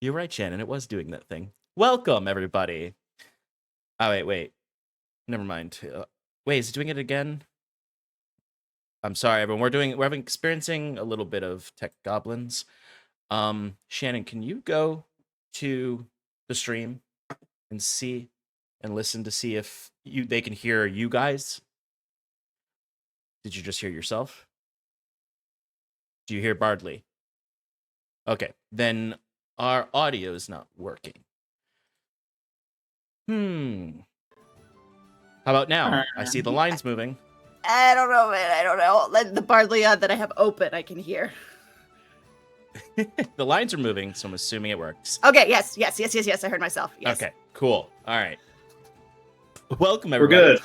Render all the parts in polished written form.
You're right, Shannon. It was doing that thing. Welcome, everybody. Oh, wait. Never mind. Wait, is it doing it again? I'm sorry, everyone. We're experiencing a little bit of tech goblins. Shannon, can you go to the stream and see and listen to see if they can hear you guys? Did you just hear yourself? Do you hear Bardly? Okay, then our audio is not working. How about now? I see the lines moving. I don't know, man. I don't know. The Bardly that I have open, I can hear. The lines are moving, so I'm assuming it works. Okay, yes. I heard myself. Yes. Okay, cool. All right. Welcome, everybody.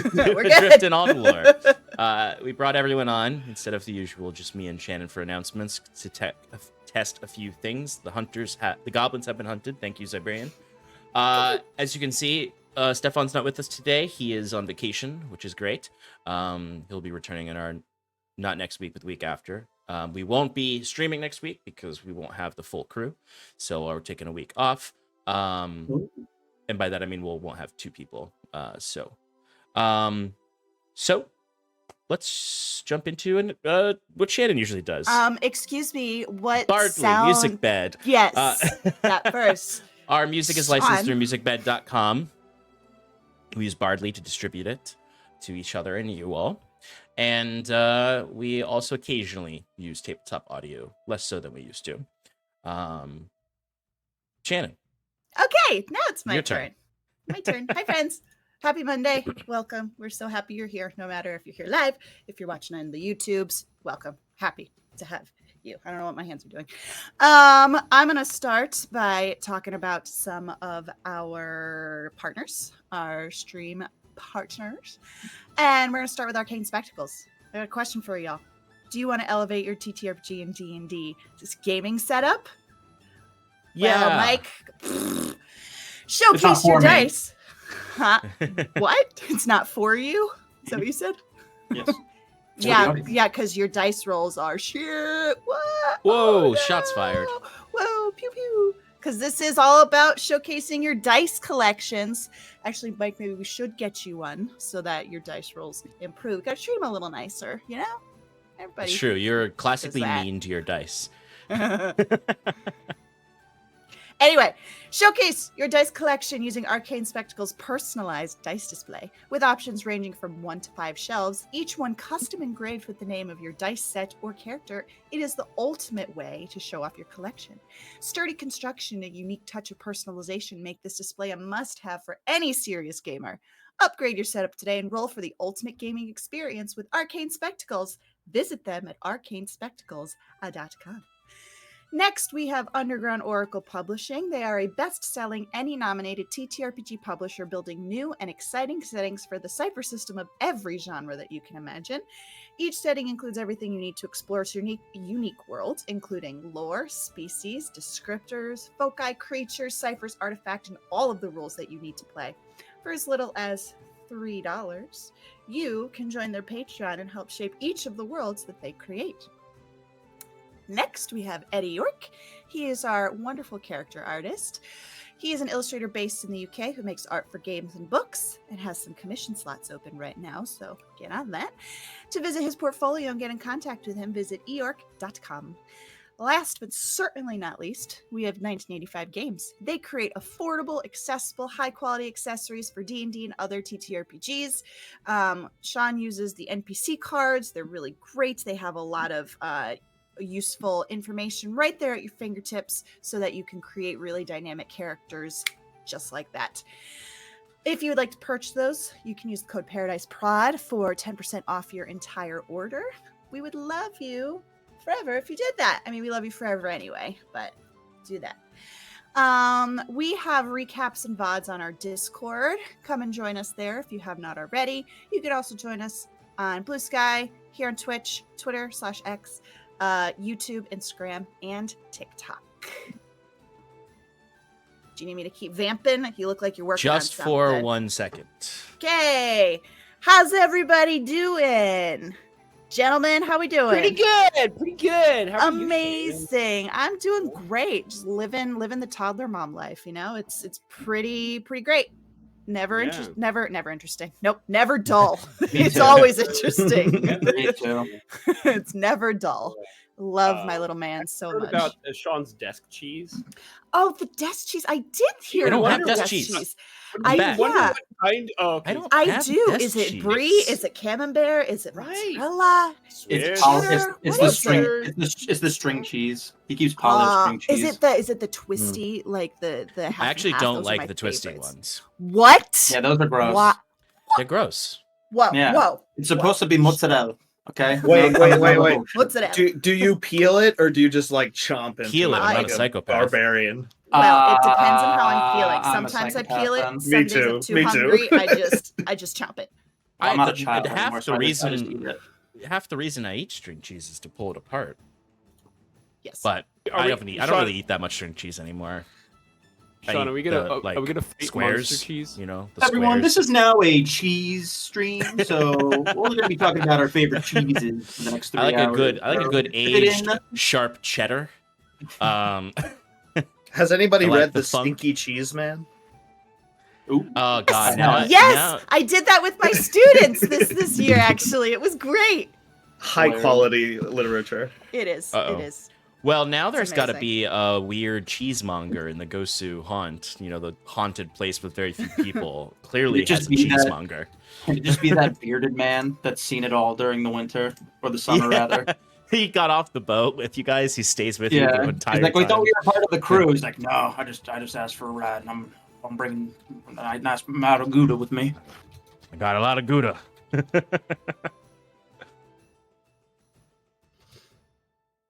We're good. We're good. Adrift and Aldhalor. We brought everyone on instead of the usual, just me and Shannon for announcements to test a few things. The goblins have been hunted. Thank you, Zybrian. As you can see, Stefan's not with us today. He is on vacation, which is great. He'll be returning not next week, but the week after. We won't be streaming next week because we won't have the full crew. So we're taking a week off. And by that, I mean, we won't have two people. So let's jump into what Shannon usually does. Excuse me, what Bardly, sound? Musicbed. Yes, that first. Our music is licensed through Musicbed.com. We use Bardly to distribute it to each other and you all. And we also occasionally use TabletopAudio, less so than we used to. Shannon. Okay, now it's my Your turn. My turn. Hi, friends. Happy Monday. Welcome. We're so happy you're here, no matter if you're here live, if you're watching on the YouTubes. Welcome. Happy to have you. I don't know what my hands are doing. I'm going to start by talking about some of our partners, our stream partners. And we're going to start with Arcane Spectacles. I got a question for y'all. Do you want to elevate your TTRPG and D&D this gaming setup? Yeah. Well, Mike, showcase your dice. Huh? What? It's not for you? Is that what you said? Yes. Yeah, because your dice rolls are shit. What? Whoa, Oh, no. shots fired. Whoa, pew pew. Because this is all about showcasing your dice collections. Actually, Mike, maybe we should get you one so that your dice rolls improve. Gotta treat them a little nicer, you know? Everybody. It's true. You're classically mean to your dice. Anyway, showcase your dice collection using Arcane Spectacle's personalized dice display, with options ranging from 1 to 5 shelves, each one custom engraved with the name of your dice set or character. It is the ultimate way to show off your collection. Sturdy construction and a unique touch of personalization make this display a must-have for any serious gamer. Upgrade your setup today and roll for the ultimate gaming experience with Arcane Spectacles. Visit them at arcanespectacles.com. Next, we have Underground Oracle Publishing. They are a best-selling, ENnie-nominated TTRPG publisher building new and exciting settings for the cipher system of every genre that you can imagine. Each setting includes everything you need to explore its unique world, including lore, species, descriptors, foci, creatures, ciphers, artifacts, and all of the rules that you need to play. For as little as $3, you can join their Patreon and help shape each of the worlds that they create. Next, we have Eddie Yorke. He is our wonderful character artist. He is an illustrator based in the UK who makes art for games and books and has some commission slots open right now, so get on that. To visit his portfolio and get in contact with him, visit eyorke.com. Last but certainly not least, we have 1985 Games. They create affordable, accessible, high-quality accessories for D&D and other TTRPGs. Sean uses the NPC cards. They're really great. They have a lot of useful information right there at your fingertips so that you can create really dynamic characters just like that. If you would like to purchase those, you can use the code paradiceprod for 10% off your entire order. We would love you forever if you did that. I mean, we love you forever anyway, but do that. We have recaps and VODs on our Discord. Come and join us there if you have not already. You can also join us on Bluesky, here on Twitch, Twitter/X, YouTube, Instagram, and TikTok. Do you need me to keep vamping? You look like you're working just on for 1 second. Okay. How's everybody doing? Gentlemen, how we doing? Pretty good. How are you, Amazing. I'm doing great. Just living the toddler mom life. You know, it's pretty great. Never interesting. Nope, never dull. It's always interesting. Me too. It's never dull. Love my little man so much. About Sean's desk cheese. Oh, the desk cheese. I did hear I don't about have the desk cheese. I Bad. wonder yeah. what kind. Oh, okay. I don't I have do. desk Is it cheese. brie? Is it camembert? Is it Right. mozzarella? It's cheddar? It's What the is string. it? It's the string cheese. He keeps piling string cheese. Is it the twisty like the half I and actually half? don't Those are like my the twisty favorites. ones. What? Yeah, those are gross. What? They're gross. Whoa, Yeah. whoa. It's supposed to be mozzarella. Okay. Wait. What's it? Do you peel it or do you just like chomp into Peel it, it I'm like not a psychopath. barbarian? Well, it depends on how I'm feeling. I'm a Sometimes I psychopath peel it. then. Some Me days too, I'm too me too. hungry. I just chomp it. I'm not a child half anymore, the so I just eat reason it. half the reason I eat string cheese is to pull it apart. Yes. But Are I we- don't Sean- really eat that much string cheese anymore. I Sean, eat are we gonna the, like, are we gonna fight squares? monster cheese? You know, the Everyone, squares. this is now a cheese stream, so we're going to be talking about our favorite cheeses for the next 3 I like hours. a good Fit in. aged sharp cheddar. Has anybody I like read the the funk. Stinky Cheese Man? Ooh. Oh God, Yes, now- I did that with my students this year. Actually, it was great. High quality literature. It is. Uh-oh. It is. Well, now there's got to amazing. be a weird cheesemonger in the Gosu Haunt. You know, the haunted place with very few people. Clearly, It has just a be that- cheesemonger. Could it just be that bearded man that's seen it all during the winter or the summer, rather? He got off the boat with you guys. He stays with you Yeah. the He's entire like, we time. thought we were part of the crew. He's like, no, I just asked for a ride, and I'm bringing a nice amount of Gouda with me. I got a lot of Gouda.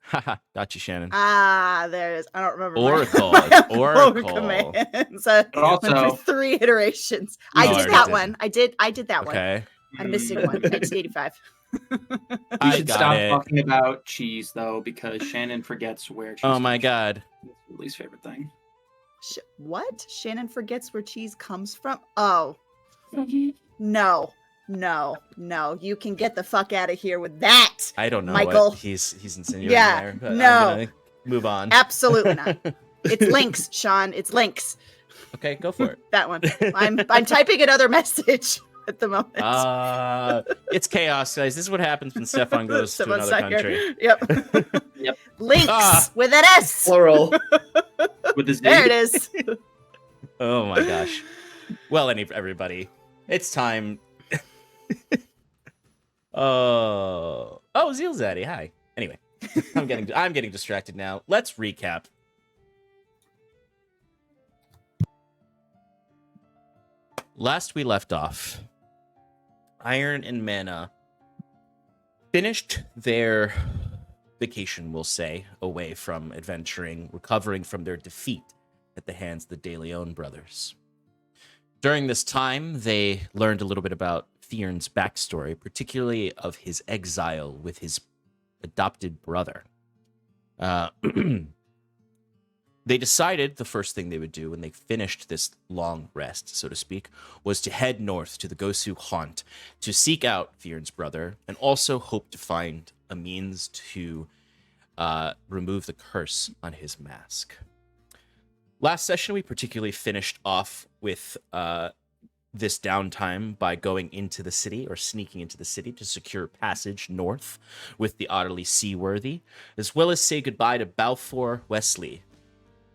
Haha, got you, Shannon. Ah, there it is. I don't remember. Oracle. my Oracle. commands. I But also- went through 3 iterations. Oh, I I did already that did. one. I did that one. Okay. I'm missing one. 1985. We I should got stop it. talking about cheese, though, because Shannon forgets where cheese Oh my comes God. from. It's her least favorite thing. What? Shannon forgets where cheese comes from? Oh. No. You can get the fuck out of here with that. I don't know Michael. what he's insinuating Yeah, there. But no. I'm gonna move on. Absolutely not. It's links, Sean. It's links. Okay, go for it. That one. I'm typing another message at the moment. It's chaos, guys. This is what happens when Stefan goes to Someone's another not here. country. Yep. Yep. Links Ah. with an S. Plural. With his There it name. is. Oh my gosh. Well, everybody, it's time. Oh, Zeal Zaddy, hi. Anyway, I'm getting distracted now. Let's recap. Last we left off, Iron and Mana finished their vacation, we'll say, away from adventuring, recovering from their defeat at the hands of the De Leon brothers. During this time, they learned a little bit about Theon's backstory, particularly of his exile with his adopted brother. They decided the first thing they would do when they finished this long rest, so to speak, was to head north to the Gosu Haunt to seek out Theon's brother and also hope to find a means to remove the curse on his mask. Last session, we particularly finished off with this downtime by going into the city or sneaking into the city to secure passage north with the utterly seaworthy, as well as say goodbye to Balfour Wesley,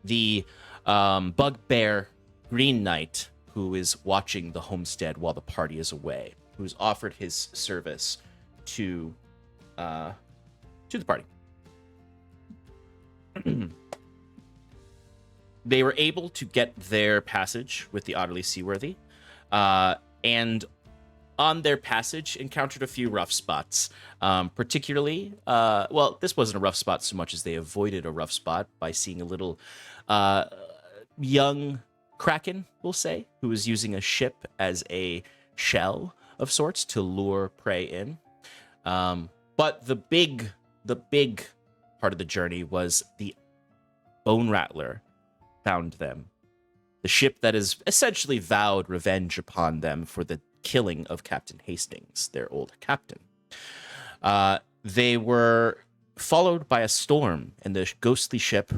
the bugbear Green Knight who is watching the homestead while the party is away, who's offered his service to the party. They were able to get their passage with the utterly seaworthy, and on their passage encountered a few rough spots. Particularly, well, this wasn't a rough spot so much as they avoided a rough spot by seeing a little young kraken, we'll say, who was using a ship as a shell of sorts to lure prey in. But the big part of the journey was the Bone Rattler found them. The ship that has essentially vowed revenge upon them for the killing of Captain Hastings, their old captain. They were followed by a storm, and the ghostly ship,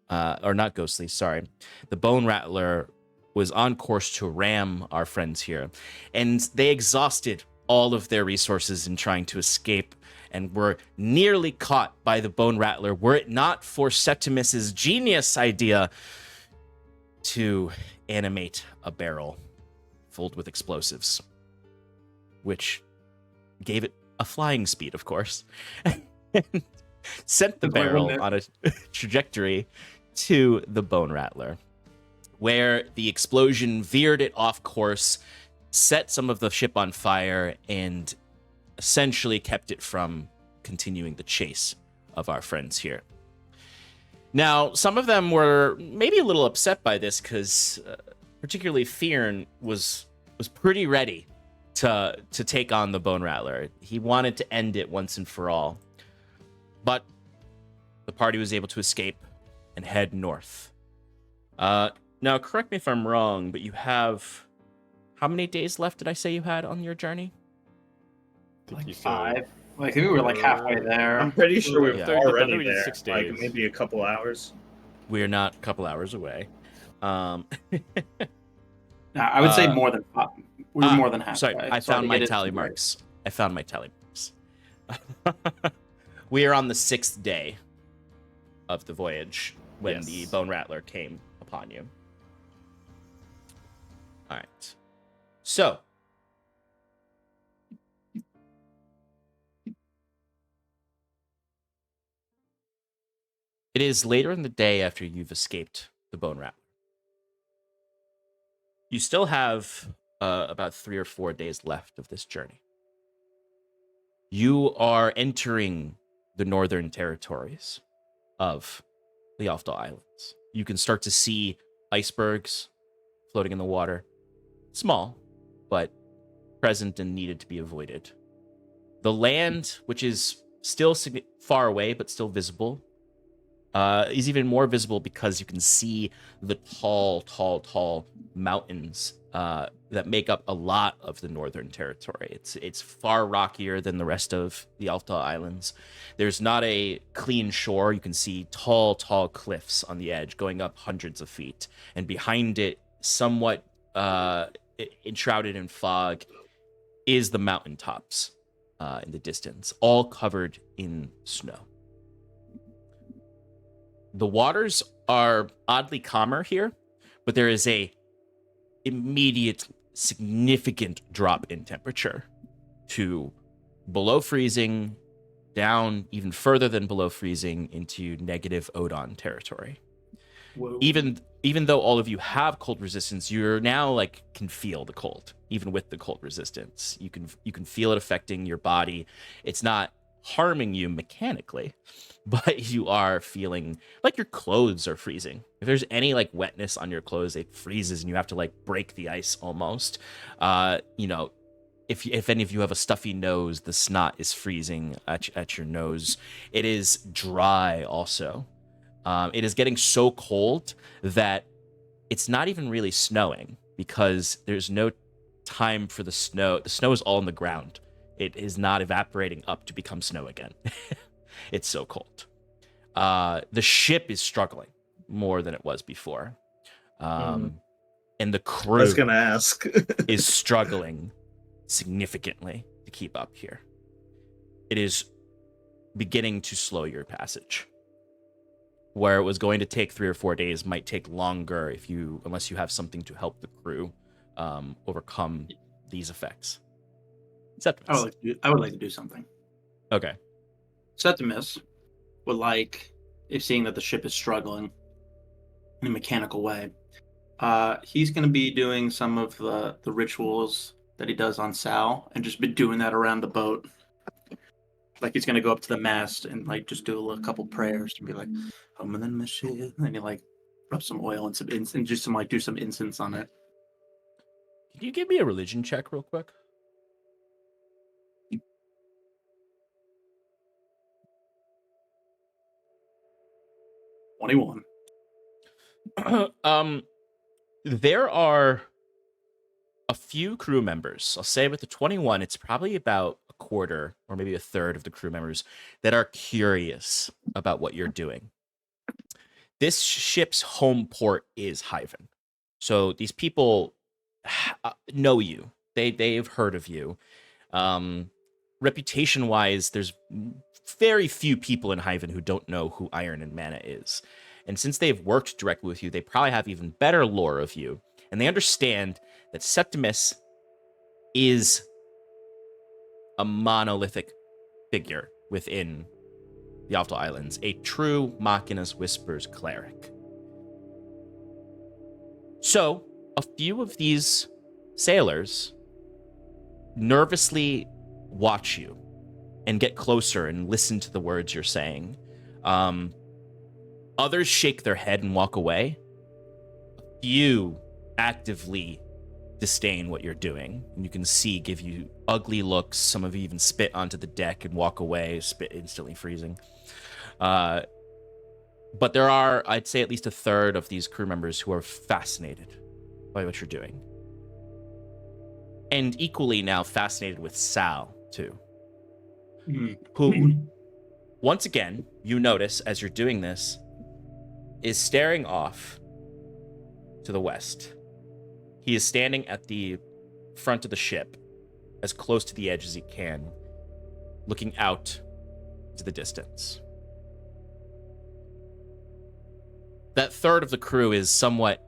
or not ghostly, sorry, the Bone Rattler was on course to ram our friends here, and they exhausted all of their resources in trying to escape and were nearly caught by the Bone Rattler were it not for Septimus's genius idea to animate a barrel filled with explosives, which gave it a flying speed, of course, and sent the That's why barrel wouldn't on a trajectory to the Bone Rattler, where the explosion veered it off course, set some of the ship on fire, and essentially kept it from continuing the chase of our friends here. Now, some of them were maybe a little upset by this because particularly Fearn was pretty ready to take on the Bone Rattler. He wanted to end it once and for all. But the party was able to escape and head north. Now, correct me if I'm wrong, but you have... How many days left did I say you had on your journey? Like 5. Like, I think we were like halfway there. I'm pretty sure we were Yeah. already we did there. 6 Like days. maybe a couple hours. We're not a couple hours away. Nah, I would say more than 5. We were more than halfway. Sorry, I so found my think it is tally right. marks. I found my tally marks. We are on the 6th day of the voyage when Yes. the Bone Rattler came upon you. All right. So, it is later in the day after you've escaped the Bone Rattler. You still have about 3 or 4 days left of this journey. You are entering the northern territories of the Aldhalor Islands. You can start to see icebergs floating in the water. Small, but present and needed to be avoided. The land, which is still far away but still visible, is even more visible because you can see the tall mountains that make up a lot of the northern territory. It's far rockier than the rest of the Aldhalor Islands. There's not a clean shore. You can see tall cliffs on the edge going up hundreds of feet, and behind it, somewhat enshrouded in fog, is the mountaintops in the distance, all covered in snow. The waters are oddly calmer here, but there is a immediate significant drop in temperature to below freezing, down even further than below freezing into negative Odon territory. Whoa. Even though all of you have cold resistance, you're now like can feel the cold. Even with the cold resistance, you can feel it affecting your body. It's not harming you mechanically, but you are feeling like your clothes are freezing. If there's any like wetness on your clothes, it freezes and you have to like break the ice almost. If any of you have a stuffy nose, the snot is freezing at your nose. It is dry also. It is getting so cold that it's not even really snowing because there's no time for the snow. The snow is all on the ground. It is not evaporating up to become snow again. It's so cold. The ship is struggling more than it was before. And the I crew was gonna ask. is struggling significantly to keep up here. It is beginning to slow your passage. Where it was going to take 3 or 4 days might take longer unless you have something to help the crew overcome these effects. Septimus. I would like to do something. Okay. Septimus would like, if seeing that the ship is struggling in a mechanical way, he's going to be doing some of the rituals that he does on Sal and just be doing that around the boat. Like he's going to go up to the mast and like just do a couple prayers and be like, and then he like rub some oil and some and just some like do some incense on it. Can you give me a religion check real quick? $21. There are a few crew members, I'll say with the 21, it's probably about a quarter or maybe a third of the crew members that are curious about what you're doing. This ship's home port is Hyven. So these people know you. They've heard of you. Reputation-wise, there's very few people in Hyven who don't know who Iron and Mana is. And since they've worked directly with you, they probably have even better lore of you. And they understand that Septimus is a monolithic figure within the Aldhalor Islands, a true Machina's Whispers cleric. So, a few of these sailors nervously watch you and get closer and listen to the words you're saying. Others shake their head and walk away. A few actively disdain what you're doing, and you can see give you ugly looks. Some of you even spit onto the deck and walk away, spit instantly freezing. But there are, I'd say, at least a third of these crew members who are fascinated by what you're doing. And equally now fascinated with Sal, too. Who, once again, you notice as you're doing this, is staring off to the west. He is standing at the front of the ship, as close to the edge as he can, looking out to the distance. That third of the crew is somewhat,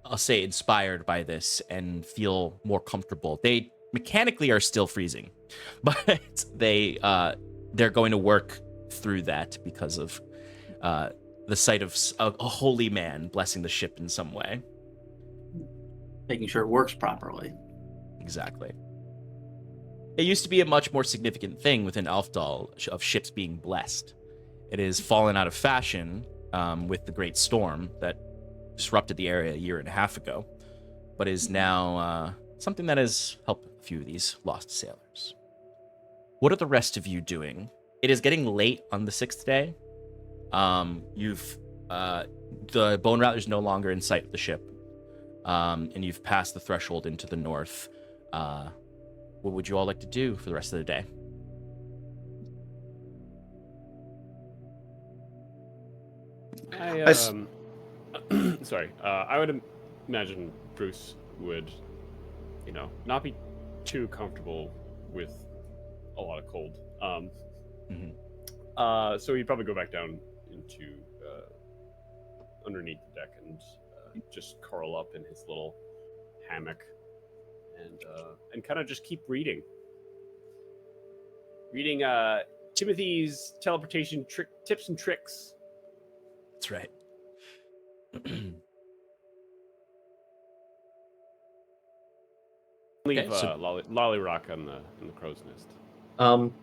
I'll say, inspired by this and feel more comfortable. They mechanically are still freezing, but they're going to work through that because of the sight of a holy man blessing the ship in some way. Making sure it works properly. Exactly. It used to be a much more significant thing within Aldhalor of ships being blessed. It has fallen out of fashion with the Great Storm that disrupted the area a year and a half ago, but is now something that has helped a few of these lost sailors. What are the rest of you doing? It is getting late on the 6th day. The Bone Rattler is no longer in sight of the ship, and you've passed the threshold into the north. What would you all like to do for the rest of the day? Sorry. I would imagine Bruce would, not be too comfortable with a lot of cold. So he'd probably go back down into underneath the deck and just curl up in his little hammock and kind of just keep reading Timothy's teleportation tips and tricks. That's right. Leave so- Lolly Rock on the crow's nest.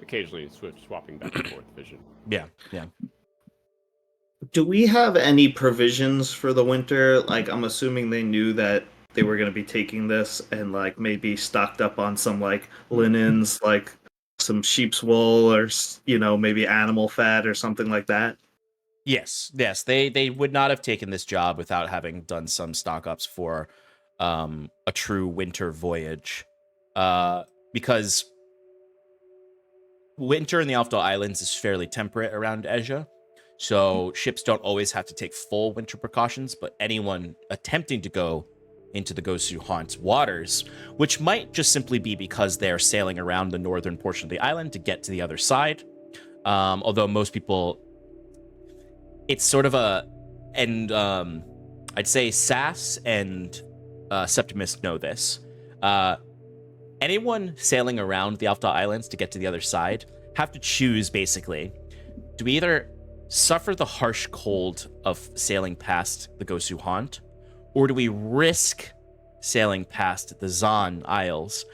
Occasionally swapping back and forth vision. Yeah. Do we have any provisions for the winter? Like, I'm assuming they knew that they were going to be taking this and, like, maybe stocked up on some, like, linens, like some sheep's wool or, maybe animal fat or something like that. Yes. They would not have taken this job without having done some stock ups for a true winter voyage, because winter in the Aldhalor Islands is fairly temperate around Asia, so ships don't always have to take full winter precautions, but anyone attempting to go into the Gosu Haunt waters, which might just simply be because they're sailing around the northern portion of the island to get to the other side, although most people, it's sort of I'd say Sass and Septimus know this. Anyone sailing around the Aldhalor Islands to get to the other side have to choose, basically. Do we either suffer the harsh cold of sailing past the Gosu Haunt, or do we risk sailing past the Zan Isles,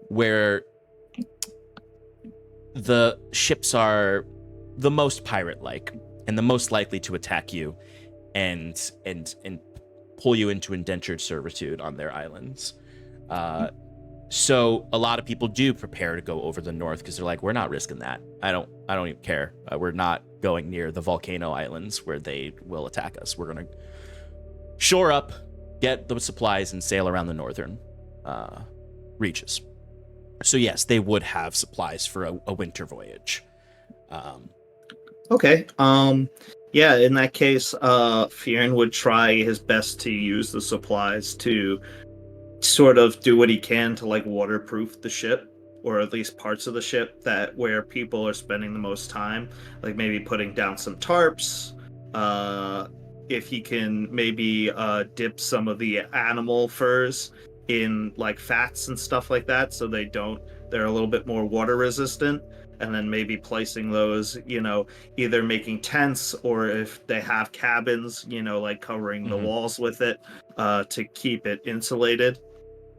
where the ships are the most pirate-like and the most likely to attack you and pull you into indentured servitude on their islands? So a lot of people do prepare to go over the north because they're like, we're not risking that. I don't even care. We're not going near the volcano islands where they will attack us. We're gonna shore up, get the supplies, and sail around the northern reaches. So yes, they would have supplies for a winter voyage. Okay. Yeah, in that case, Fionn would try his best to use the supplies to sort of do what he can to like waterproof the ship, or at least parts of the ship that where people are spending the most time, like maybe putting down some tarps. If he can maybe dip some of the animal furs in like fats and stuff like that, so they're a little bit more water resistant, and then maybe placing those, either making tents, or if they have cabins, like covering the walls with it to keep it insulated.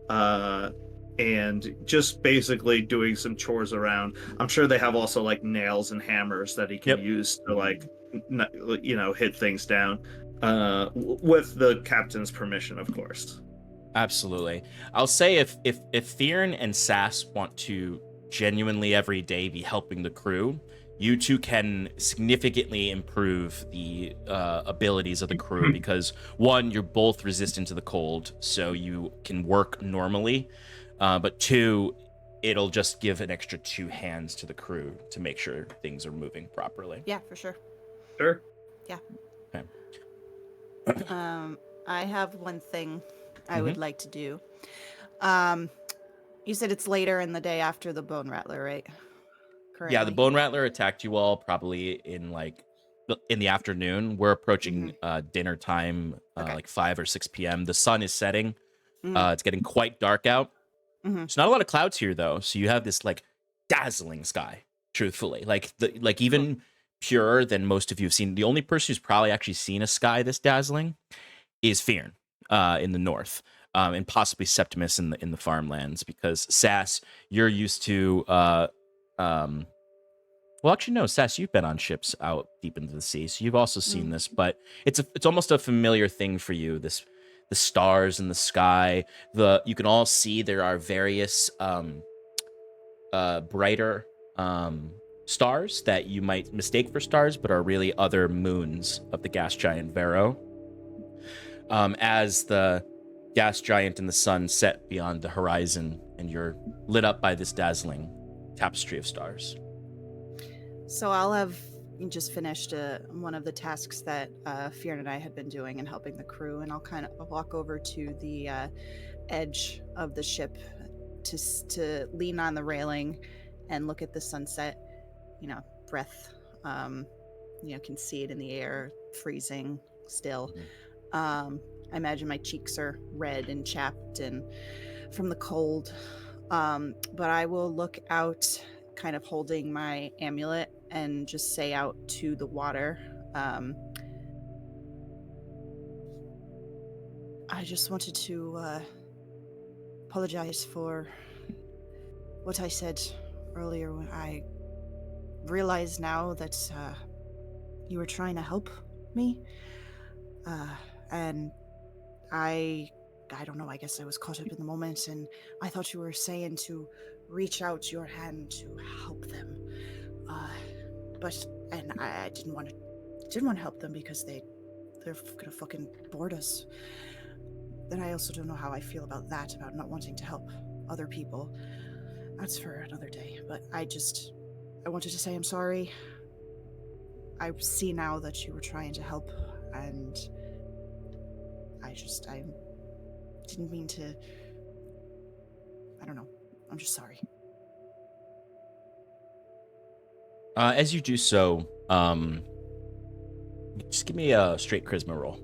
And just basically doing some chores around. I'm sure they have also like nails and hammers that he can use to like, hit things down, with the captain's permission, of course. Absolutely. I'll say if Fionn and Sass want to genuinely every day be helping the crew, you two can significantly improve the abilities of the crew, because one, you're both resistant to the cold, so you can work normally, but two, it'll just give an extra 2 hands to the crew to make sure things are moving properly. Yeah, for sure. Sure. Yeah. Okay. I have one thing I would like to do. You said it's later in the day after the Bone Rattler, right? Currently. Yeah, the Bone Rattler attacked you all probably in the afternoon. We're approaching dinner time, like 5 or 6 p.m. The sun is setting. It's getting quite dark out. There's not a lot of clouds here though, so you have this like dazzling sky. Truthfully, even purer than most of you have seen. The only person who's probably actually seen a sky this dazzling is Fionn in the north, and possibly Septimus in the farmlands, because Sass, you're used to. Well, actually, no, Sass, you've been on ships out deep into the sea, so you've also seen this. But it's almost a familiar thing for you. The stars in the sky. You can all see there are various brighter stars that you might mistake for stars, but are really other moons of the gas giant Vero. As the gas giant and the sun set beyond the horizon, and you're lit up by this dazzling tapestry of stars. So I'll have just finished one of the tasks that Fionn and I had been doing and helping the crew, and I'll kind of walk over to the edge of the ship to lean on the railing and look at the sunset. Breath. Can see it in the air, freezing still. I imagine my cheeks are red and chapped and from the cold. But I will look out, kind of holding my amulet, and just say out to the water, I just wanted to apologize for what I said earlier. When I realize now that you were trying to help me, and I don't know, I guess I was caught up in the moment, and I thought you were saying to reach out your hand to help them. And I didn't want to help them because they're gonna fucking board us. And I also don't know how I feel about that, about not wanting to help other people. That's for another day. But I wanted to say I'm sorry. I see now that you were trying to help, and I didn't mean to. I don't know. I'm just sorry. As you do so, just give me a straight charisma roll.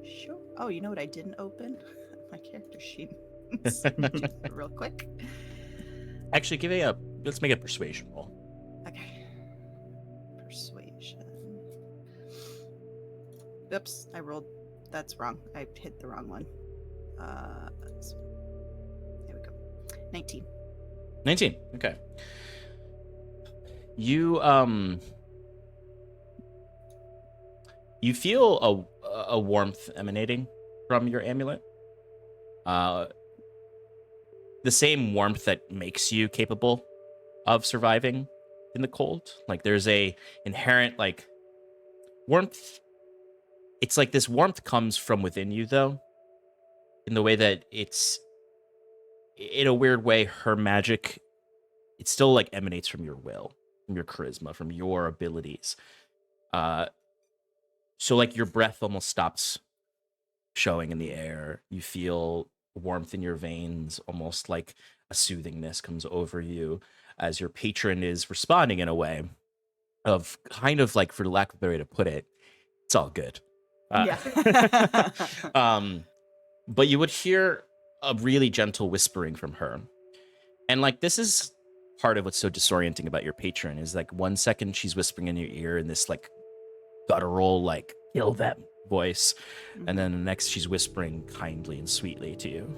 Sure. Oh, you know what I didn't open? My character sheet. Real quick. Actually, let's make a persuasion roll. Okay. Persuasion. Oops, I rolled. That's wrong. I hit the wrong one. There we go. 19. 19. Okay. You feel a warmth emanating from your amulet. The same warmth that makes you capable of surviving in the cold. Like there's a inherent like warmth. It's like this warmth comes from within you though. in the way that it's, in a weird way, her magic, it still like emanates from your will, from your charisma, from your abilities. So like your breath almost stops showing in the air. You feel warmth in your veins, almost like a soothingness comes over you as your patron is responding in a way of kind of like, for lack of a better way to put it, it's all good. Yeah. But you would hear a really gentle whispering from her. And like, this is part of what's so disorienting about your patron is like 1 second she's whispering in your ear in this like guttural, like, kill them voice. And then the next she's whispering kindly and sweetly to you.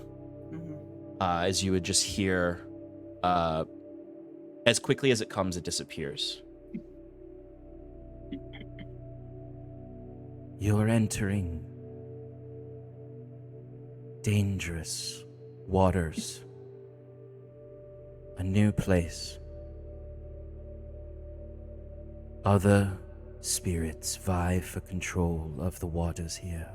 As you would just hear, as quickly as it comes, it disappears. You're entering dangerous waters. A new place. Other spirits vie for control of the waters here.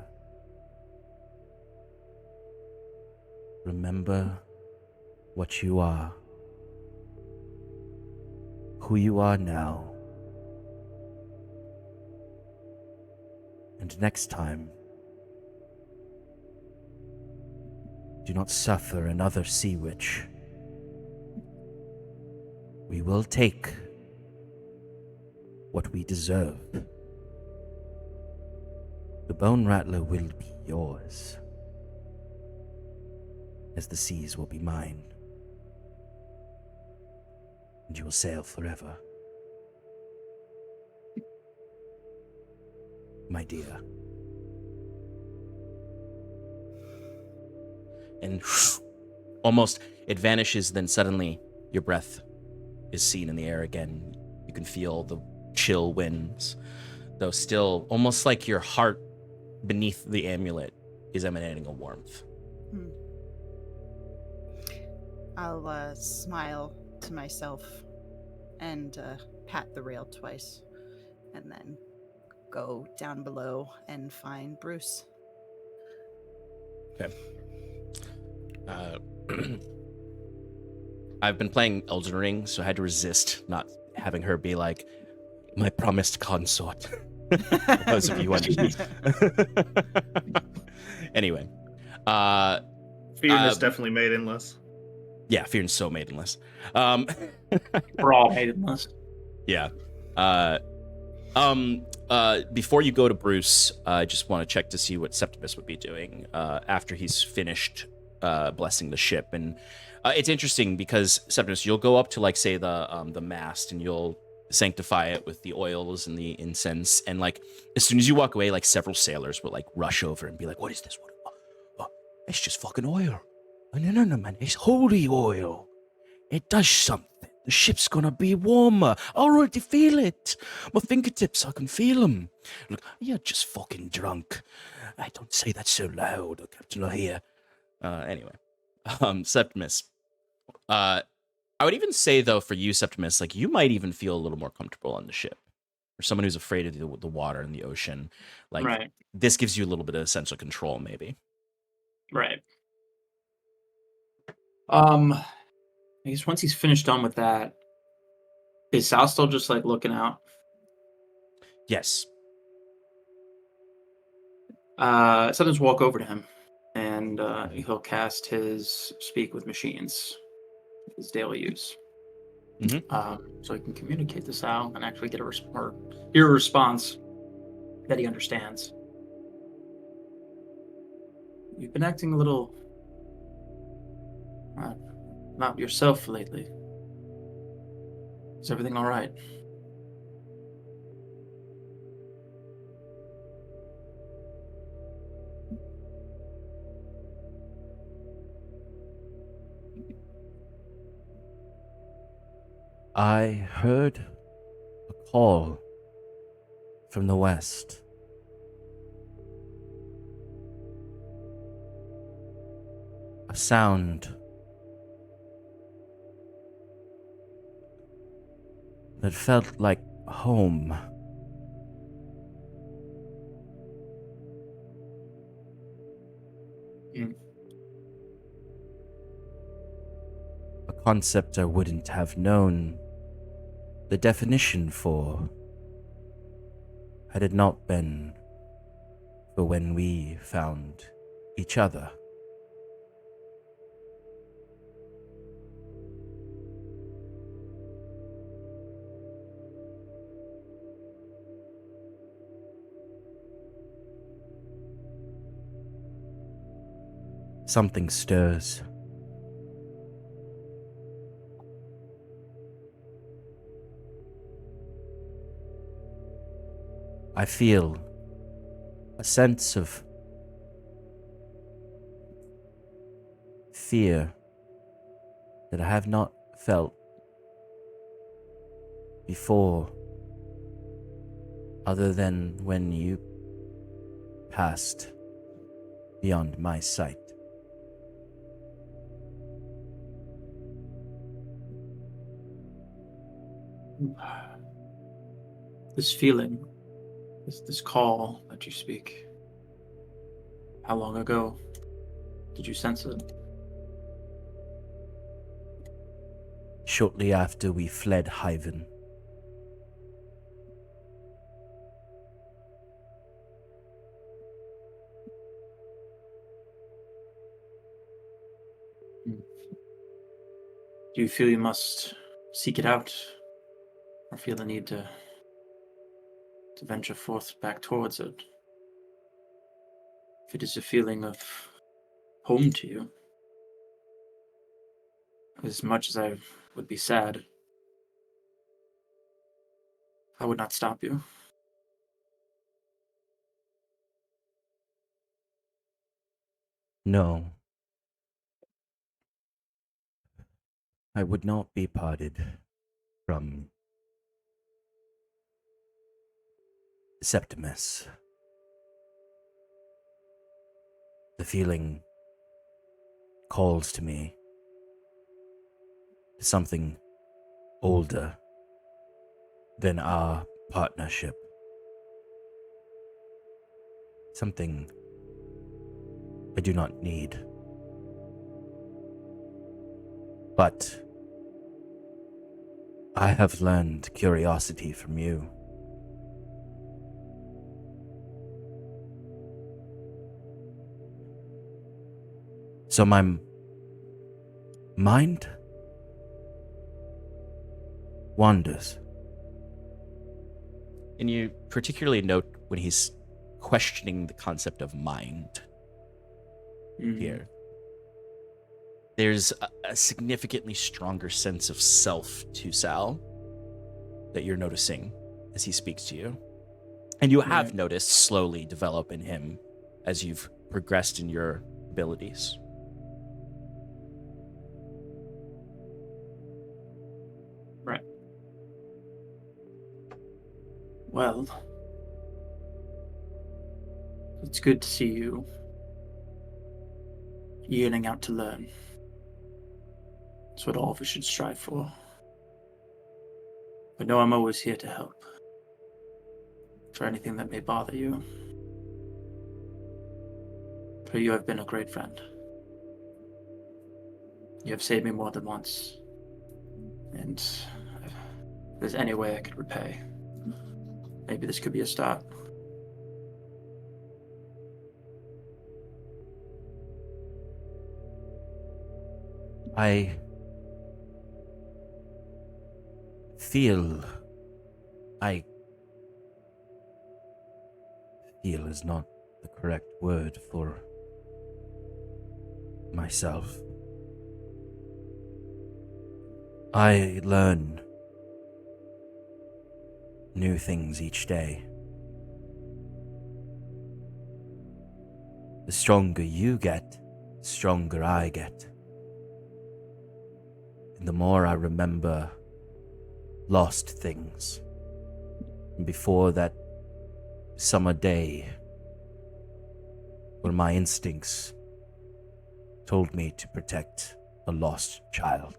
Remember what you are. Who you are now. And next time, do not suffer another sea witch. We will take what we deserve. The Bone Rattler will be yours, as the seas will be mine, and you will sail forever. My dear. And almost it vanishes, then suddenly your breath is seen in the air again. You can feel the chill winds, though still almost like your heart beneath the amulet is emanating a warmth. I'll smile to myself and pat the rail twice, and then go down below and find Bruce. Okay. I've been playing Elden Ring, so I had to resist not having her be like, my promised consort. For those of you who understand. Anyway. Fearness definitely maidenless. Yeah, Fearn's so maidenless. We're all maidenless. Yeah. Before you go to Bruce, I just want to check to see what Septimus would be doing after he's finished blessing the ship. And it's interesting because, Septimus, you'll go up to, like, say, the mast, and you'll sanctify it with the oils and the incense. And, like, as soon as you walk away, like, several sailors will, like, rush over and be like, what is this? What? It's just fucking oil. No, man. It's holy oil. It does something. The ship's gonna be warmer. I already feel it. My fingertips, I can feel them. Look, you're just fucking drunk. I don't say that so loud, Captain Lahir. Anyway. Septimus. I would even say, though, for you, Septimus, like, you might even feel a little more comfortable on the ship. For someone who's afraid of the water and the ocean. Like, Right. This gives you a little bit of a sense of control, maybe. Right. I guess once he's finished done with that, is Sal still just like looking out? Yes. Sometimes walk over to him, and he'll cast his Speak with Machines, his daily use. So he can communicate to Sal and actually get hear a response that he understands. You've been acting a little not yourself lately. Is everything all right? I heard a call from the west. A sound that felt like home. concept I wouldn't have known the definition for had it not been for when we found each other. Something stirs. I feel a sense of fear that I have not felt before, other than when you passed beyond my sight. This feeling, this call that you speak, how long ago did you sense it? Shortly after we fled Hyven. Do you feel you must seek it out, or feel the need to venture forth back towards it? If it is a feeling of home to you, as much as I would be sad, I would not stop you. No. I would not be parted from Septimus. The feeling calls to me to something older than our partnership. Something I do not need. But I have learned curiosity from you. So my mind wanders. And you particularly note when he's questioning the concept of mind here. There's a significantly stronger sense of self to Sal that you're noticing as he speaks to you. And you have noticed slowly develop in him as you've progressed in your abilities. Right. Well, it's good to see you yearning out to learn. It's what all of us should strive for. But know I'm always here to help. For anything that may bother you. For you have been a great friend. You have saved me more than once. And if there's any way I could repay, maybe this could be a start. I feel is not the correct word for myself. I learn new things each day. The stronger you get, the stronger I get. And the more I remember lost things. And before that summer day, when my instincts told me to protect a lost child.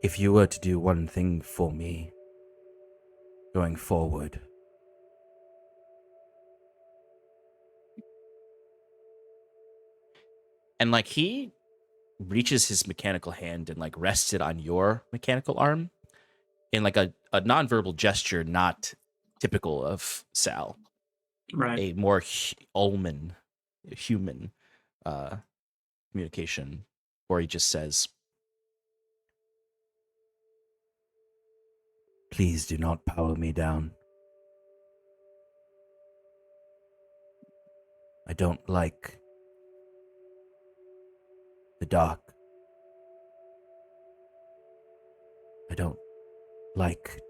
If you were to do one thing for me, going forward. And like he reaches his mechanical hand and like rests it on your mechanical arm in like a nonverbal gesture not typical of Sal. Right. A more human communication, or he just says, "Please do not power me down. I don't like the dark. I don't like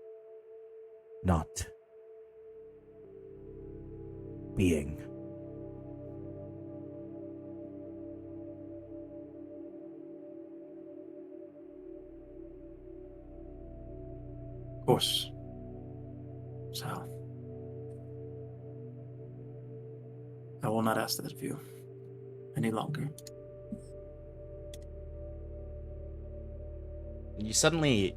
not being." Of course. So, I will not ask that of you any longer. You suddenly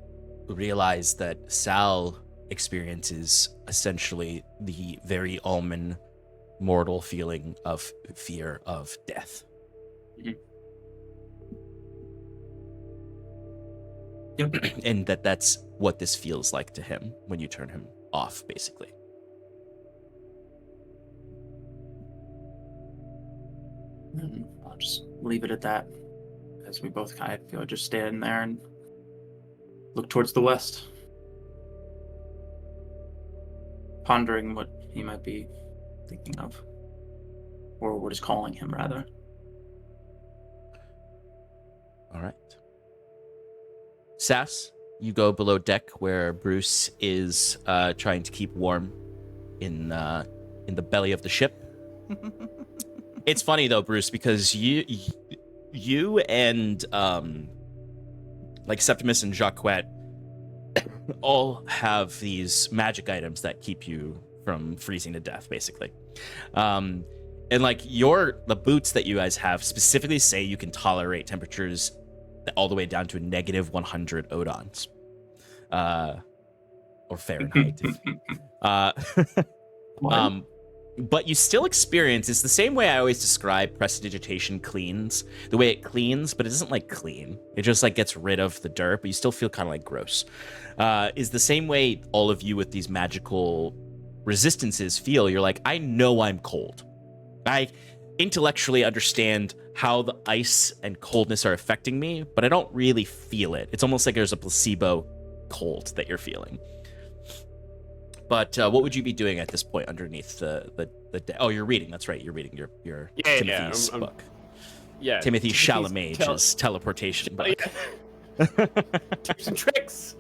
realize that Sal experiences essentially the very Alman mortal feeling of fear of death. Yep. And that's what this feels like to him when you turn him off, basically. I'll just leave it at that, as we both kind of just stand there and look towards the west, pondering what he might be thinking of, or what is calling him, rather. All right. Sass, you go below deck where Bruce is trying to keep warm in the belly of the ship. It's funny though, Bruce, because you and like Septimus and Jacquette all have these magic items that keep you from freezing to death, basically. And like the boots that you guys have specifically say you can tolerate temperatures all the way down to a negative 100 odons, or Fahrenheit. But you still experience, it's the same way I always describe prestidigitation cleans. The way it cleans, but it doesn't like clean. It just like gets rid of the dirt, but you still feel kind of like gross. Is the same way all of you with these magical resistances feel. You're like, I know I'm cold. I intellectually understand how the ice and coldness are affecting me, but I don't really feel it. It's almost like there's a placebo cold that you're feeling. But what would you be doing at this point underneath the oh, you're reading. That's right. You're reading your Timothy's book. Yeah. Timothy Chalamet's teleportation book. Tips and tricks.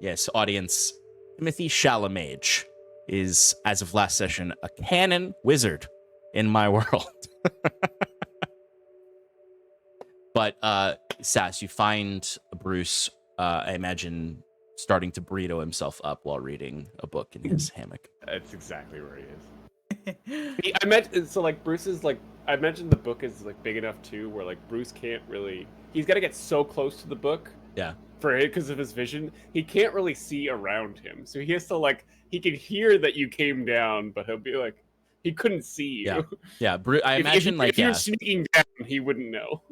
Yes, audience. Timothy Chalamet is, as of last session, a canon wizard in my world. But Sass, you find Bruce, I imagine, starting to burrito himself up while reading a book in his hammock. That's exactly where he is. I meant so like Bruce is like, I mentioned the book is like big enough too, where like Bruce can't really. He's got to get so close to the book. Yeah. For it, because of his vision, he can't really see around him. So he has to like, he can hear that you came down, but he'll be like, he couldn't see you. Yeah. I imagine if you're sneaking down, he wouldn't know.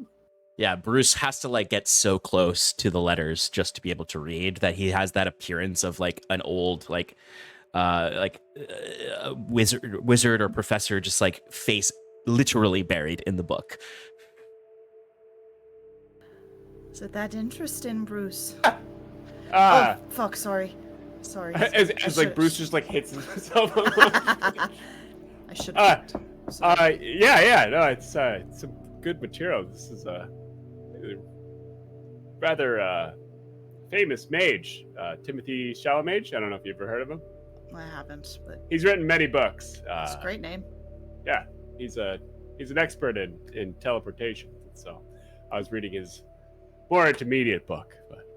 Yeah, Bruce has to like get so close to the letters just to be able to read that he has that appearance of like an old wizard or professor, just like face literally buried in the book. Is it that interesting, Bruce? Oh, fuck, sorry. As like Bruce just like hits himself. I should have. Yeah, no, it's some good material. This is a rather famous mage, Timothy Chalamet. I don't know if you've ever heard of him. I haven't, but he's written many books. it's a great name. Yeah, he's an expert in teleportation. So I was reading his more intermediate book. But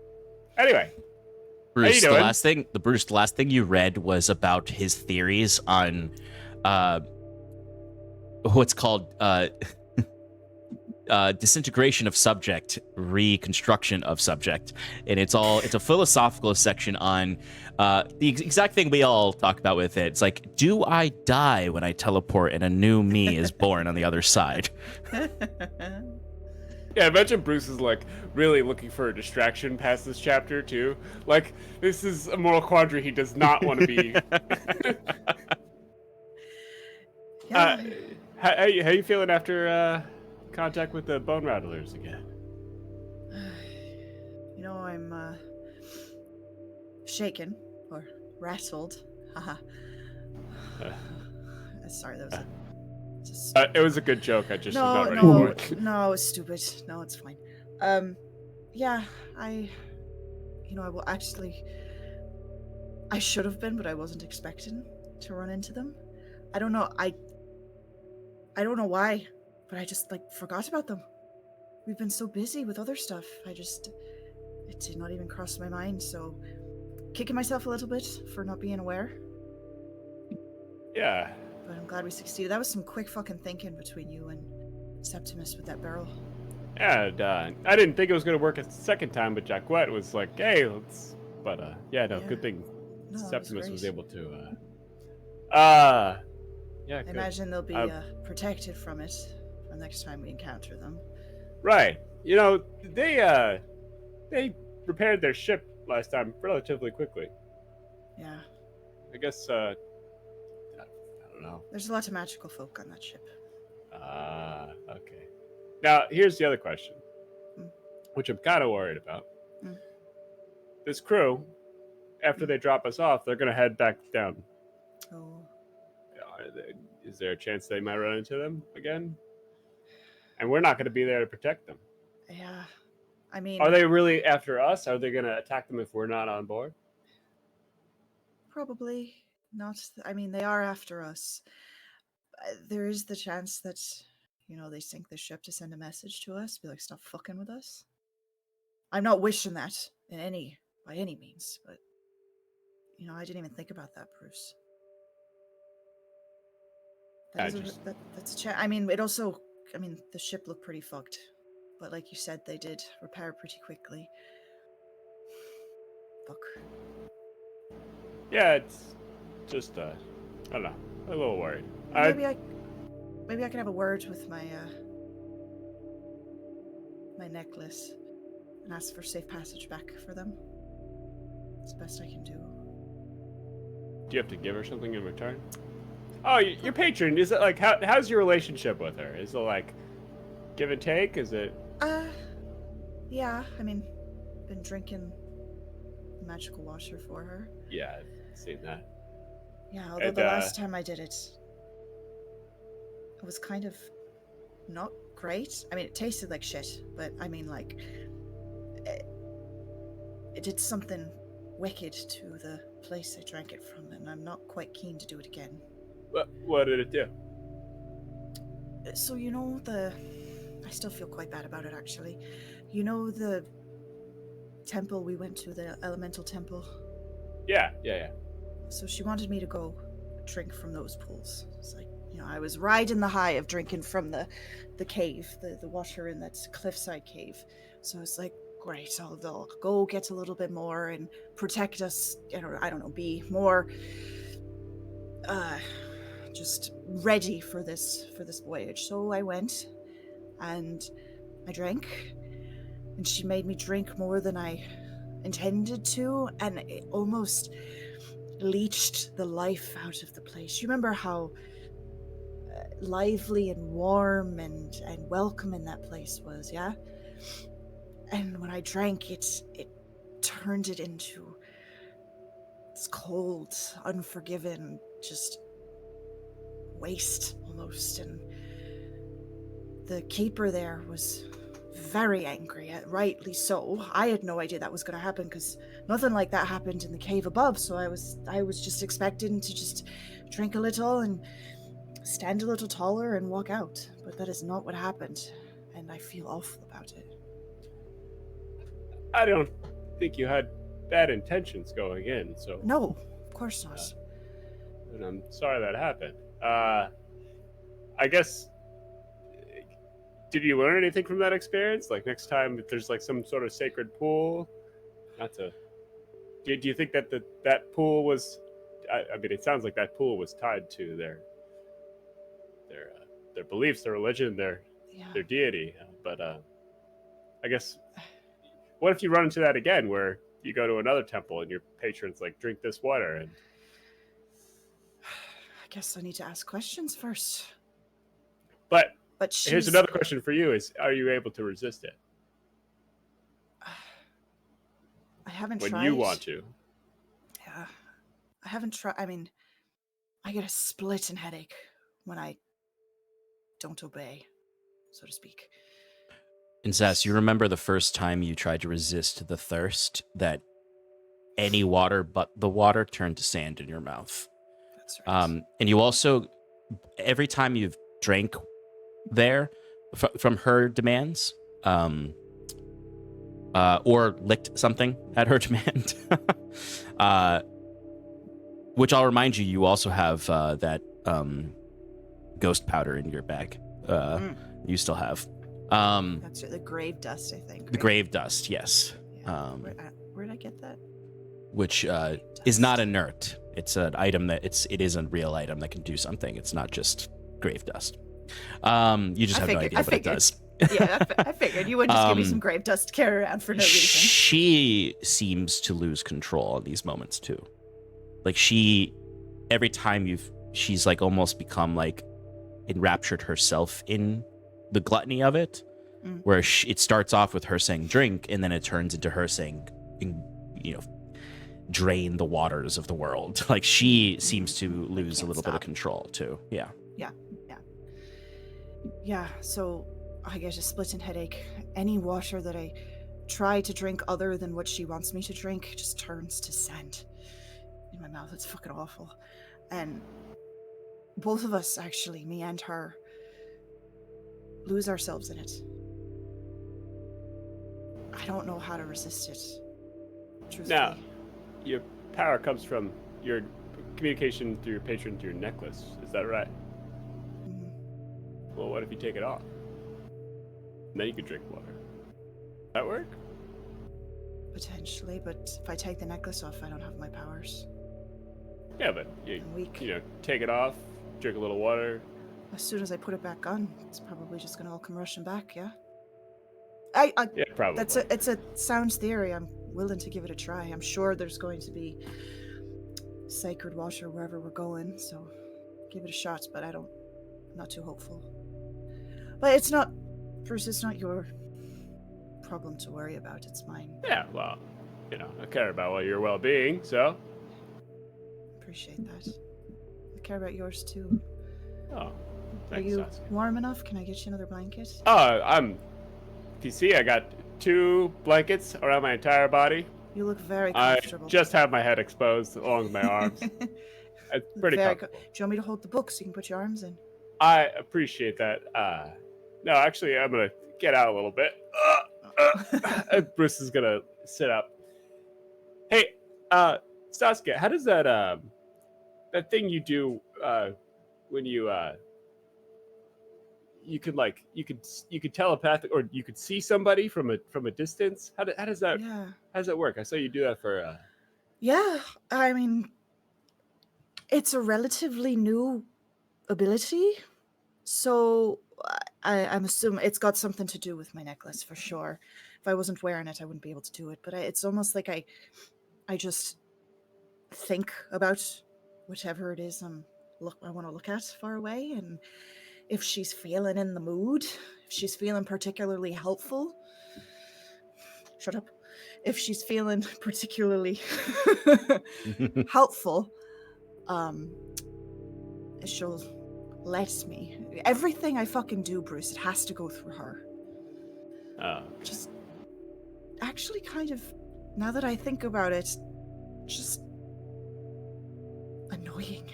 anyway, Bruce, the last thing you read was about his theories on what's called disintegration of subject, reconstruction of subject, and it's a philosophical section on the exact thing we all talk about with it. It's like, do I die when I teleport and a new me is born on the other side? Yeah, imagine Bruce is like really looking for a distraction past this chapter too. Like, this is a moral quandary he does not want to be. Yeah. How you feeling after contact with the Bone Rattlers again? You know, I'm shaken or rattled. Haha. Sorry, that was It was a good joke. I just was no, not ready for no, it. no, it's stupid. No, it's fine. Yeah, I will actually. I should have been, but I wasn't expecting to run into them. I don't know. I don't know why, but I just forgot about them. We've been so busy with other stuff. It did not even cross my mind. So, kicking myself a little bit for not being aware. Yeah. But I'm glad we succeeded. That was some quick fucking thinking between you and Septimus with that barrel. Yeah, I didn't think it was gonna work a second time, but Jacquette was like, "Hey, let's." But yeah, no, Yeah. good thing No, that Septimus was great. able to. Yeah. I Good. imagine they'll be protected from it the next time we encounter them. Right. You know, they repaired their ship last time relatively quickly. Yeah. I guess. I don't know. There's a lot of magical folk on that ship. Okay. Now, here's the other question, Mm. which I'm kind of worried about. Mm. This crew, after they drop us off, they're going to head back down. Oh. Is there a chance they might run into them again? And we're not going to be there to protect them. Yeah. I mean, Are they really after us? Are they going to attack them if we're not on board? probably not. I mean, they are after us. There is the chance that, they sink the ship to send a message to us, be like, stop fucking with us. I'm not wishing that by any means, but, I didn't even think about that, Bruce. That's a chance. I mean, the ship looked pretty fucked, but like you said, they did repair pretty quickly. Fuck. Yeah, it's just, I don't know, a little worried. Maybe I can have a word with my my necklace and ask for safe passage back for them. It's the best I can do. Do you have to give her something in return? Oh, your patron, is it like, how's your relationship with her? Is it like give and take? Is it? Yeah, I mean, been drinking magical water for her. Yeah, I've seen that. Yeah, although the last time I did it, it was kind of not great. I mean, it tasted like shit, but I mean, it did something wicked to the place I drank it from, and I'm not quite keen to do it again. What did it do? So, I still feel quite bad about it, actually. The temple we went to, the elemental temple? Yeah. So she wanted me to go drink from those pools. It's like, I was riding the high of drinking from the cave, the water in that cliffside cave. So it's like, great, I'll go get a little bit more and protect us, I don't know, be more just ready for this voyage. So I went and I drank, and she made me drink more than I intended to, and it almost leached the life out of the place. You remember how lively and warm and welcoming that place was, yeah? And when I drank it turned it into this cold, unforgiving, just waste almost. And the keeper there was very angry, rightly so. I had no idea that was going to happen because nothing like that happened in the cave above. So I was just expecting to just drink a little and stand a little taller and walk out. But that is not what happened, and I feel awful about it. I don't think you had bad intentions going in, so... No, of course not. And I'm sorry that happened. I guess... did you learn anything from that experience? Like next time, if there's like some sort of sacred pool, not to. Do you think that that pool was? I mean, it sounds like that pool was tied to their beliefs, their religion, their deity. But I guess, what if you run into that again, where you go to another temple and your patrons like drink this water? And I guess I need to ask questions first. But she's... here's another question for you: is are you able to resist it? I haven't when tried. You want to. Yeah, I haven't tried. I mean, I get a splitting headache when I don't obey, so to speak. And Sass, you remember the first time you tried to resist the thirst, that any water but the water turned to sand in your mouth. That's right. And you also, every time you've drank there from her demands, or licked something at her demand, which I'll remind you, you also have that ghost powder in your bag. You still have. That's the grave dust, I think. Right? The grave dust, yes. Yeah. Where did I get that? Which is not inert. It's an item that it is a real item that can do something. It's not just grave dust. You just have no idea what it does. Yeah, I figured you wouldn't just give me some grave dust to carry around for no reason. She seems to lose control in these moments too. Like every time she's like almost become like enraptured herself in the gluttony of it, where it starts off with her saying drink, and then it turns into her saying, drain the waters of the world. Like she seems to lose a little bit of control too. Yeah. Yeah, so I get a splitting headache. Any water that I try to drink other than what she wants me to drink just turns to sand in my mouth. It's fucking awful. And both of us, actually, me and her, lose ourselves in it. I don't know how to resist it, truthfully. Now, your power comes from your communication through your patron to your necklace. Is that right? Well, what if you take it off? And then you could drink water. That work? Potentially, but if I take the necklace off, I don't have my powers. Yeah, but I'm weak. Take it off, drink a little water. As soon as I put it back on, it's probably just gonna all come rushing back, yeah? Yeah, probably. It's a sound theory. I'm willing to give it a try. I'm sure there's going to be sacred water wherever we're going, so give it a shot, but I'm not too hopeful. But it's not, Bruce, it's not your problem to worry about. It's mine. Yeah, well, I care about your well-being, so. Appreciate that. I care about yours too. Oh, thanks. Are you warm enough? Can I get you another blanket? If you see, I got 2 blankets around my entire body. You look very comfortable. I just have my head exposed along with my arms. It's pretty comfortable. Do you want me to hold the book so you can put your arms in? I appreciate that. No, actually, I'm going to get out a little bit. Bruce is going to sit up. Hey, Saskia, how does that thing you do when you could telepathic, or you could see somebody from a distance? How does that work? I saw you do that for Yeah, I mean, it's a relatively new ability, so I'm assuming it's got something to do with my necklace for sure. If I wasn't wearing it, I wouldn't be able to do it, but it's almost like I just think about whatever it is I want to look at far away, and if she's feeling in the mood, if she's feeling particularly helpful, shut up. If she's feeling particularly helpful, she'll let me. Everything I fucking do, Bruce, it has to go through her. Oh. Just actually kind of, now that I think about it, just annoying.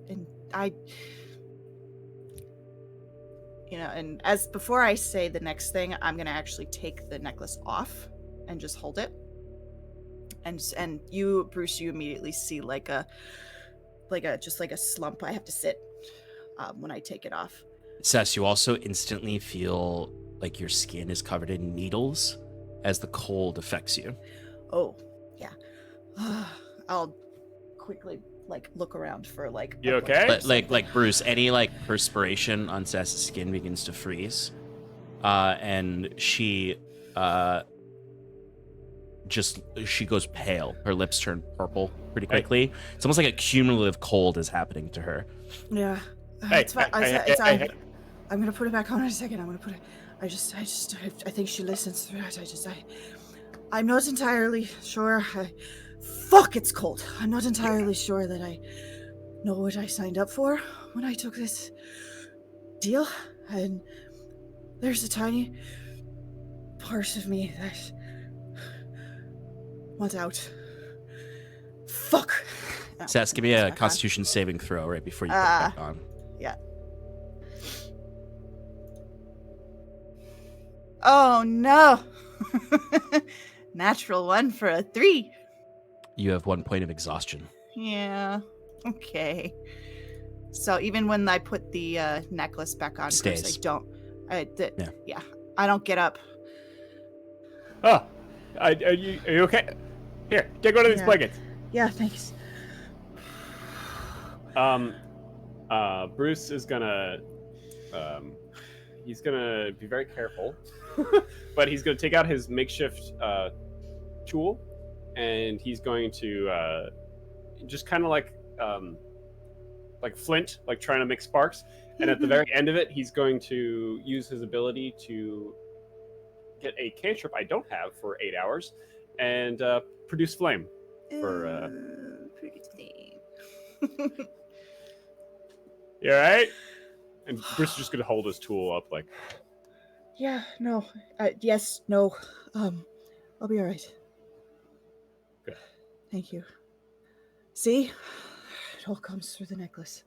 And and as before I say the next thing, I'm gonna actually take the necklace off and just hold it. And you, Bruce, you immediately see like a slump. I have to sit when I take it off. Sess, you also instantly feel like your skin is covered in needles as the cold affects you. Oh, yeah. I'll quickly look around for You a okay? blanket or Like something. Bruce, any perspiration on Sess's skin begins to freeze, and she she goes pale. Her lips turn purple pretty quickly. It's almost like a cumulative cold is happening to her. Yeah. Hey, It's fine. hey, hey. I'm gonna put it back on in a second. I'm gonna put it. I think she listens through it. I'm not entirely sure. Fuck, it's cold. I'm not entirely sure that I know what I signed up for when I took this deal. And there's a tiny part of me that wants out. Fuck. Sess, give me a Constitution saving throw right before you put it back on. Yeah. Oh no. Natural 1 for a 3. You have 1 point of exhaustion. Yeah. Okay. So even when I put the necklace back on, Stays. I don't. Yeah. Yeah. I don't get up. Oh, are you okay? Here, take one of these Yeah. blankets. Yeah. Thanks. Bruce is gonna, he's gonna be very careful, but he's gonna take out his makeshift tool, and he's going to just kind of like flint, like trying to make sparks. And at the very end of it, he's going to use his ability to get a cantrip I don't have for 8 hours, and produce flame. For pretty thing. You all right? And Bruce is just gonna hold his tool up, like. Yeah. No. Yes. No. I'll be all right. Good. Thank you. See, it all comes through the necklace.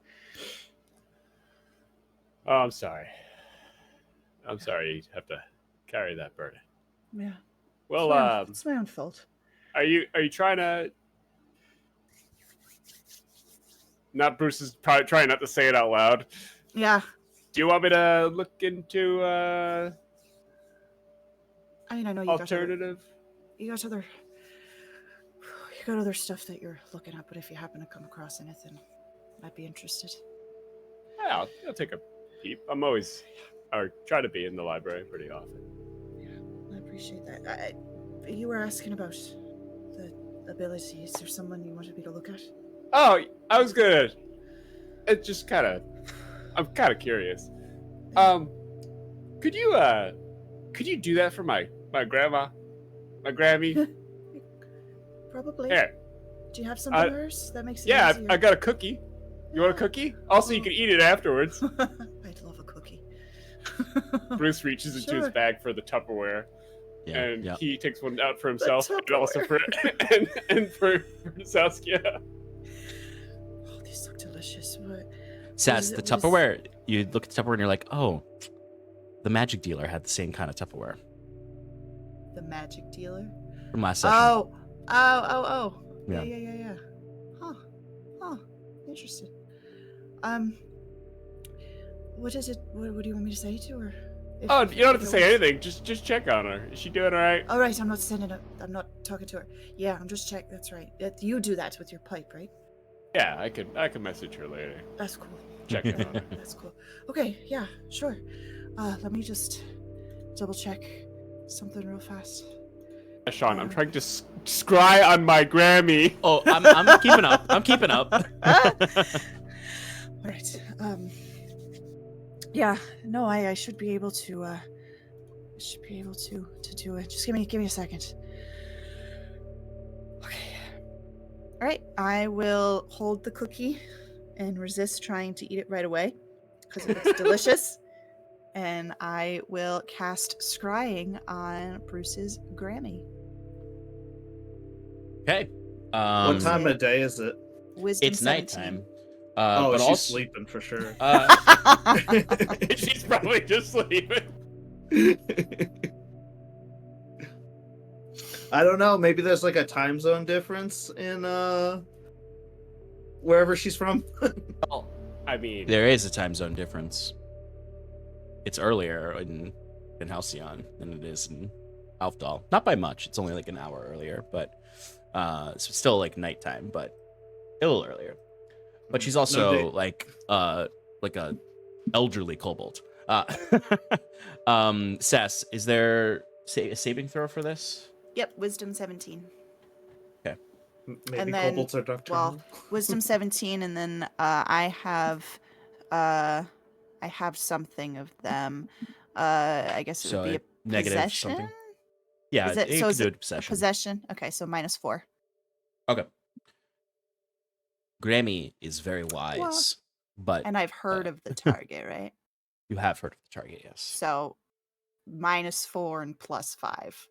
Oh, I'm sorry. I'm sorry you have to carry that burden. Yeah. Well, It's my own fault. are you trying to? Not Bruce is probably trying not to say it out loud. Yeah. Do you want me to look into I mean, I know you alternative? You got other stuff that you're looking at, but if you happen to come across anything, I'd be interested. Yeah, I'll take a peep. I'm always, or try to be in the library pretty often. Yeah, I appreciate that. You were asking about the ability. Is there someone you wanted me to look at? Oh, I was gonna. It just I'm kind of curious. Could you do that for my grandma, my Grammy? Probably. Here. Do you have some of hers? That makes it Yeah, easier. I got a cookie. You want a cookie? Also, you can eat it afterwards. I'd love a cookie. Bruce reaches into his bag for the Tupperware, Yeah. and Yeah. he takes one out for himself, and Tupperware. also for and for Saskia. Oh, these look delicious. Sess, the Tupperware, you look at the Tupperware and you're like, oh, the magic dealer had the same kind of Tupperware The magic dealer? from last session. Oh. Yeah. Yeah. Huh. Interesting. What is it? What do you want me to say to her? Oh, you don't have to say anything. Just check on her. Is she doing all right? All right, I'm not talking to her. Yeah, I'm just checking. That's right. You do that with your pipe, right? Yeah, I could message her later. That's cool. Check in on her. That's cool. Okay, yeah, sure. Let me just double check something real fast. Sean, I'm trying to scry on my Grammy. Oh, I'm keeping up. I'm keeping up. All right. Yeah. No, I should be able to. To do it. Just give me a second. Okay. All right. I will hold the cookie and resist trying to eat it right away because it looks delicious. And I will cast Scrying on Bruce's Grammy. Okay. What time of day is it? Wisdom It's 17. nighttime. Oh, but she's also, sleeping for sure. She's probably just sleeping. I don't know. Maybe there's like a time zone difference in wherever she's from. I mean, there is a time zone difference. it's earlier in Halcyon than it is in Aldhalor. Not by much. It's only like an hour earlier, but it's still like nighttime, but a little earlier. But she's also like a elderly kobold. Sess, is there a saving throw for this? Yep, wisdom 17. Okay. Maybe And then- kobolds are nocturnal. Well, wisdom 17, and then I have something of them. I guess it would be a negative possession. something. Yeah, Is it, you so could is do it it possession. a possession? Okay, so -4. Okay. Grammy is very wise, but And I've heard of the target, right? you have heard of the target, yes. So -4 and +5.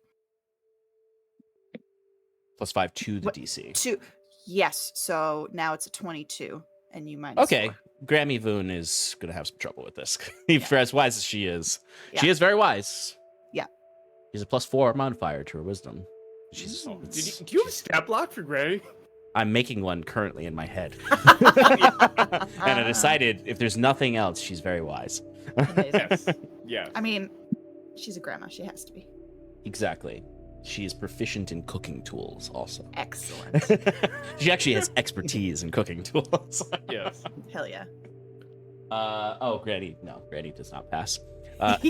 +5 to the What- DC. 2. Yes. So now it's a 22, and you -4. Okay, Grammy Voon is gonna have some trouble with this. For as wise as she is, she Yeah. is very wise. Yeah. She's a +4 modifier to her wisdom. She's. Do it's- you have a stat block for Granny? I'm making one currently in my head, and I decided if there's nothing else, she's very wise. Amazing. Yes. Yeah. I mean, she's a grandma. She has to be. Exactly. She is proficient in cooking tools, also. Excellent. She actually has expertise in cooking tools. Yes. Hell yeah. Oh, Granny. No, Granny does not pass. All right.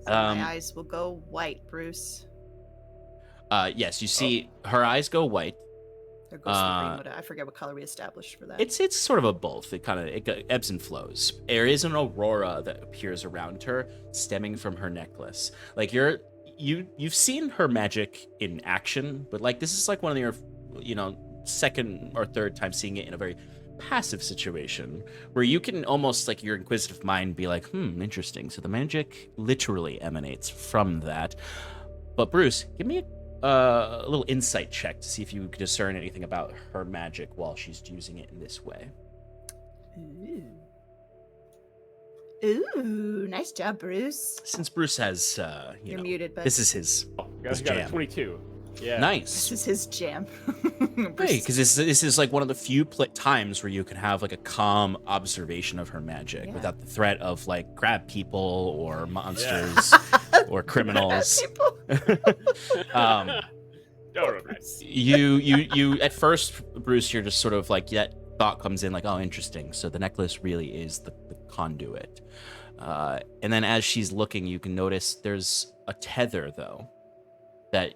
So my eyes will go white, Bruce. Yes, you see her eyes go white. Or ghostly green. I forget what color we established for that. It's sort of a both. It ebbs and flows. There is an aurora that appears around her, stemming from her necklace. Like you've seen her magic in action, but like this is like one of your, second or third time seeing it in a very passive situation where you can almost like your inquisitive mind be like, interesting. So the magic literally emanates from that. But Bruce, give me a little insight check to see if you can discern anything about her magic while she's using it in this way. Ooh, nice job, Bruce. Since Bruce has, You're muted, but this is his Guys his got a jam. 22. Yeah. Nice. this is his jam. Hey, because this is like one of the few times where you can have like a calm observation of her magic Yeah. without the threat of like crab people or monsters or criminals. Don't regret. You at first, Bruce, you're just sort of like that thought comes in like, oh, interesting. So the necklace really is the conduit. And then as she's looking, you can notice there's a tether though that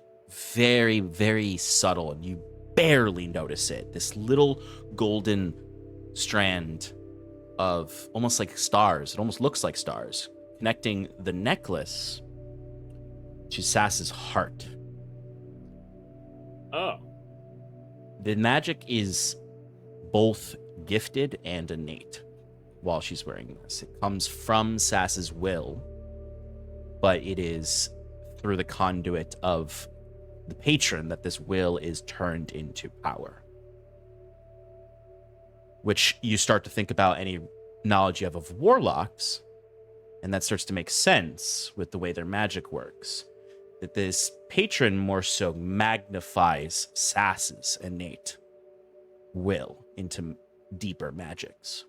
very, very subtle, and you barely notice it. This little golden strand of almost like stars. It almost looks like stars connecting the necklace to Sass's heart. Oh. The magic is both gifted and innate while she's wearing this. It comes from Sass's will, but it is through the conduit of the patron that this will is turned into power. Which you start to think about any knowledge you have of warlocks, and that starts to make sense with the way their magic works. That this patron more so magnifies Sass's innate will into deeper magics.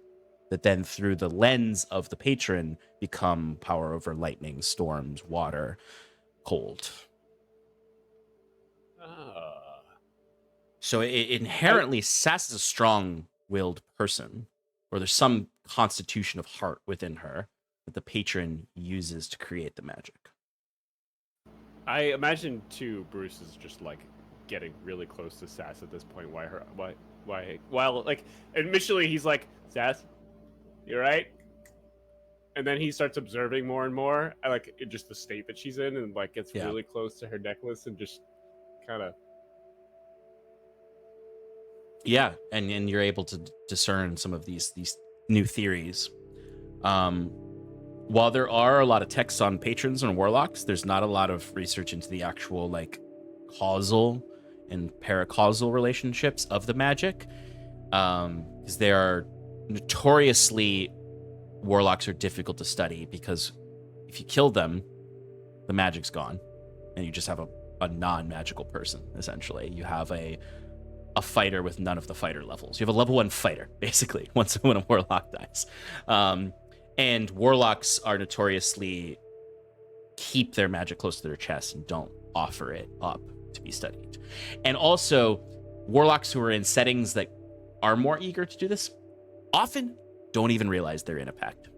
That then through the lens of the patron become power over lightning, storms, water, cold. So inherently, Sass is a strong-willed person, or there's some constitution of heart within her that the patron uses to create the magic. I imagine too, Bruce is just like getting really close to Sass at this point. While like initially he's like, Sass, you right? And then he starts observing more and more, like just the state that she's in, and like gets really close to her necklace and just kind of. Yeah, and you're able to discern some of these new theories. While there are a lot of texts on patrons and warlocks, there's not a lot of research into the actual like causal and paracausal relationships of the magic, because they are notoriously, warlocks are difficult to study because if you kill them, the magic's gone, and you just have a non-magical person. Essentially, you have a a fighter with none of the fighter levels. You have a level 1 fighter, basically, when a warlock dies. And warlocks are notoriously keep their magic close to their chest and don't offer it up to be studied. And also, warlocks who are in settings that are more eager to do this often don't even realize they're in a pact.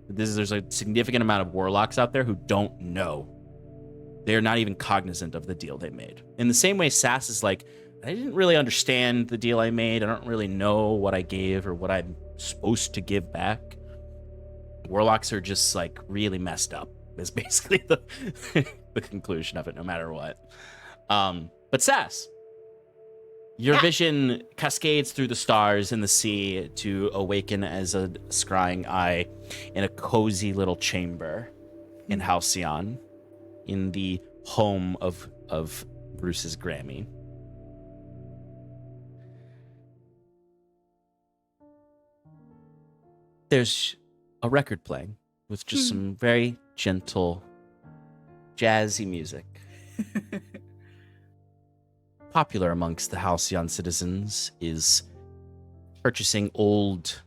There's a significant amount of warlocks out there who don't know. They're not even cognizant of the deal they made. In the same way, Sass is like, I didn't really understand the deal I made. I don't really know what I gave or what I'm supposed to give back. Warlocks are just like really messed up is basically the conclusion of it, no matter what. But Sass, your vision cascades through the stars and the sea to awaken as a scrying eye in a cozy little chamber in Halcyon, in the home of Bruce's Grammy. There's a record playing with just some very gentle, jazzy music. Popular amongst the Halcyon citizens is purchasing old,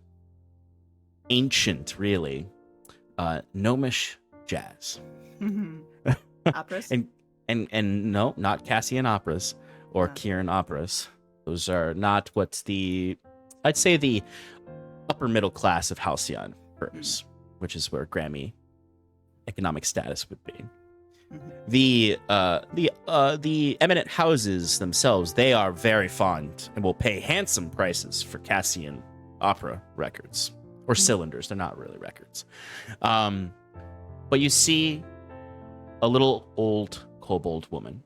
ancient, really, gnomish jazz. Operas? and no, not Cassian operas or Kieran operas. Those are not what I'd say the upper middle class of Halcyon prefers, which is where Grammy economic status would be. The eminent houses themselves, they are very fond and will pay handsome prices for Cassian opera records or cylinders. They're not really records. But you see a little old kobold woman.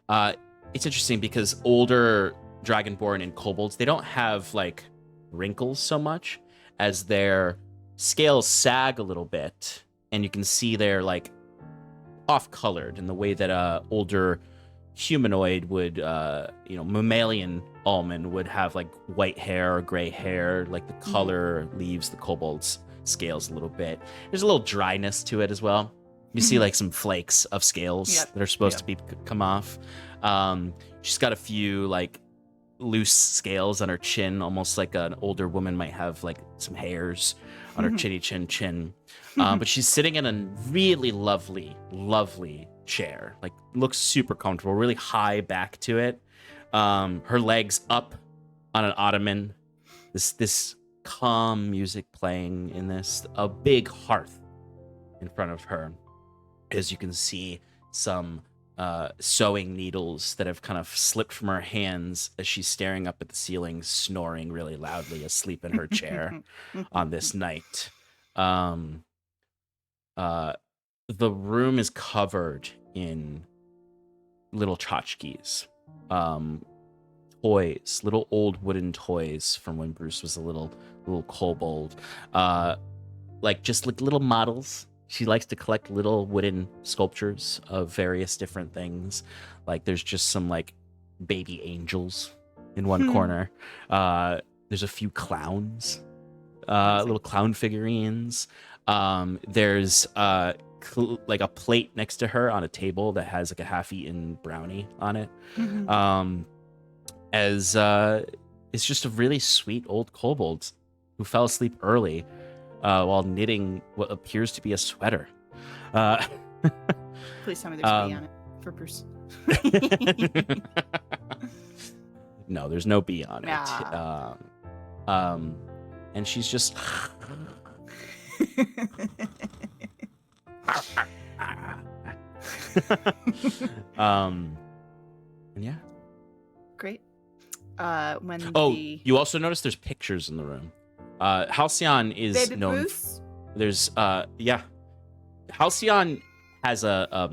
It's interesting because older Dragonborn and kobolds, they don't have like wrinkles so much as their scales sag a little bit, and you can see they're like off-colored in the way that older humanoid would, mammalian almond would have like white hair or gray hair. Like the color leaves the kobold's scales a little bit. There's a little dryness to it as well. You see like some flakes of scales that are supposed to come off. She's got a few like loose scales on her chin, almost like an older woman might have like some hairs on her chinny chin. But she's sitting in a really lovely chair. Like looks super comfortable, really high back to it. Her legs up on an ottoman. This calm music playing in this, a big hearth in front of her. As you can see some sewing needles that have kind of slipped from her hands as she's staring up at the ceiling, snoring really loudly, asleep in her chair on this night. The room is covered in little tchotchkes, toys, little old wooden toys from when Bruce was a little kobold, like just like little models. She likes to collect little wooden sculptures of various different things. Like there's just some like baby angels in one corner. There's a few clowns, little clown figurines. There's like a plate next to her on a table that has like a half-eaten brownie on it. It's just a really sweet old kobold who fell asleep early while knitting what appears to be a sweater. Please tell me there's a bee on it for Bruce. No, there's no bee on it. And she's just and yeah. Great. You also notice there's pictures in the room. Halcyon is Baby known. Bruce? There's Halcyon has a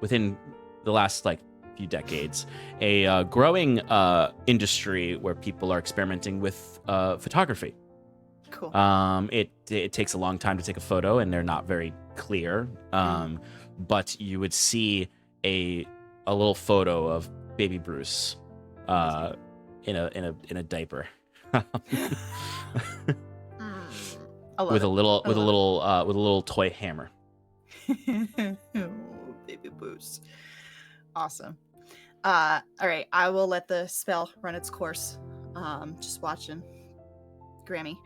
within the last like few decades a growing industry where people are experimenting with photography. Cool. It takes a long time to take a photo and they're not very clear. But you would see a little photo of baby Bruce in a diaper. with a little toy hammer. Oh, baby Bruce. Awesome. All right, I will let the spell run its course. Just watching Grammy,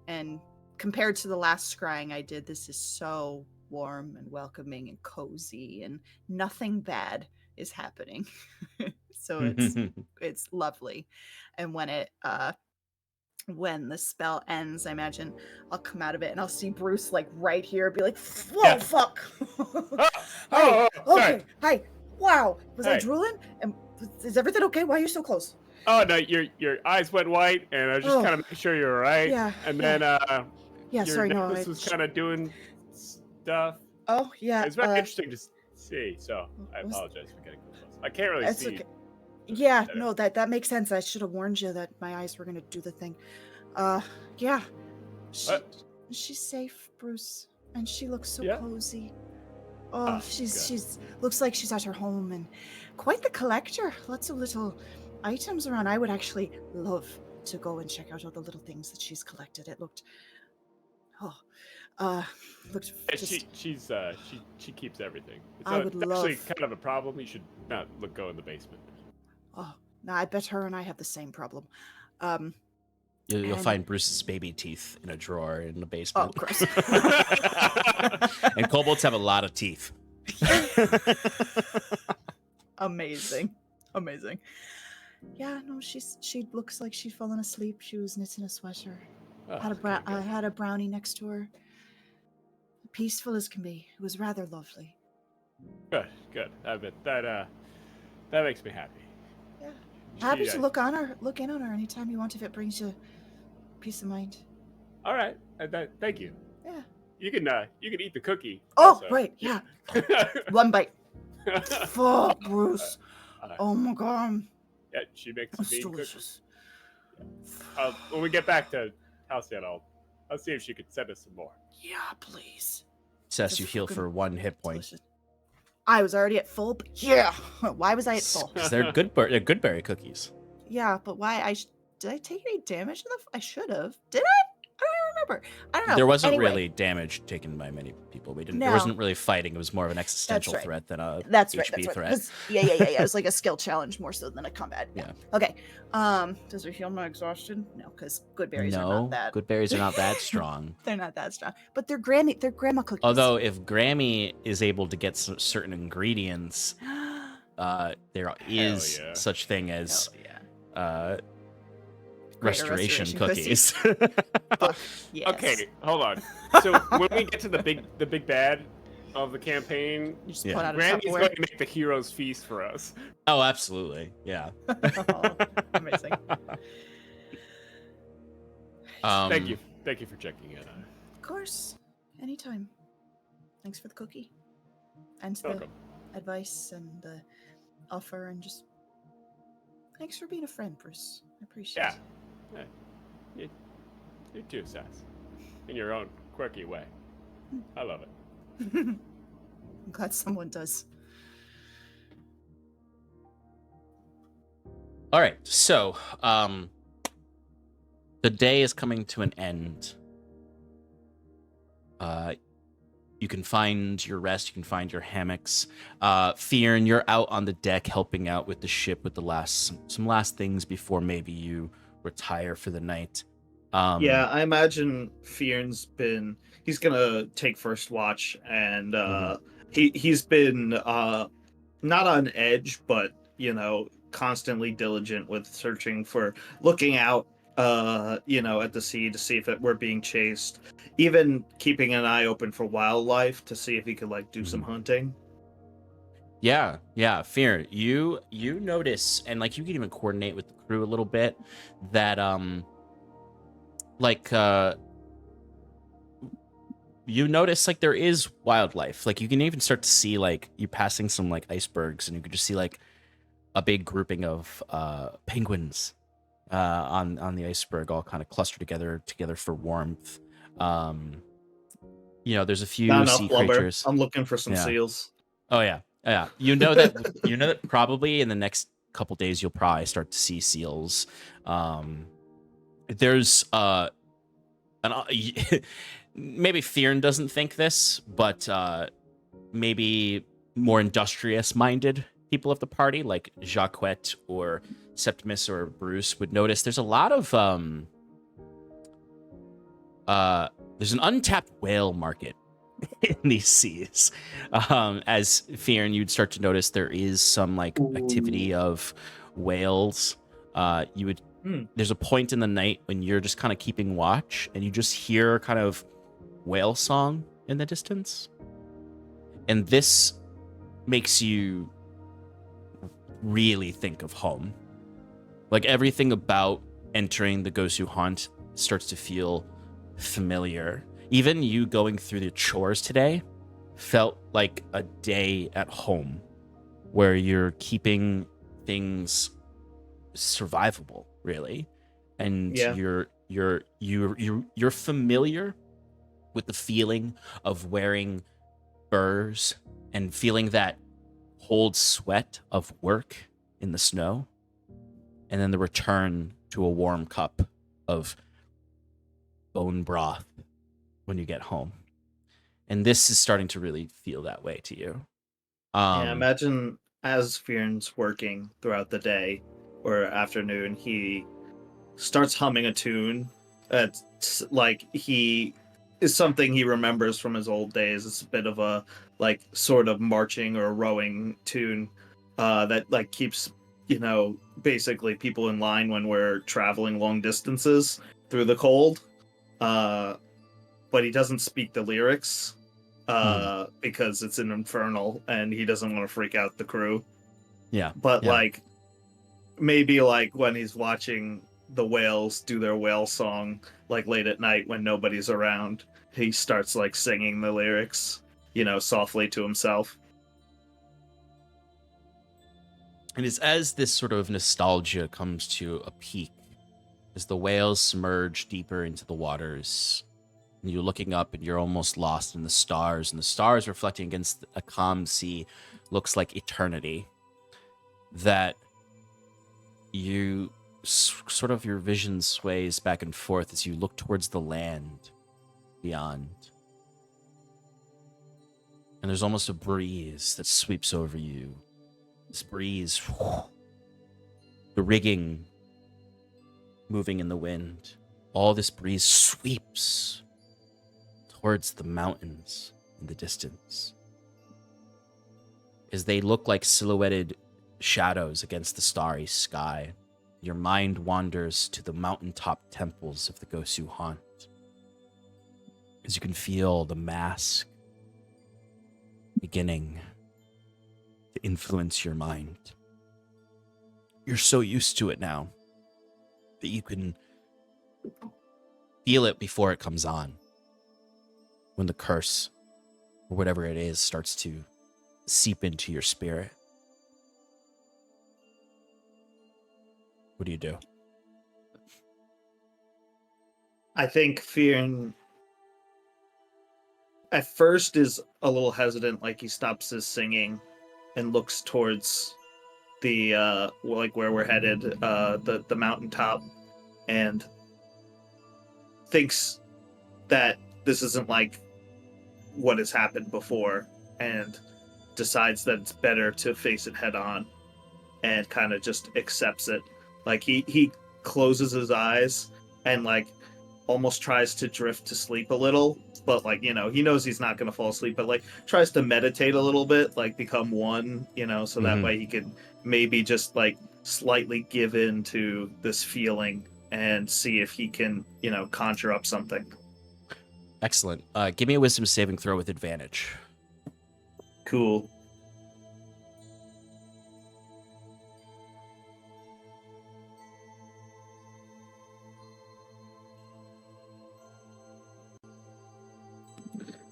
and compared to the last scrying I did, this is so warm and welcoming and cozy, and nothing bad is happening. So it's lovely. And when the spell ends, I imagine I'll come out of it and I'll see Bruce like right here, be like, "Whoa, Yeah. fuck!" Oh, sorry. Okay, hi. Wow, was I Hey. drooling? And is everything okay? Why are you so close? Oh no, your eyes went white, and I was just Oh. kind of making sure you were right. Yeah, And yeah. then Yeah, your sorry, no. necklace was kind of doing stuff. Oh, yeah. It's very interesting to see. So I was- apologize for getting close. I can't really It's see. okay. Yeah, better. no, that makes sense. I should have warned you that my eyes were gonna do the thing. Yeah. She's safe, Bruce, and she looks so Yeah? cozy. Oh, Oh, she's looks like she's at her home, and quite the collector. Lots of little items around. I would actually love to go and check out all the little things that she's collected. It looked looked Yeah, just she keeps everything. It's I would actually love- kind of a problem. You should not go in the basement. no, I bet her and I have the same problem. You'll And- find Bruce's baby teeth in a drawer in the Oh, basement. gross. And kobolds have a lot of teeth. Amazing. Yeah, no, she looks like she'd fallen asleep. She was knitting a sweater. Oh, I had a brownie next to her. Peaceful as can be. It was rather lovely. good. I bet that makes me happy. Yeah. Happy She, to look in on her anytime you want if it brings you peace of mind. All right. Thank you. Yeah. You can eat the cookie. Oh, also. right, yeah. One bite. Fuck, Bruce. Oh my god. Yeah, she makes That's some mean cookies. delicious. When we get back to Halcyon, I'll see if she could send us some more. Yeah, please. Says That's you heal fucking for 1 hit point. Delicious. I was already at full. Yeah. Why was I at full? Because they're they're good berry cookies. Yeah, but why? Did I take any damage? I should have. Did I? I don't remember. I don't know. There wasn't Anyway, really damage taken by many people. There No. wasn't really fighting. It was more of an existential right. threat than a That's right. HP That's right. threat. It was- yeah. It was like a skill challenge more so than a combat. Yeah. Okay. Does it heal my exhaustion? No, because good berries are No, not that. good berries are not that strong. They're not that strong. But they're grandma cookies. Although if Grammy is able to get some certain ingredients, there is yeah. such thing as Greater restoration cookies. Fuck, yes. Okay, hold on. So when we get to the big bad of the campaign, You just Yeah. put out a Granny's Tupperware. going to make the hero's feast for us. Oh, absolutely. Yeah. Oh, amazing. Thank you for checking in. Of course. Anytime. Thanks for the cookie. And the Welcome. advice and the offer, and just thanks for being a friend, Bruce. I appreciate Yeah. it. You too, Sass. In your own quirky way. I love it. I'm glad someone does. All right. So, the day is coming to an end. You can find your rest. You can find your hammocks. Fearn, you're out on the deck helping out with the ship with the some last things before maybe you retire for the night. Yeah, I imagine he's gonna take first watch, and he's been not on edge, but constantly diligent with searching for, looking out at the sea to see if we're being chased, even keeping an eye open for wildlife to see if he could do some hunting. Yeah, Fear, you notice, and you can even coordinate with the crew a little bit, that you notice there is wildlife. You can even start to see you passing some icebergs, and you can just see a big grouping of penguins on the iceberg, all kind of clustered together for warmth. There's a few Not enough sea blubber. creatures. I'm looking for some Yeah. seals. Oh yeah. You know that probably in the next couple days you'll probably start to see seals. There's maybe Fearn doesn't think this, but maybe more industrious minded people of the party, like Jacquette or Septimus or Bruce, would notice there's a lot of there's an untapped whale market in these seas. As Fearn, you'd start to notice there is some like activity of whales. You would There's a point in the night when you're just kind of keeping watch and you just hear kind of whale song in the distance. And this makes you really think of home. Like everything about entering the Gosu Haunt starts to feel familiar. Even you going through the chores today felt like a day at home where you're keeping things survivable, really. And you're familiar with the feeling of wearing furs and feeling that cold sweat of work in the snow, and then the return to a warm cup of bone broth when you get home. And this is starting to really feel that way to you. Yeah, imagine as Fearn's working throughout the day or afternoon, he starts humming a tune that's like he is something he remembers from his old days. It's a bit of a like sort of marching or rowing tune that like keeps, you know, basically people in line when we're traveling long distances through the cold. But he doesn't speak the lyrics because it's an infernal and he doesn't want to freak out the crew. Yeah. But like maybe like when he's watching the whales do their whale song like late at night when nobody's around, he starts like singing the lyrics, you know, softly to himself. And it's as this sort of nostalgia comes to a peak, as the whales submerge deeper into the waters, and you're looking up and you're almost lost in the stars, and the stars reflecting against a calm sea looks like eternity, that you sort of your vision sways back and forth as you look towards the land beyond. And there's almost a breeze that sweeps over you. This breeze, the rigging moving in the wind. All this breeze sweeps towards the mountains in the distance, as they look like silhouetted shadows against the starry sky. Your mind wanders to the mountaintop temples of the Gosu Haunt, as you can feel the mask beginning to influence your mind. You're so used to it now that you can feel it before it comes on, when the curse or whatever it is starts to seep into your spirit. What do you do? I think Fearn at first is a little hesitant, like he stops his singing and looks towards the like where we're headed, the mountaintop, and thinks that this isn't like what has happened before, and decides that it's better to face it head on and kind of just accepts it. Like he closes his eyes and like almost tries to drift to sleep a little, but like, you know, he knows he's not going to fall asleep, but like tries to meditate a little bit, like become one, you know, so that way he can maybe just like slightly give in to this feeling and see if he can, you know, conjure up something. Excellent. Give me a wisdom saving throw with advantage. Cool.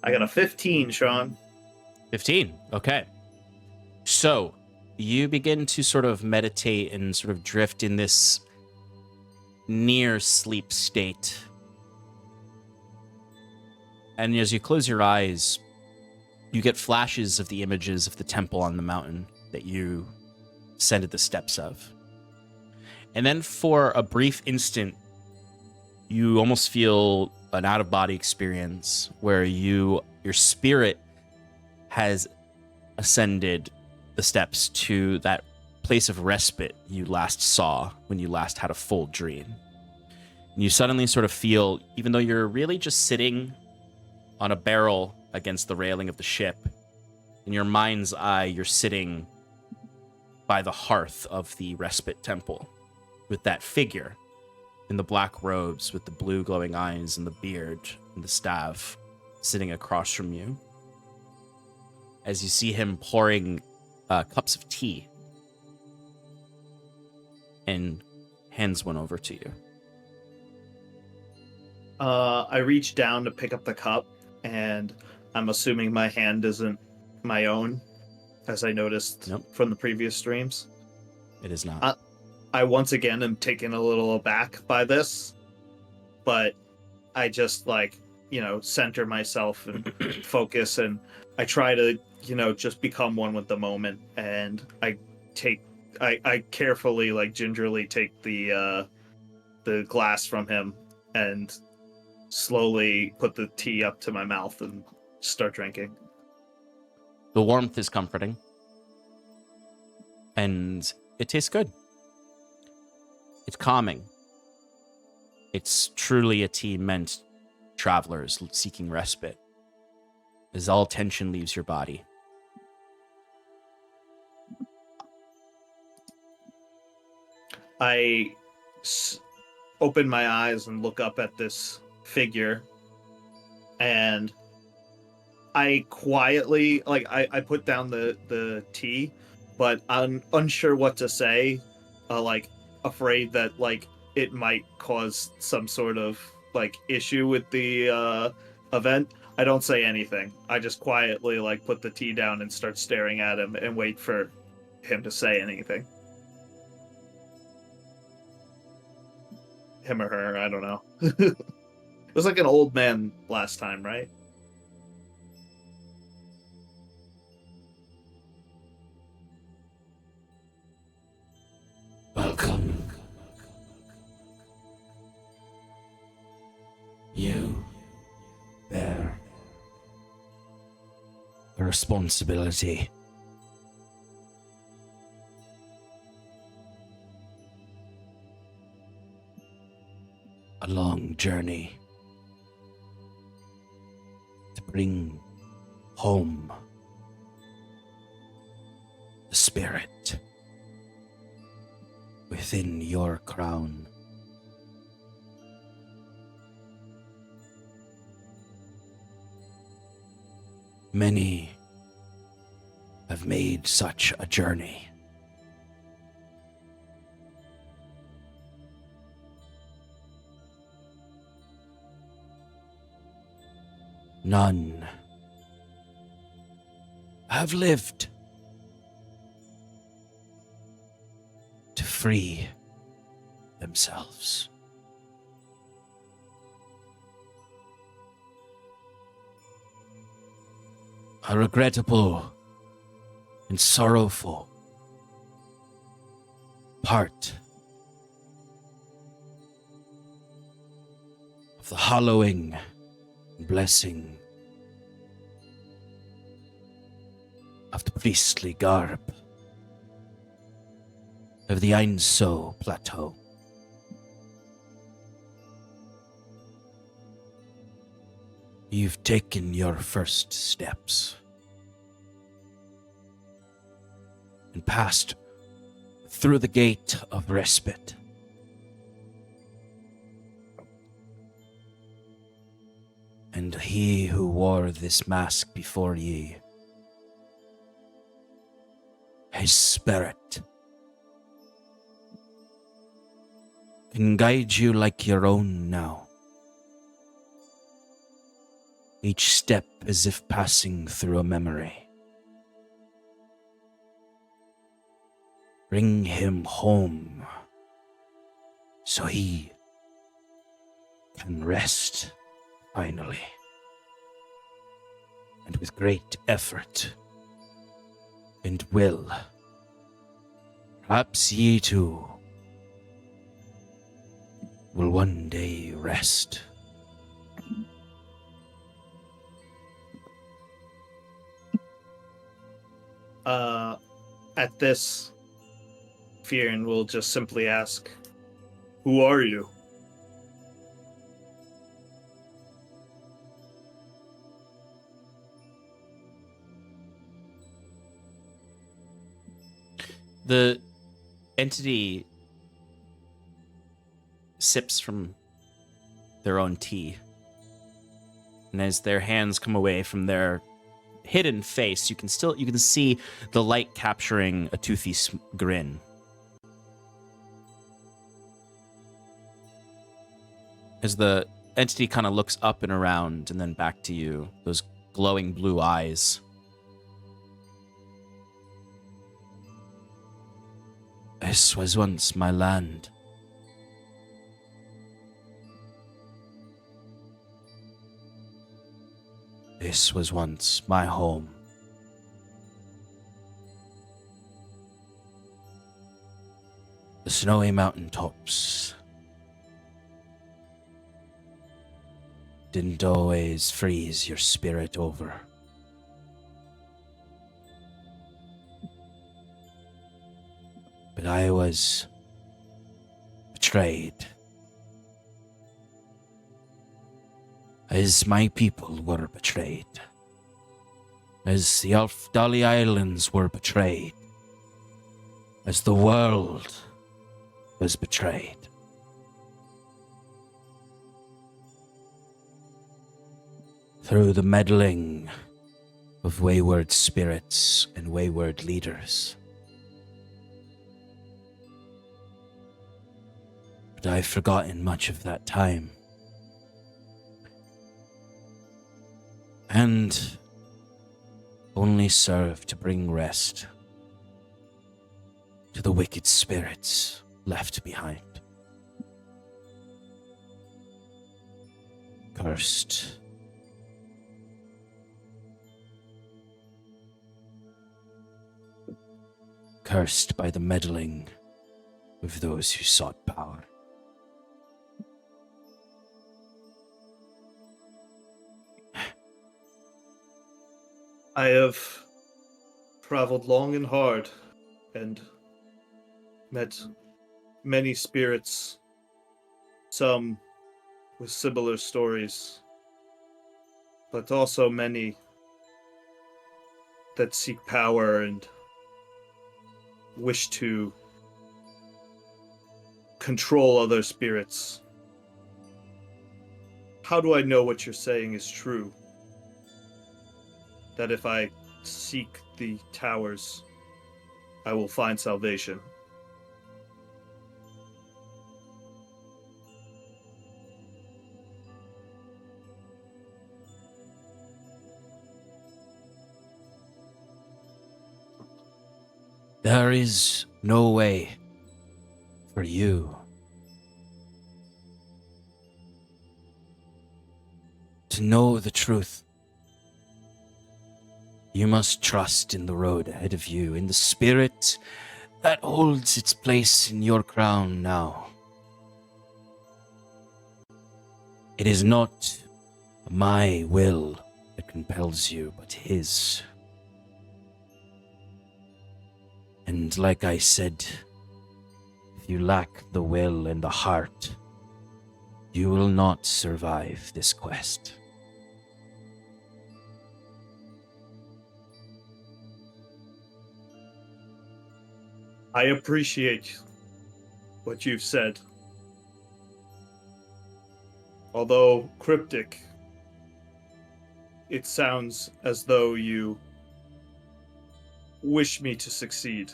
I got a 15, Sean. 15. Okay. So you begin to sort of meditate and sort of drift in this near sleep state. And as you close your eyes, you get flashes of the images of the temple on the mountain that you ascended the steps of. And then for a brief instant, you almost feel an out-of-body experience where your spirit has ascended the steps to that place of respite you last saw when you last had a full dream. And you suddenly sort of feel, even though you're really just sitting on a barrel against the railing of the ship, in your mind's eye, you're sitting by the hearth of the respite temple with that figure in the black robes with the blue glowing eyes and the beard and the staff sitting across from you. As you see him pouring cups of tea and hands one over to you. I reach down to pick up the cup, and I'm assuming my hand isn't my own, as I noticed from the previous streams. It is not. I once again am taken a little aback by this, but I just center myself and focus, and I try to, just become one with the moment. And I carefully, gingerly take the glass from him and slowly put the tea up to my mouth and start drinking. The warmth is comforting, and it tastes good. It's calming. It's truly a tea meant travelers seeking respite, as all tension leaves your body. I open my eyes and look up at this figure, and I quietly, I put down the tea, but I'm unsure what to say, afraid that, it might cause some sort of, issue with the event. I don't say anything. I just quietly, put the tea down and start staring at him and wait for him to say anything. Him or her, I don't know. It was like an old man last time, right? Welcome. You bear a responsibility. A long journey to bring home the spirit within your crown. Many have made such a journey. None have lived to free themselves. A regrettable and sorrowful part of the hallowing and blessing of the priestly garb of the Ainso Plateau. You've taken your first steps and passed through the gate of respite. And he who wore this mask before ye, his spirit, can guide you like your own now. Each step as if passing through a memory. Bring him home so he can rest finally. And with great effort and will, perhaps ye too will one day rest. At this, Fearin will just simply ask, "Who are you?" The entity sips from their own tea. And as their hands come away from their hidden face, you can see the light capturing a toothy grin. As the entity kind of looks up and around and then back to you, those glowing blue eyes. This was once my land. This was once my home. The snowy mountaintops didn't always freeze your spirit over. But I was betrayed. As my people were betrayed. As the Aldhalor Islands were betrayed. As the world was betrayed. Through the meddling of wayward spirits and wayward leaders. But I've forgotten much of that time. And only serve to bring rest to the wicked spirits left behind. Cursed. Cursed by the meddling of those who sought power. I have traveled long and hard and met many spirits, some with similar stories, but also many that seek power and wish to control other spirits. How do I know what you're saying is true? That if I seek the towers, I will find salvation. There is no way for you to know the truth. You must trust in the road ahead of you, in the spirit that holds its place in your crown now. It is not my will that compels you, but his. And like I said, if you lack the will and the heart, you will not survive this quest. I appreciate what you've said. Although cryptic, it sounds as though you wish me to succeed.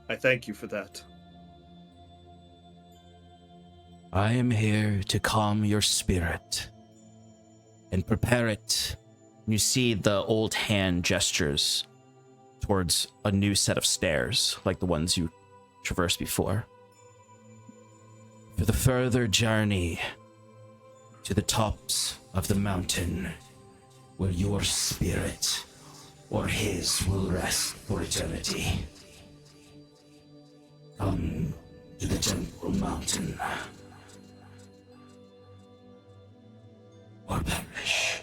I thank you for that. I am here to calm your spirit and prepare it. You see the old hand gestures towards a new set of stairs, like the ones you traversed before. For the further journey to the tops of the mountain, where your spirit or his will rest for eternity. Come to the Temple Mountain, or perish.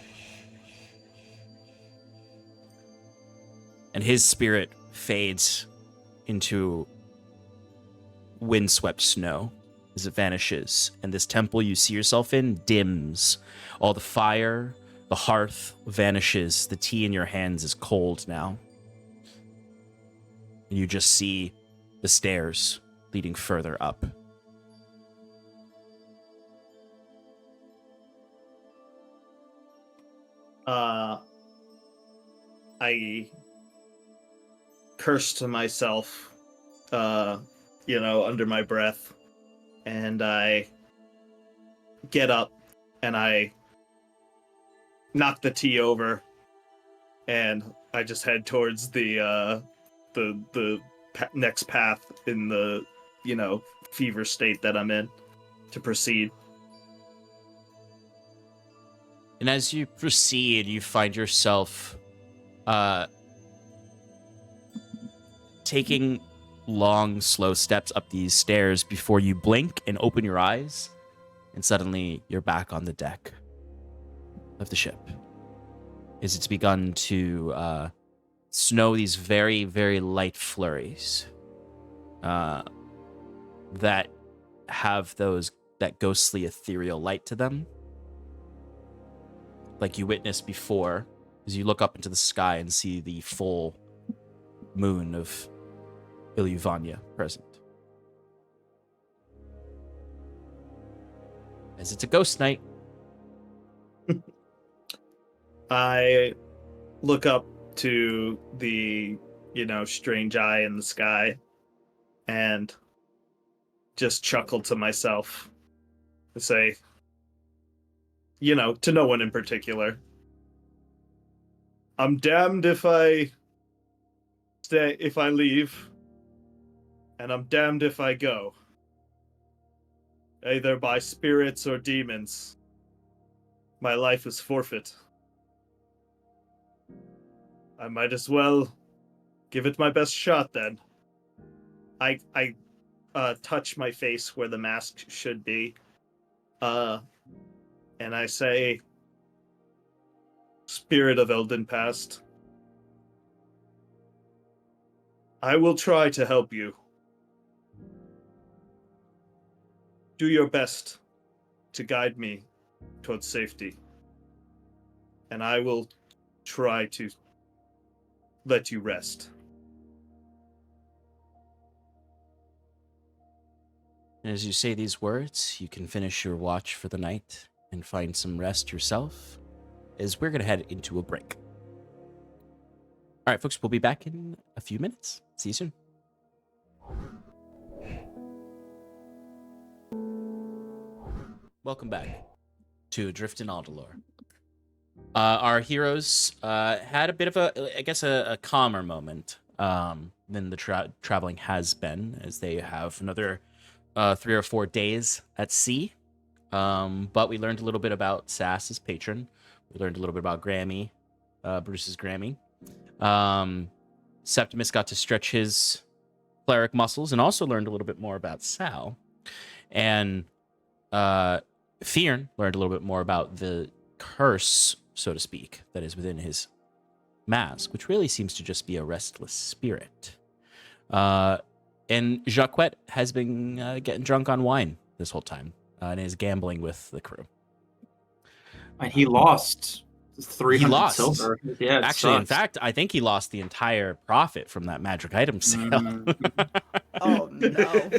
And his spirit fades into windswept snow as it vanishes, and this temple you see yourself in dims. All the fire, the hearth vanishes. The tea in your hands is cold now. And you just see the stairs leading further up. I curse to myself, under my breath, and I get up and I knock the tea over, and I just head towards the next path in the fever state that I'm in to proceed. And as you proceed, you find yourself taking long, slow steps up these stairs before you blink and open your eyes, and suddenly you're back on the deck of the ship. As it's begun to snow these very, very light flurries that have that ghostly, ethereal light to them, like you witnessed before, as you look up into the sky and see the full moon of Iluvania present. As it's a ghost night. I look up to the, strange eye in the sky and just chuckle to myself and say, to no one in particular, I'm damned if I leave, and I'm damned if I go. Either by spirits or demons, my life is forfeit. I might as well give it my best shot then. I touch my face where the mask should be, and I say, Spirit of Elden Past, I will try to help you. Do your best to guide me towards safety, and I will try to let you rest. And as you say these words, you can finish your watch for the night and find some rest yourself, as we're going to head into a break. All right, folks, we'll be back in a few minutes. See you soon. Welcome back to Adrift in Aldhalor. Our heroes had a bit of a calmer moment than the traveling has been, as they have another 3 or 4 days at sea. But we learned a little bit about Sass's patron. We learned a little bit about Grammy, Bruce's Grammy. Septimus got to stretch his cleric muscles and also learned a little bit more about Sal. And Fearn learned a little bit more about the curse, so to speak, that is within his mask, which really seems to just be a restless spirit. And Jacquette has been getting drunk on wine this whole time and is gambling with the crew. And he lost 300 silver. Yeah, actually, in sucks. fact, I think he lost the entire profit from that magic item sale. Oh no!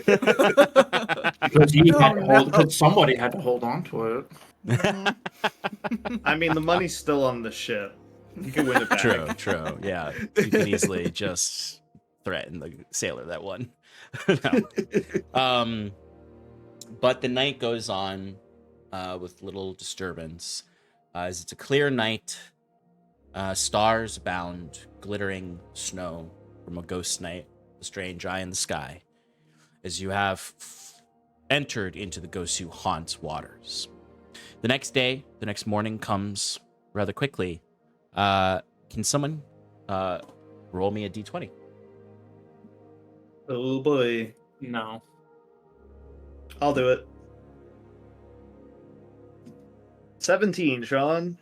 Because he had to hold, because somebody had to hold on to it. I mean, the money's still on the ship. You can win it back. True. Yeah, you can easily just threaten the sailor that won. No. But the night goes on with little disturbance, as it's a clear night, stars abound, glittering snow from a ghost night, a strange eye in the sky, as you have entered into the Gosu Haunt waters. The next day, the next morning comes rather quickly. Can someone roll me a d20? Oh boy. No. I'll do it. 17, Sean.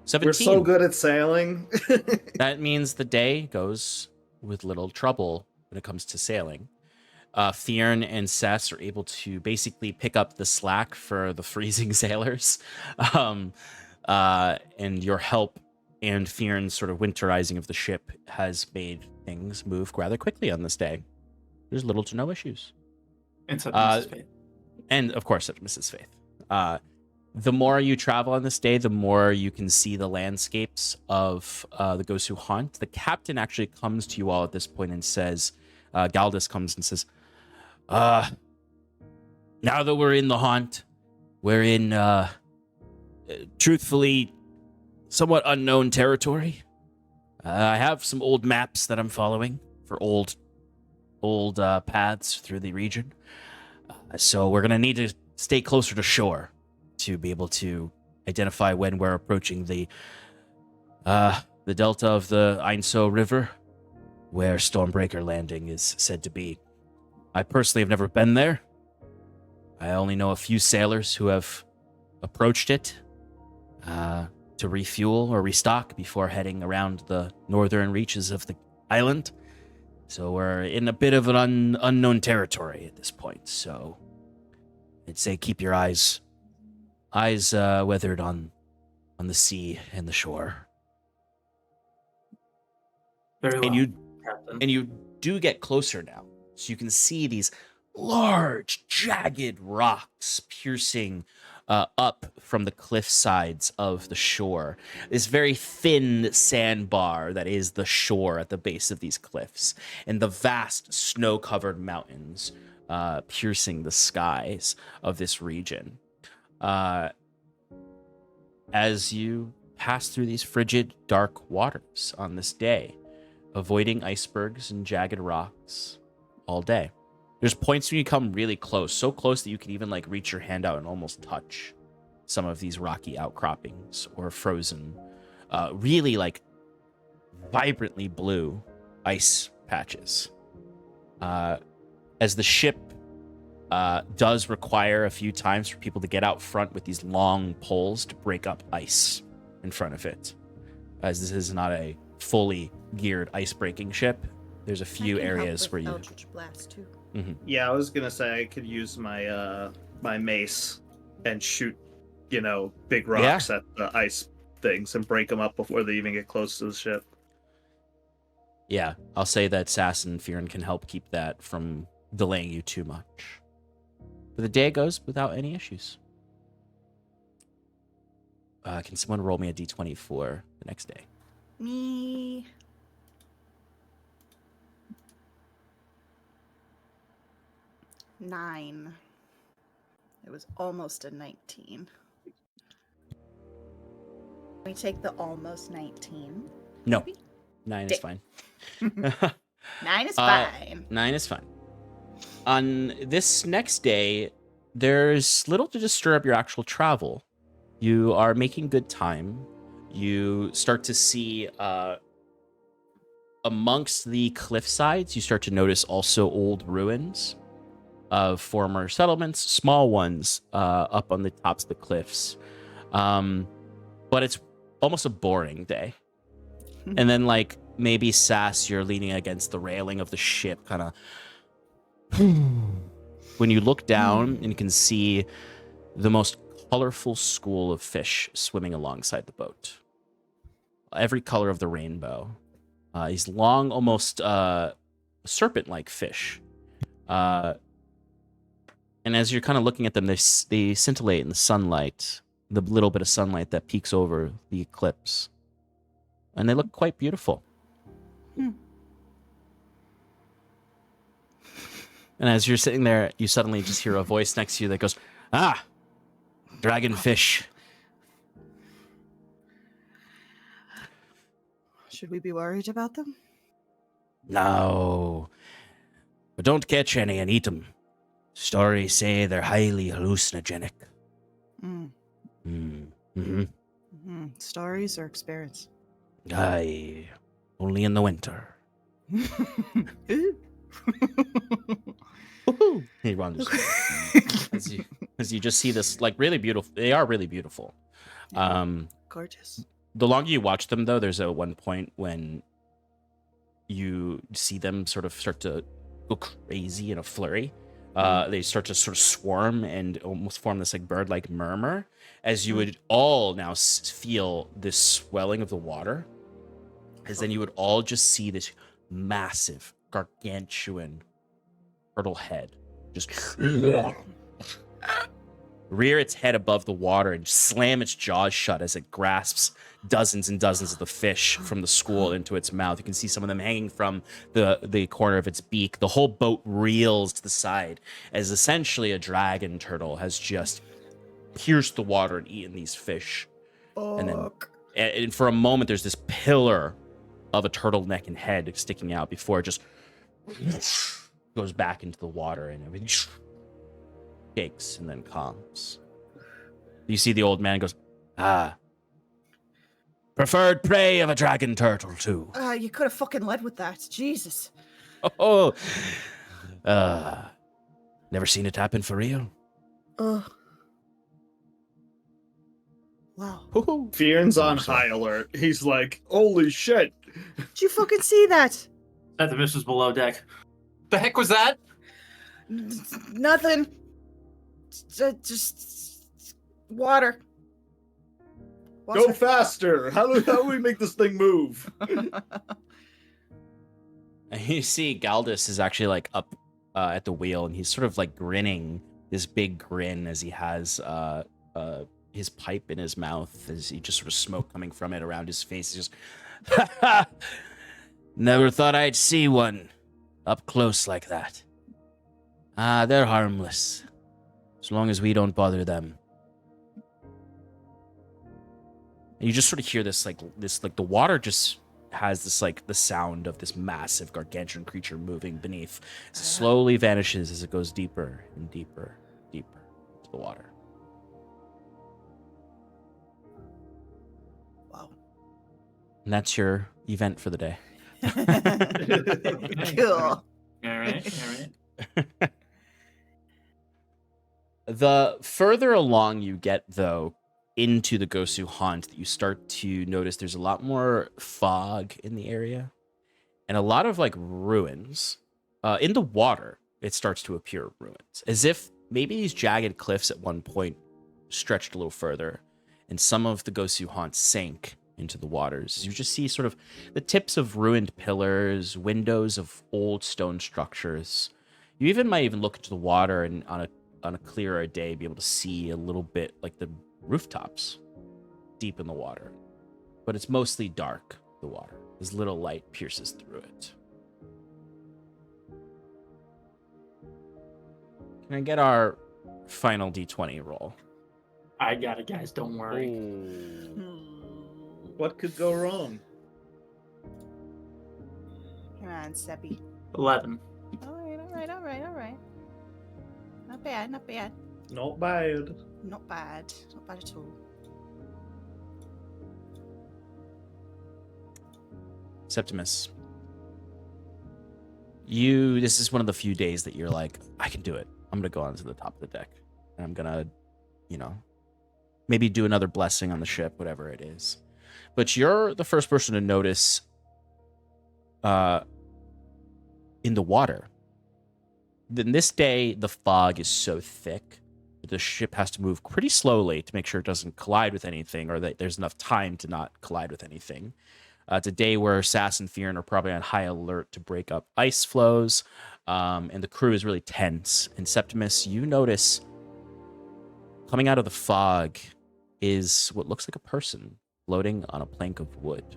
17. We're so good at sailing. That means the day goes with little trouble when it comes to sailing. Fionn and Sess are able to basically pick up the slack for the freezing sailors. And your help and Fionn's sort of winterizing of the ship has made things move rather quickly on this day. There's little to no issues. And Septimus' faith. And of course, Septimus' faith. The more you travel on this day, the more you can see the landscapes of the Gosu Haunt. The captain actually comes to you all at this point and says, Galdus comes and says, now that we're in the haunt, we're in, truthfully, somewhat unknown territory. I have some old maps that I'm following for old paths through the region. So we're going to need to stay closer to shore to be able to identify when we're approaching the delta of the Ainso River, where Stormbreaker Landing is said to be. I personally have never been there. I only know a few sailors who have approached it to refuel or restock before heading around the northern reaches of the island. So we're in a bit of an unknown territory at this point. So I'd say keep your eyes weathered on the sea and the shore. Very well, And you do get closer now. So you can see these large, jagged rocks piercing up from the cliff sides of the shore. This very thin sandbar that is the shore at the base of these cliffs, and the vast snow-covered mountains piercing the skies of this region. As you pass through these frigid, dark waters on this day, avoiding icebergs and jagged rocks all day. There's points when you come really close, so close that you can even like reach your hand out and almost touch some of these rocky outcroppings or frozen, really like vibrantly blue ice patches. As the ship does require a few times for people to get out front with these long poles to break up ice in front of it, as this is not a fully geared ice-breaking ship. There's a few areas where you... Eldritch Blast too. Mm-hmm. Yeah, I was gonna say I could use my my mace and shoot, big rocks at the ice things and break them up before they even get close to the ship. Yeah, I'll say that Sass and Fionn can help keep that from delaying you too much. But the day goes without any issues. Can someone roll me a d20 for the next day? Me. Nine. It was almost a 19. We take the almost 19. No, Maybe? 9 is fine. 9 is fine. 9 is fine. On this next day, there's little to disturb your actual travel. You are making good time. You start to see amongst the cliff sides, you start to notice also old ruins of former settlements, small ones up on the tops of the cliffs. But it's almost a boring day. And then, like, maybe Sass, you're leaning against the railing of the ship, kind of. When you look down and you can see the most colorful school of fish swimming alongside the boat. Every color of the rainbow. These long, almost serpent-like fish. And as you're kind of looking at them, they scintillate in the sunlight, the little bit of sunlight that peeks over the eclipse. And they look quite beautiful. And as you're sitting there, you suddenly just hear a voice next to you that goes, dragonfish. Should we be worried about them? No. But don't catch any and eat them. Stories say they're highly hallucinogenic. Stories or experience? Aye. Only in the winter. He runs. As you just see this, like, really beautiful. They are really beautiful. Gorgeous. The longer you watch them, though, there's a one point when you see them sort of start to go crazy in a flurry. They start to sort of swarm and almost form this like bird-like murmur, as you would all now feel this swelling of the water, as then you would all just see this massive, gargantuan turtle head just rear its head above the water and slam its jaws shut as it grasps dozens and dozens of the fish from the school into its mouth. You can see some of them hanging from the corner of its beak. The whole boat reels to the side as essentially a dragon turtle has just pierced the water and eaten these fish. And for a moment, there's this pillar of a turtleneck and head sticking out before it just goes back into the water and everything shakes and then calms. You see the old man goes, preferred prey of a dragon turtle too. You could have fucking led with that. Jesus. Oh, never seen it happen for real. Wow. Fearn's on high alert. He's like, holy shit. Did you fucking see that? Septimus is below deck. The heck was that? Nothing. Just water. Go faster. How do we make this thing move? And you see Galdus is actually like up at the wheel, and he's sort of like grinning this big grin as he has his pipe in his mouth, as he just sort of smoke coming from it around his face. He's just, never thought I'd see one up close like that. They're harmless, as long as we don't bother them. And you just sort of hear this like the water just has this like the sound of this massive gargantuan creature moving beneath. It slowly vanishes as it goes deeper and deeper, deeper into the water. Wow. And that's your event for the day. Cool. All right. The further along you get, though, into the Gosu Haunt, that you start to notice there's a lot more fog in the area and a lot of like ruins. In the water, it starts to appear ruins, as if maybe these jagged cliffs at one point stretched a little further and some of the Gosu Haunt sank into the waters. You just see sort of the tips of ruined pillars, windows of old stone structures. You might even look into the water and on a clearer day be able to see a little bit like the rooftops deep in the water. But it's mostly dark, the water, as little light pierces through it. Can I get our final D20 roll? I got it, guys. Don't worry. What could go wrong? Come on, Seppi. 11. All right. Not bad. Not bad. Not bad. Not bad at all. Septimus, this is one of the few days that you're like, I can do it. I'm going to go onto the top of the deck. And I'm going to, maybe do another blessing on the ship, whatever it is. But you're the first person to notice in the water. Then this day, the fog is so thick that the ship has to move pretty slowly to make sure it doesn't collide with anything, or that there's enough time to not collide with anything. It's a day where Sass and Fearn are probably on high alert to break up ice flows, and the crew is really tense. And Septimus, you notice coming out of the fog is what looks like a person floating on a plank of wood.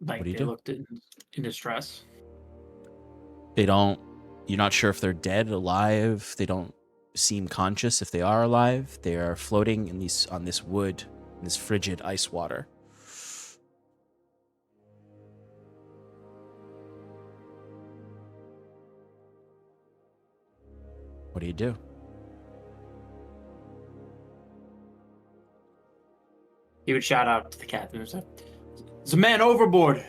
Like What do you they do? looked in distress. You're not sure if they're dead, alive. They don't seem conscious if they are alive. They are floating on this wood, in this frigid ice water. What do you do? He would shout out to the captain and say, "There's a man overboard.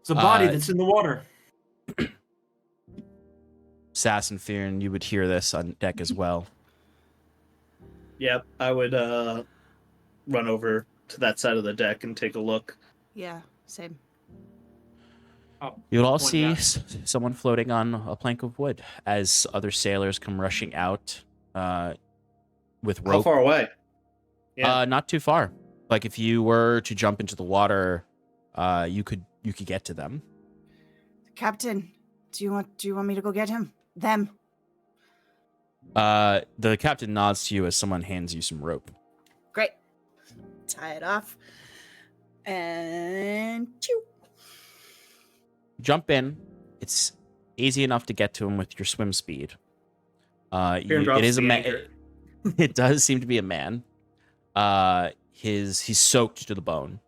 It's a body that's in the water." Sass and Fearn, you would hear this on deck as well. Yep, I would run over to that side of the deck and take a look. Yeah, same. You'll all Point see out. someone floating on a plank of wood as other sailors come rushing out with How rope. far away? Yeah. Not too far. Like if you were to jump into the water, you could get to them. Captain, do you want me to go get him? Them. The captain nods to you as someone hands you some rope. Great. Tie it off. And chew. Jump in. It's easy enough to get to him with your swim speed. Fear It drops is a the man. anchor. It does seem to be a man. He's soaked to the bone.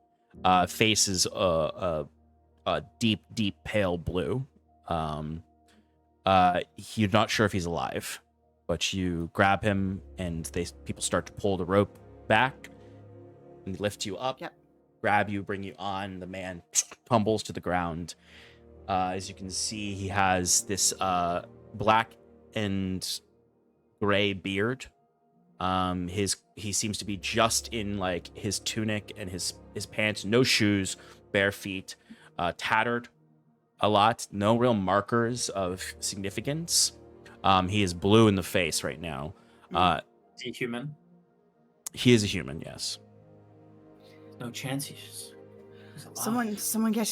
Face is a deep pale blue. You're not sure if he's alive, but you grab him and people start to pull the rope back and lift you up. Yep. Grab you, bring you on. The man tumbles to the ground. As you can see, he has this black and gray beard. He seems to be just in like his tunic and his pants, no shoes, bare feet, tattered a lot, no real markers of significance. He is blue in the face right now. Is he human? He is a human, yes. No chance he's alive. Someone get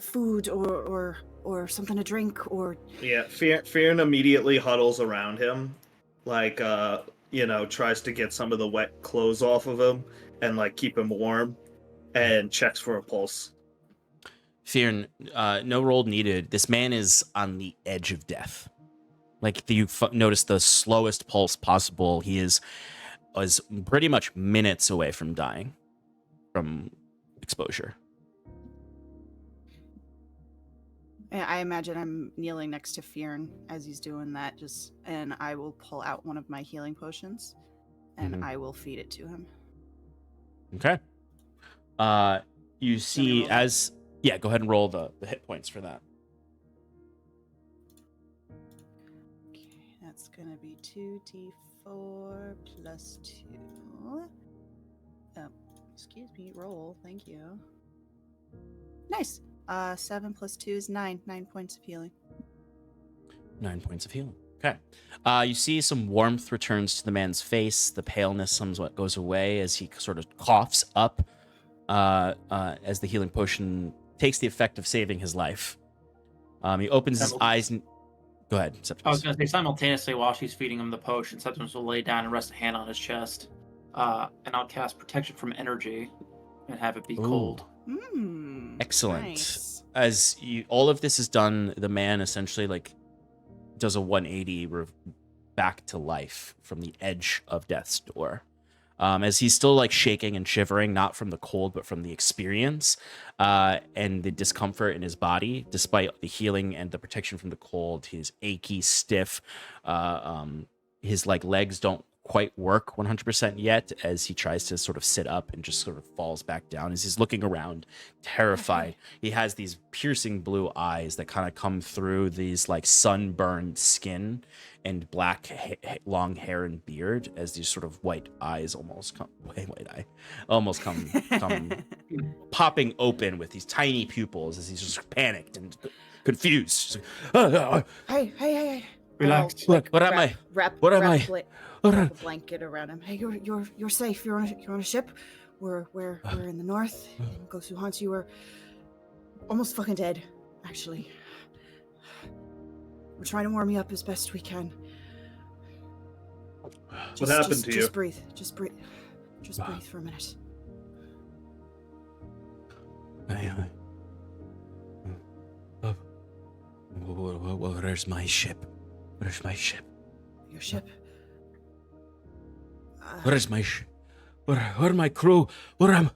food or something to drink or Yeah, Fearn immediately huddles around him, like tries to get some of the wet clothes off of him and like keep him warm, and checks for a pulse. Fear, no roll needed. This man is on the edge of death. Like you notice the slowest pulse possible. He is pretty much minutes away from dying from exposure. I imagine I'm kneeling next to Fearn as he's doing that, and I will pull out one of my healing potions and I will feed it to him. Okay. You see yeah, go ahead and roll the hit points for that. Okay, that's gonna be 2d4 plus 2. Oh, excuse me, roll, thank you. Nice. 7 plus 2 is 9. 9 points of healing. 9 points of healing. Okay. You see some warmth returns to the man's face. The paleness somewhat goes away as he sort of coughs up as the healing potion takes the effect of saving his life. He opens his eyes and... Go ahead, Septimus. I was going to say, simultaneously while she's feeding him the potion, Septimus will lay down and rest a hand on his chest. And I'll cast Protection from Energy and have it be cold. Excellent. Nice. As all of this is done, the man essentially like does a 180 back to life from the edge of death's door. As he's still like shaking and shivering, not from the cold, but from the experience and the discomfort in his body, despite the healing and the protection from the cold. He's achy, stiff. His like legs don't quite work 100% yet as he tries to sort of sit up and just sort of falls back down as he's looking around, terrified. He has these piercing blue eyes that kind of come through these like sunburned skin and black long hair and beard as these sort of white eyes almost come popping open with these tiny pupils as he's just panicked and confused. Hey. Relax. What am I? Wrap a blanket around him. Hey, you're safe. You're on a ship. We're in the north. In Gosu Haunt, you were almost fucking dead, actually. We're trying to warm you up as best we can. What happened to you? Just breathe. Just breathe for a minute. Where's my ship? Where's my ship? Your ship. Where's my ship? Where are my crew? Where am?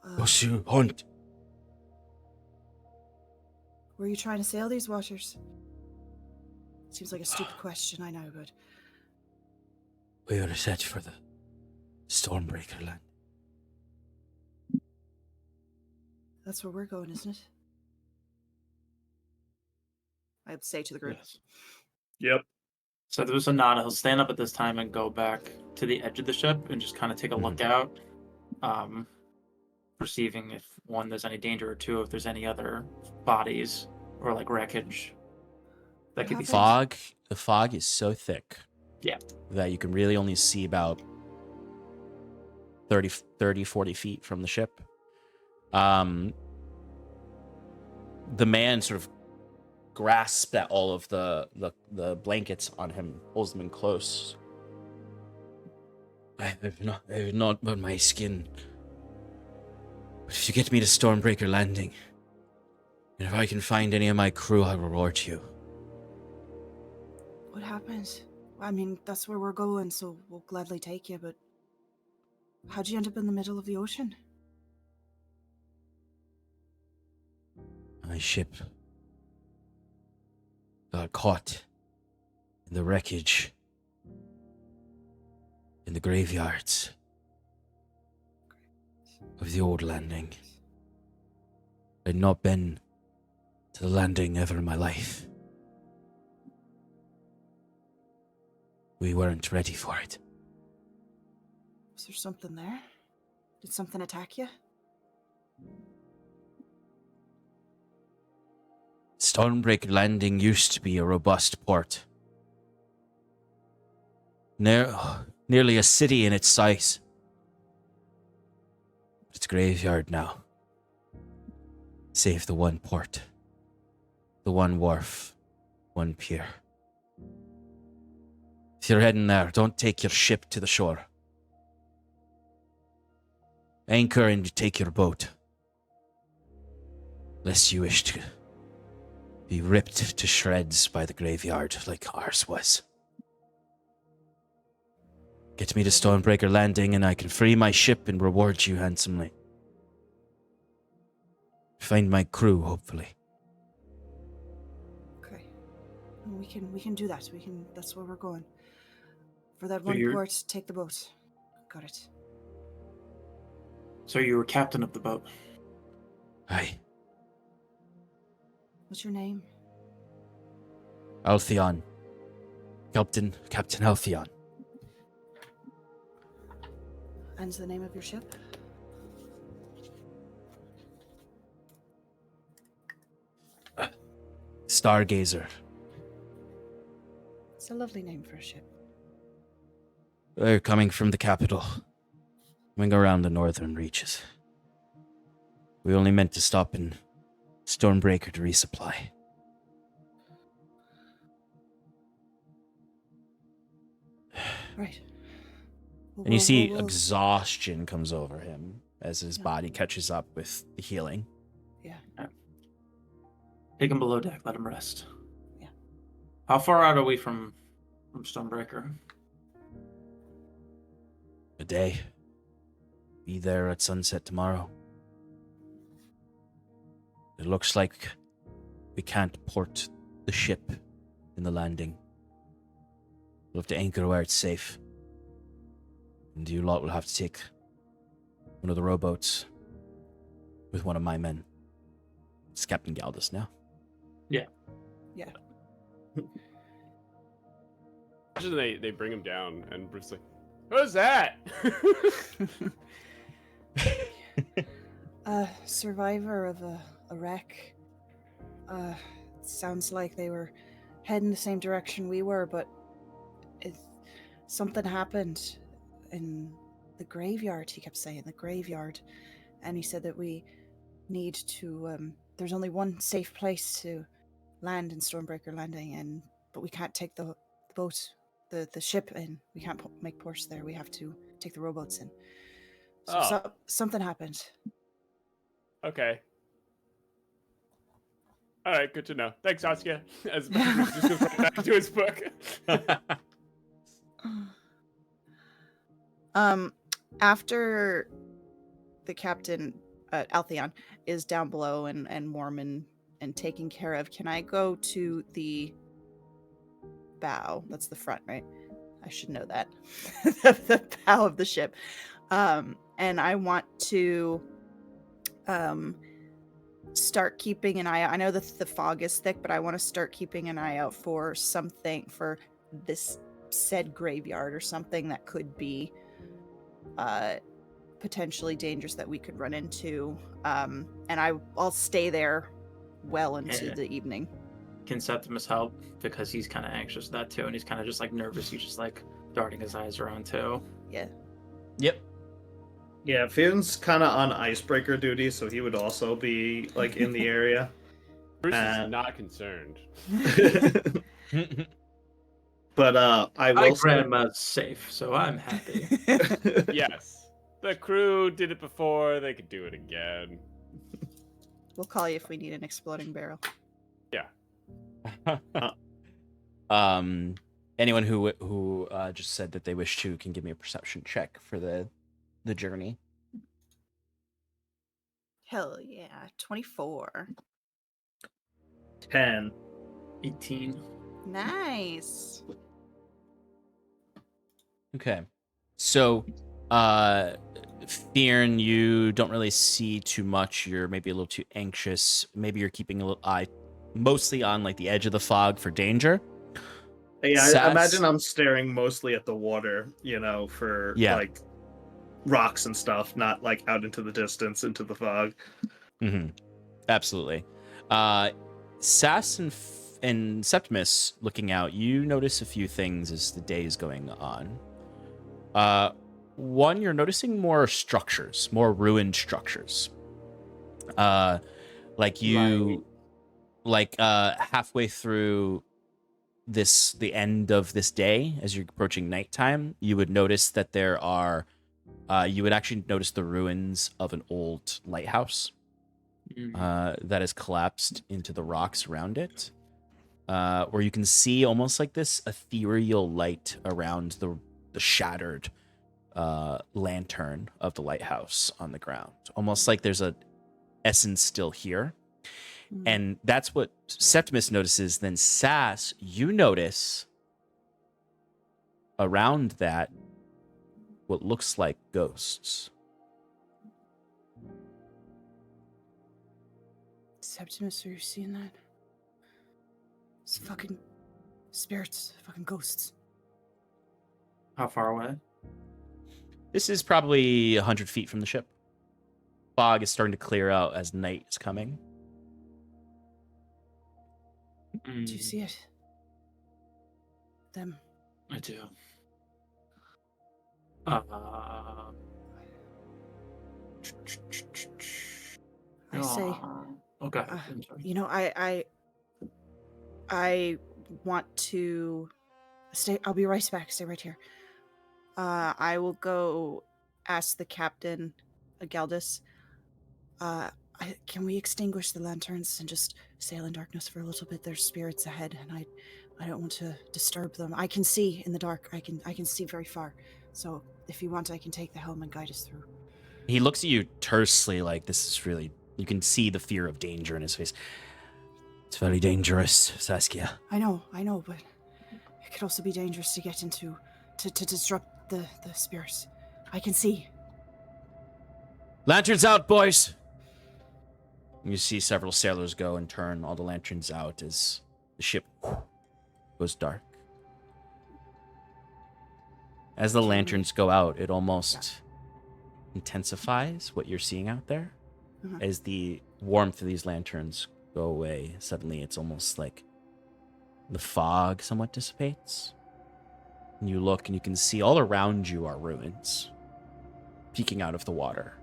Gosu Haunt. Were you trying to sail these waters? Seems like a stupid question, I know, but... We are set for the Stormbreaker land. That's where we're going, isn't it? I'd say to the group. Yes. Yep. So there was a nod. He'll stand up at this time and go back to the edge of the ship and just kind of take a look out, perceiving if one, there's any danger, or two, if there's any other bodies or like wreckage that could be seen. The fog is so thick. Yeah. That you can really only see about 30, 40 feet from the ship. The man sort of grasps at all of the blankets on him, pulls them in close. I have not burned my skin. But if you get me to Stormbreaker Landing, and if I can find any of my crew, I will reward you. What happened? I mean, that's where we're going, so we'll gladly take you, but how'd you end up in the middle of the ocean? My ship got caught in the wreckage in the graveyards of the old landing. I'd not been to the landing ever in my life. We weren't ready for it. Was there something there? Did something attack you? Stormbreaker Landing used to be a robust port. Nearly a city in its size. It's a graveyard now. Save the one port. The one wharf. One pier. If you're heading there, don't take your ship to the shore. Anchor and take your boat. Lest you wish to be ripped to shreds by the graveyard like ours was. Get me to Stormbreaker Landing and I can free my ship and reward you handsomely. Find my crew, hopefully. Okay. We can do that. That's where we're going. For that So one you're- port, take the boat. Got it. So you were captain of the boat. Aye. What's your name? Altheon. Captain Altheon. And the name of your ship? Stargazer. It's a lovely name for a ship. We're coming from the capital. Coming around the northern reaches. We only meant to stop in Stormbreaker to resupply. Right. And you see exhaustion comes over him as his body catches up with the healing. Yeah. Take him below deck. Let him rest. Yeah. How far out are we from Stonebreaker? A day. Be there at sunset tomorrow. It looks like we can't port the ship in the landing. We'll have to anchor where it's safe. And you lot will have to take one of the rowboats with one of my men. It's Captain Galdus now. Yeah. Imagine they bring him down and Bruce's like, who's that? Survivor of a wreck. Sounds like they were heading the same direction we were, but something happened in the graveyard, he kept saying, the graveyard. And he said that we need to, there's only one safe place to land in Stormbreaker Landing, but we can't take the boat, the ship in. We can't make ports there. We have to take the rowboats in. So something happened. Okay. All right, good to know. Thanks, Saskia. As Bruce just goes right back to his book. After the captain, Altheon, is down below and warm and taken care of, can I go to the bow? That's the front, right? I should know that. the bow of the ship. And I want to start keeping an eye out. I know that the fog is thick, but I want to start keeping an eye out for something, for this said graveyard or something that could be potentially dangerous that we could run into. And I'll stay there well into Yeah. the evening. Can Septimus help? Because he's kind of anxious with that too, and he's kind of just like nervous. He's just like darting his eyes around too. Yeah. Yep. Yeah, Fionn's kind of on icebreaker duty, so he would also be like in the area. Bruce is not concerned. But I will say, Grandma's safe, so I'm happy. Yes. The crew did it before, they could do it again. We'll call you if we need an exploding barrel. Anyone who just said that they wish to can give me a perception check for the journey. Hell yeah. 24. 10. 18. Nice. Okay. So, Fionn, you don't really see too much. You're maybe a little too anxious. Maybe you're keeping a little eye mostly on like the edge of the fog for danger. Yeah, Sass- I imagine I'm staring mostly at the water, for like rocks and stuff, not like out into the distance, into the fog. Mm-hmm. Absolutely. Sass and Septimus looking out, you notice a few things as the day is going on. One, you're noticing more structures, more ruined structures. Halfway through the end of this day, as you're approaching nighttime, you would notice that there are you would actually notice the ruins of an old lighthouse that has collapsed into the rocks around it, where you can see almost like this ethereal light around the shattered lantern of the lighthouse on the ground, almost like there's a essence still here. And that's what Septimus notices. Then Sass, you notice around that what looks like ghosts. Septimus, are you seeing that? It's fucking spirits, fucking ghosts. How far away? This is probably 100 feet from the ship. Fog is starting to clear out as night is coming. Do you see it? Them. I do. I say, okay. I want to stay. I'll be right back. Stay right here. I will go ask the captain, Galdus. Can we extinguish the lanterns and just sail in darkness for a little bit? There's spirits ahead, and I don't want to disturb them. I can see in the dark. I can see very far. So if you want, I can take the helm and guide us through. He looks at you tersely, like this is really. You can see the fear of danger in his face. It's very dangerous, Saskia. I know, but it could also be dangerous to get into, to disrupt the spirits. I can see. Lanterns out, boys! You see several sailors go and turn all the lanterns out as the ship goes dark. As the lanterns go out, it almost intensifies what you're seeing out there. As the warmth of these lanterns go away, suddenly it's almost like the fog somewhat dissipates. And you look and you can see all around you are ruins peeking out of the water.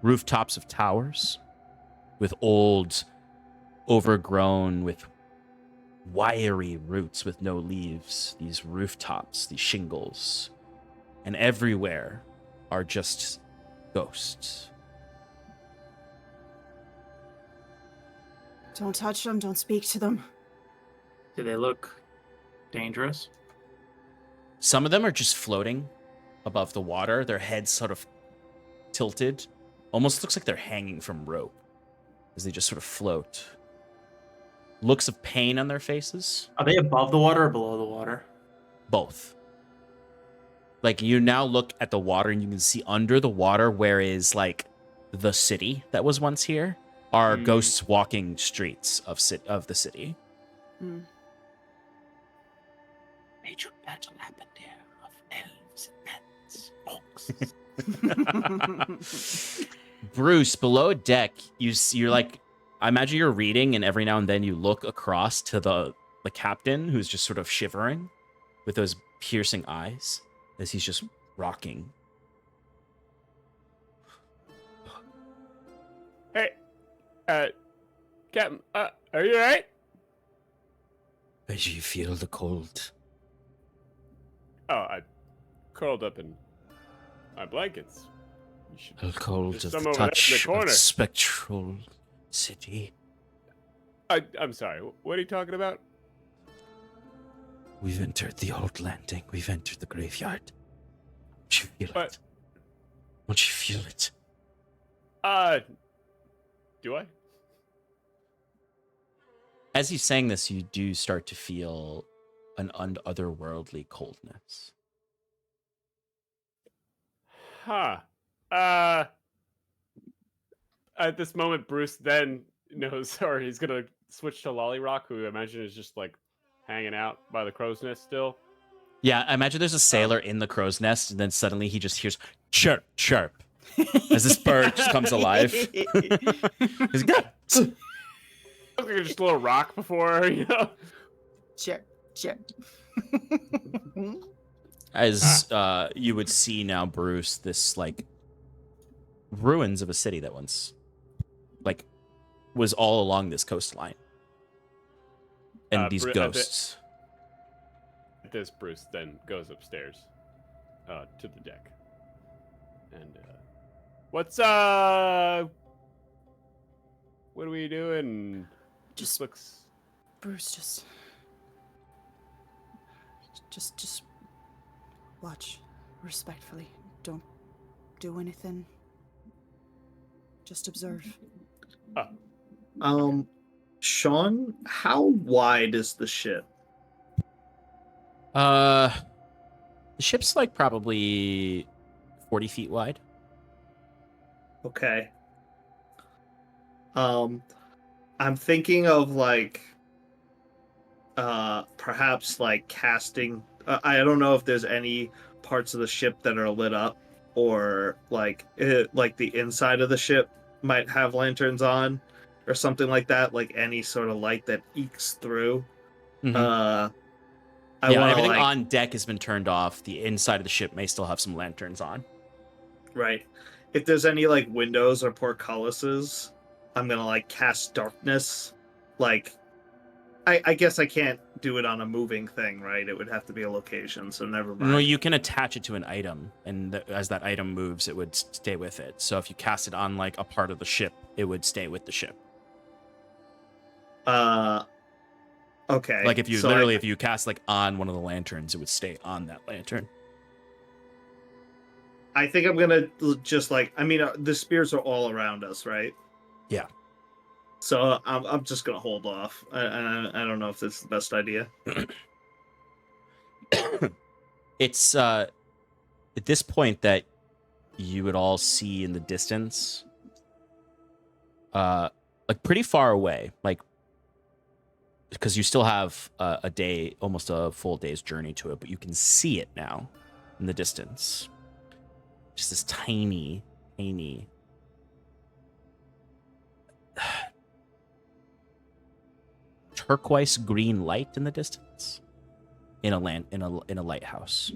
Rooftops of towers with old, overgrown, with wiry roots with no leaves. These rooftops, these shingles. And everywhere are just ghosts. Don't touch them. Don't speak to them. Do they look dangerous? Some of them are just floating above the water, their heads sort of tilted. Almost looks like they're hanging from rope as they just sort of float. Looks of pain on their faces. Are they above the water or below the water? Both. Like, you now look at the water and you can see under the water where is like the city that was once here are ghosts walking streets of the city. Major magic happened here of elves and orcs. Bruce, below deck, you're like, I imagine you're reading, and every now and then you look across to the captain, who's just sort of shivering with those piercing eyes as he's just rocking. Hey, Captain, are you alright? As you feel the cold. Oh, I curled up in my blankets. You should... The cold There's of some the over there in the touch of corner. the spectral city. I'm sorry, what are you talking about? We've entered the old landing. We've entered the graveyard. Don't you feel What? it? Don't you feel it? Do I? As he's saying this, you do start to feel an otherworldly coldness. Huh. At this moment, Bruce then knows, or he's gonna switch to Lollyrock, who I imagine is just like hanging out by the crow's nest still. Yeah, I imagine there's a sailor in the crow's nest, and then suddenly he just hears chirp, chirp, as this bird just comes alive. He's got Look like just a little rock before, you know. Sure. as you would see now, Bruce, this like ruins of a city that once like was all along this coastline, and these ghosts. This Bruce then goes upstairs to the deck. And what are we doing? Just looks Bruce, just watch respectfully. Don't do anything. Just observe. Sean, how wide is the ship? The ship's like probably 40 feet wide. Okay. I'm thinking of like perhaps like casting I don't know if there's any parts of the ship that are lit up, or like the inside of the ship might have lanterns on or something like that, like any sort of light that ekes through. Mhm. I Yeah, wanna, everything like, on deck has been turned off. The inside of the ship may still have some lanterns on. right. If there's any like windows or portcullises, I'm gonna like cast darkness. Like, I guess I can't do it on a moving thing, right? It would have to be a location, so never mind. No, you can attach it to an item, and as that item moves, it would stay with it. So if you cast it on like a part of the ship, it would stay with the ship. Okay. Like if you so literally, if you cast like on one of the lanterns, it would stay on that lantern. I think I'm gonna just like, I mean, the spears are all around us, right? Yeah. So I'm just gonna hold off. I don't know if this is the best idea. It's at this point that you would all see in the distance, like pretty far away, like because you still have a day, almost a full day's journey to it, but you can see it now in the distance. Just this tiny turquoise green light in the distance in a lighthouse.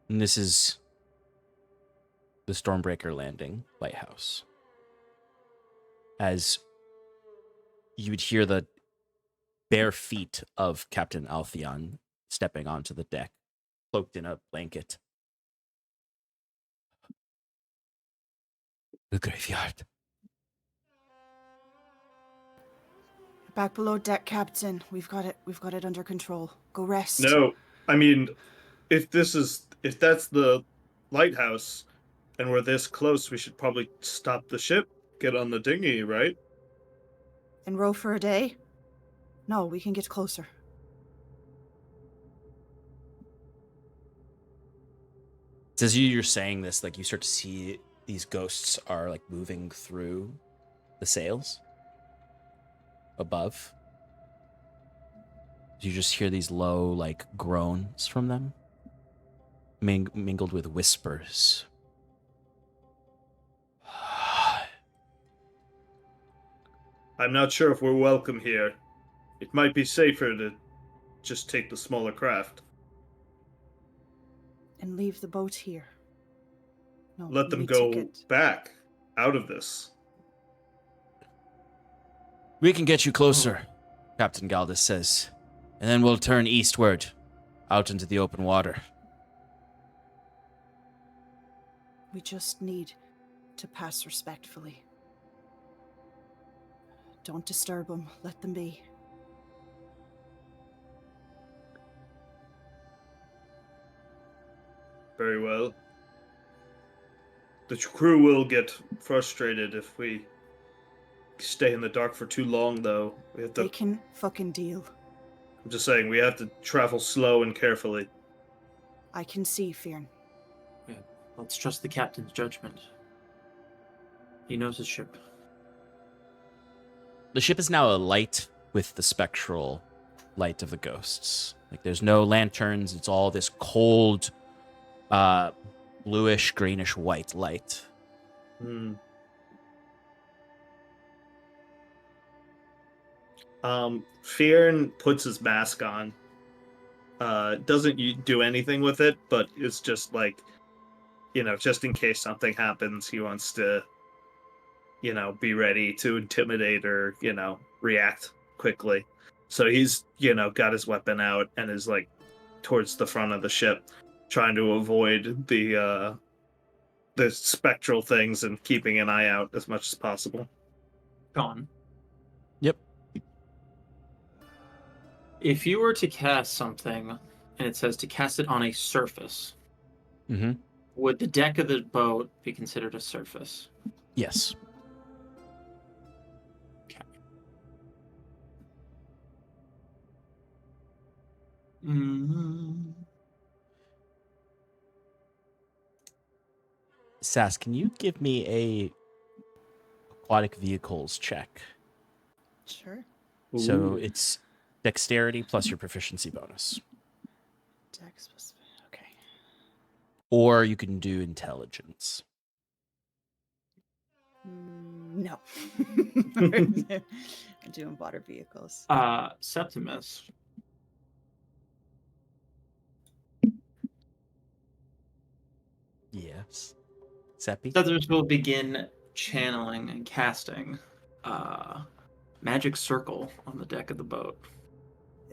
And this is the Stormbreaker Landing lighthouse. As you would hear the bare feet of Captain Altheon stepping onto the deck, cloaked in a blanket. The graveyard. Back below deck, Captain. We've got it under control. Go rest. No, I mean, if that's the lighthouse and we're this close, we should probably stop the ship, get on the dinghy, right? And row for a day? No, we can get closer. It's as you're saying this, like you start to see these ghosts are like moving through the sails above. You just hear these low, like, groans from them, mingled with whispers. I'm not sure if we're welcome here. It might be safer to just take the smaller craft. And leave the boat here. No, Let them we go took it. back out of this. We can get you closer, Captain Galdis says, and then we'll turn eastward, out into the open water. We just need to pass respectfully. Don't disturb them. Let them be. Very well. The crew will get frustrated if we stay in the dark for too long, though. We have to. They can fucking deal. I'm just saying, we have to travel slow and carefully. I can see, Fearn. Yeah, let's trust the captain's judgment. He knows his ship. The ship is now alight with the spectral light of the ghosts. Like, there's no lanterns. It's all this cold, bluish, greenish white light. Fearn puts his mask on. Doesn't do anything with it, but it's just like, just in case something happens, he wants to, be ready to intimidate or, react quickly. So he's, got his weapon out and is like towards the front of the ship, trying to avoid the spectral things and keeping an eye out as much as possible. Gone. Yep. If you were to cast something, and it says to cast it on a surface, would the deck of the boat be considered a surface? Yes. Okay. Sass, can you give me a aquatic vehicles check? Sure. So it's dexterity plus your proficiency bonus. Dex was... Okay. Or you can do intelligence. No. I'm doing water vehicles. Septimus. Yes. Seppi? Septimus will begin channeling and casting magic circle on the deck of the boat.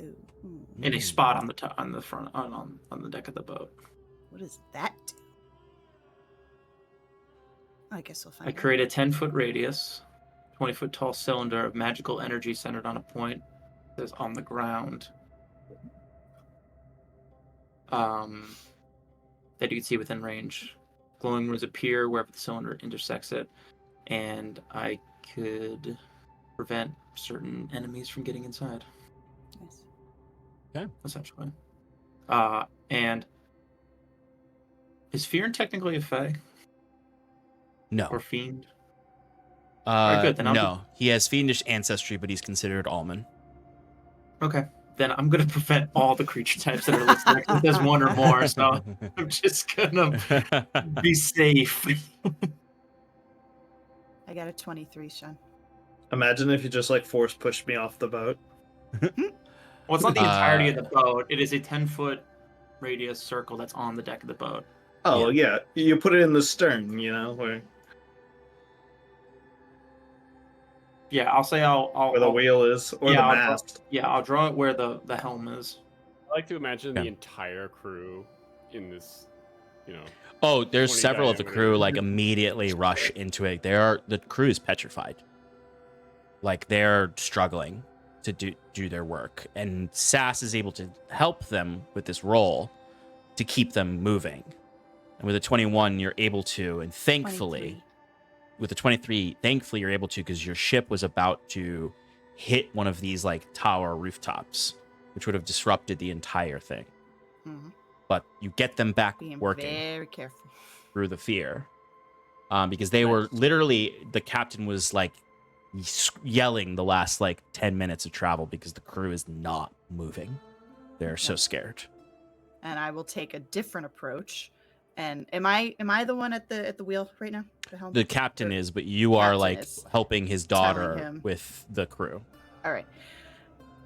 Ooh. In a spot on the on the front on the deck of the boat. What does that do? I guess we'll find I out. create a 10-foot radius, 20-foot tall cylinder of magical energy centered on a point that is on the ground. That you can see within range. Glowing runes appear wherever the cylinder intersects it, and I could prevent certain enemies from getting inside. Nice. Okay. Essentially. And is Fearn technically a fae? No. Or fiend? Alright, good, then no. He has fiendish ancestry, but he's considered almond. Okay. Then I'm going to prevent all the creature types that are listed. If there's one or more, so I'm just going to be safe. I got a 23, Sean. Imagine if you just like force pushed me off the boat. Well, it's not the entirety of the boat. It is a 10-foot radius circle that's on the deck of the boat. Oh, yeah. You put it in the stern, where Yeah, where the wheel is, or the mast. I'll draw it where the helm is. I like to imagine the entire crew in this, Oh, there's 20 several of the diameter. crew like immediately rush into it. The crew is petrified. Like they're struggling to do their work, and Sass is able to help them with this roll to keep them moving. And with a 21, you're able to, and thankfully, 23. with a 23, thankfully you're able to because your ship was about to hit one of these like tower rooftops, which would have disrupted the entire thing. Mm-hmm. But you get them back Being working very careful. through the fear, because they were literally, the captain was like yelling the last like 10 minutes of travel because the crew is not moving. They're so scared. And I will take a different approach. And am I the one at the wheel right now? The helm? The captain Or- is, but you are Captain like is helping his telling daughter him. with the crew. All right.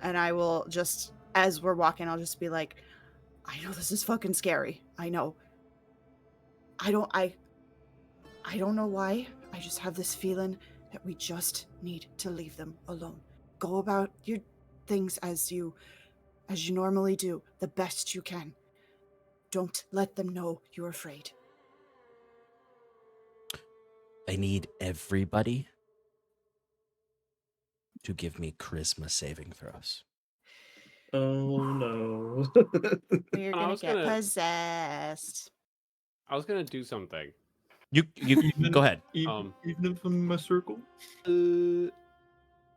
And I will just, as we're walking, I'll just be like, I know this is fucking scary. I know. I don't know why. I just have this feeling that we just need to leave them alone. Go about your things as you normally do, the best you can. Don't let them know you're afraid. I need everybody to give me charisma saving throws. Oh no. We're I gonna was get gonna- possessed. I was gonna do something. You go ahead. Um, Even from my circle.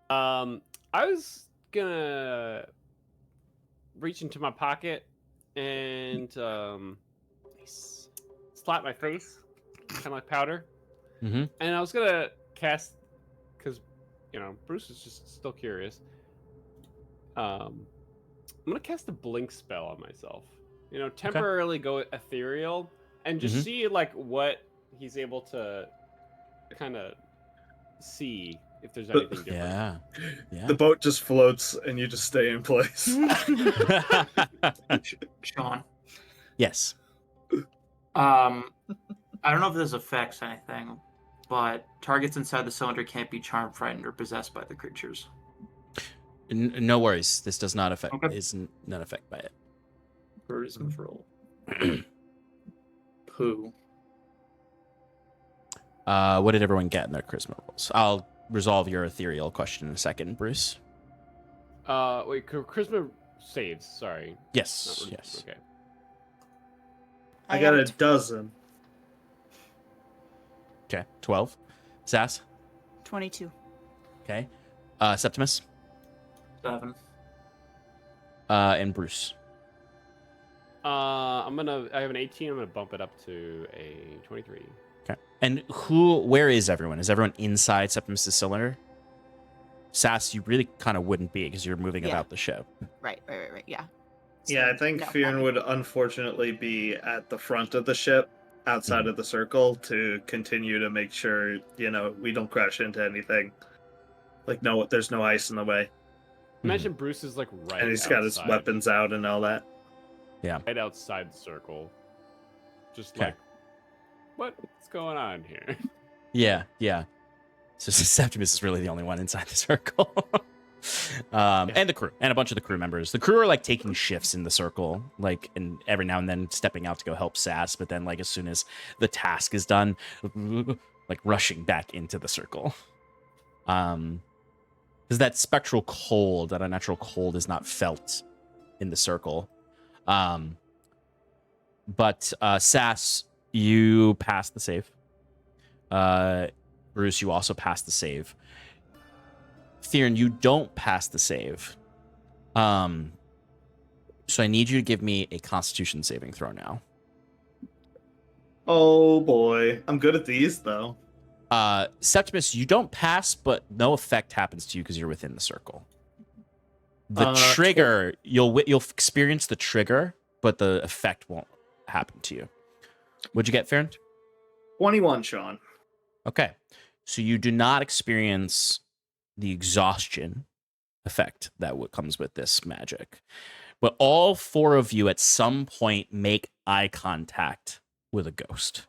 I was gonna reach into my pocket and slap my face, kind of like powder. Mm-hmm. And I was gonna cast, because Bruce is just still curious. I'm gonna cast a blink spell on myself. Temporarily go ethereal and just see like what he's able to kind of see if there's anything different. Yeah. The boat just floats and you just stay in place. Sean. Yes. I don't know if this affects anything, but targets inside the cylinder can't be charmed, frightened, or possessed by the creatures. No worries. This does not affect. Okay. Is not affected by it. Charisma roll. Poo. What did everyone get in their charisma rolls? I'll resolve your ethereal question in a second, Bruce. Wait, charisma saves. Sorry. Yes. Not Yes. Okay. I got a dozen. Okay. 12. Sass. 22. Okay. Septimus. 7. And Bruce. I have an 18. I'm gonna bump it up to a 23. Okay. And where is everyone? Is everyone inside Septimus' cylinder? Sass, you really kind of wouldn't be because you're moving Yeah. about the ship. Right. Yeah. Yeah, So, I think no, Fearn would unfortunately be at the front of the ship, outside of the circle, to continue to make sure, we don't crash into anything. Like, no, there's no ice in the way. Imagine Bruce is like right And he's got his outside- weapons out and all that. right outside the circle. Just Okay. like, what's going on here? Yeah. So Septimus is really the only one inside the circle. And the crew, and a bunch of the crew members. The crew are like taking shifts in the circle, like, and every now and then stepping out to go help Sass, but then like as soon as the task is done, like rushing back into the circle. Because that spectral cold, that unnatural cold, is not felt in the circle. But Sass, you passed the save. Bruce, you also passed the save. Theron, you don't pass the save. So I need you to give me a Constitution saving throw now. Oh boy. I'm good at these, though. Septimus, you don't pass, but no effect happens to you because you're within the circle. The Uh, trigger, you'll experience the trigger, but the effect won't happen to you. What'd you get, Theron? 21, Sean. Okay. So you do not experience the exhaustion effect that comes with this magic. But all four of you at some point make eye contact with a ghost.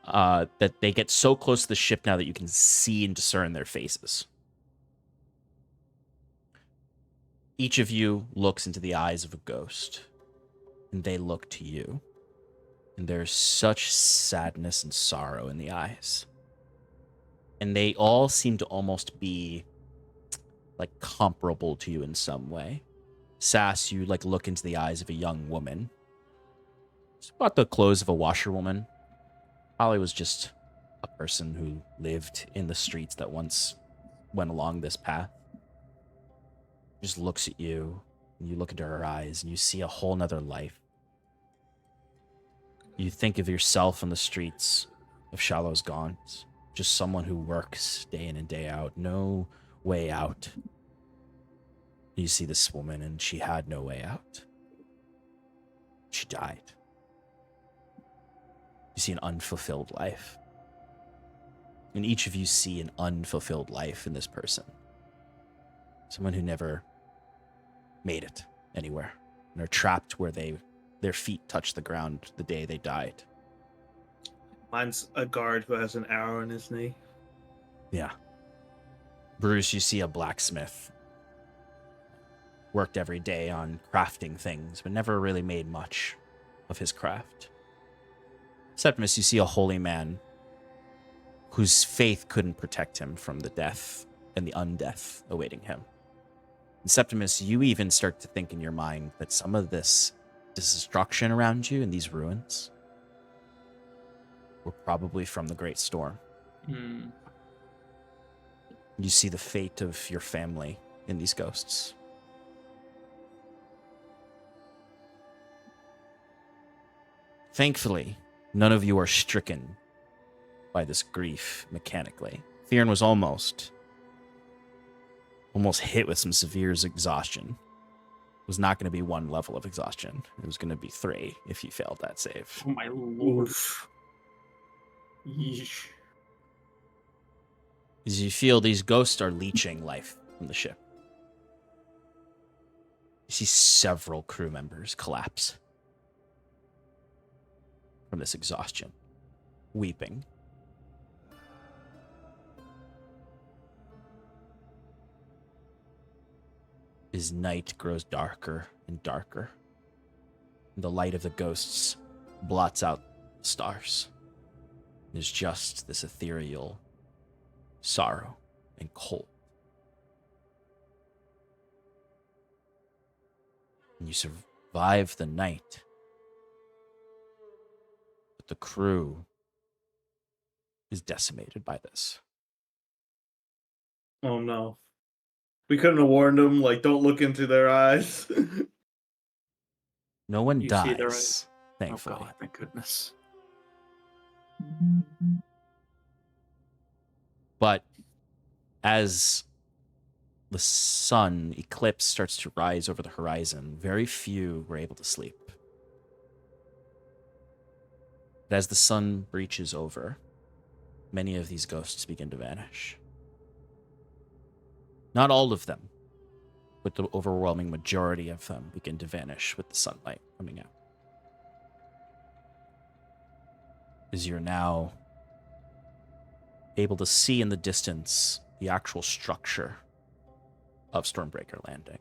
That they get so close to the ship now that you can see and discern their faces. Each of you looks into the eyes of a ghost, and they look to you. And there's such sadness and sorrow in the eyes. And they all seem to almost be like comparable to you in some way. Sass, you like look into the eyes of a young woman. It's about the clothes of a washerwoman. Probably was just a person who lived in the streets that once went along this path. Just looks at you, and you look into her eyes, and you see a whole nother life. You think of yourself on the streets of Shallow's Gaunt, Just someone who works day in and day out. No way out. You see this woman, and she had no way out. She died. You see an unfulfilled life. And each of you see an unfulfilled life in this person. Someone who never made it anywhere. And are trapped where their feet touched the ground the day they died. Mine's a guard who has an arrow in his knee. Yeah. Bruce, you see a blacksmith. Worked every day on crafting things, but never really made much of his craft. Septimus, you see a holy man whose faith couldn't protect him from the death and the undeath awaiting him. And Septimus, you even start to think in your mind that some of this destruction around you in these ruins were probably from the Great Storm. Hmm. You see the fate of your family in these ghosts. Thankfully, none of you are stricken by this grief mechanically. Theron was almost hit with some severe exhaustion. It was not going to be one level of exhaustion. It was going to be 3 if he failed that save. Oh my lord. Yeesh. As you feel these ghosts are leeching life from the ship. You see several crew members collapse from this exhaustion, weeping. As night grows darker and darker, and the light of the ghosts blots out the stars. There's just this ethereal sorrow and cold. And you survive the night, but the crew is decimated by this. Oh no. We couldn't have warned them, like, don't look into their eyes. No one You see their dies, thankfully. Oh god, thank goodness. But as the sun eclipse starts to rise over the horizon, very few were able to sleep. But as the sun breaches over, many of these ghosts begin to vanish. Not all of them, but the overwhelming majority of them begin to vanish with the sunlight coming out. As you're now able to see in the distance the actual structure of Stormbreaker Landing.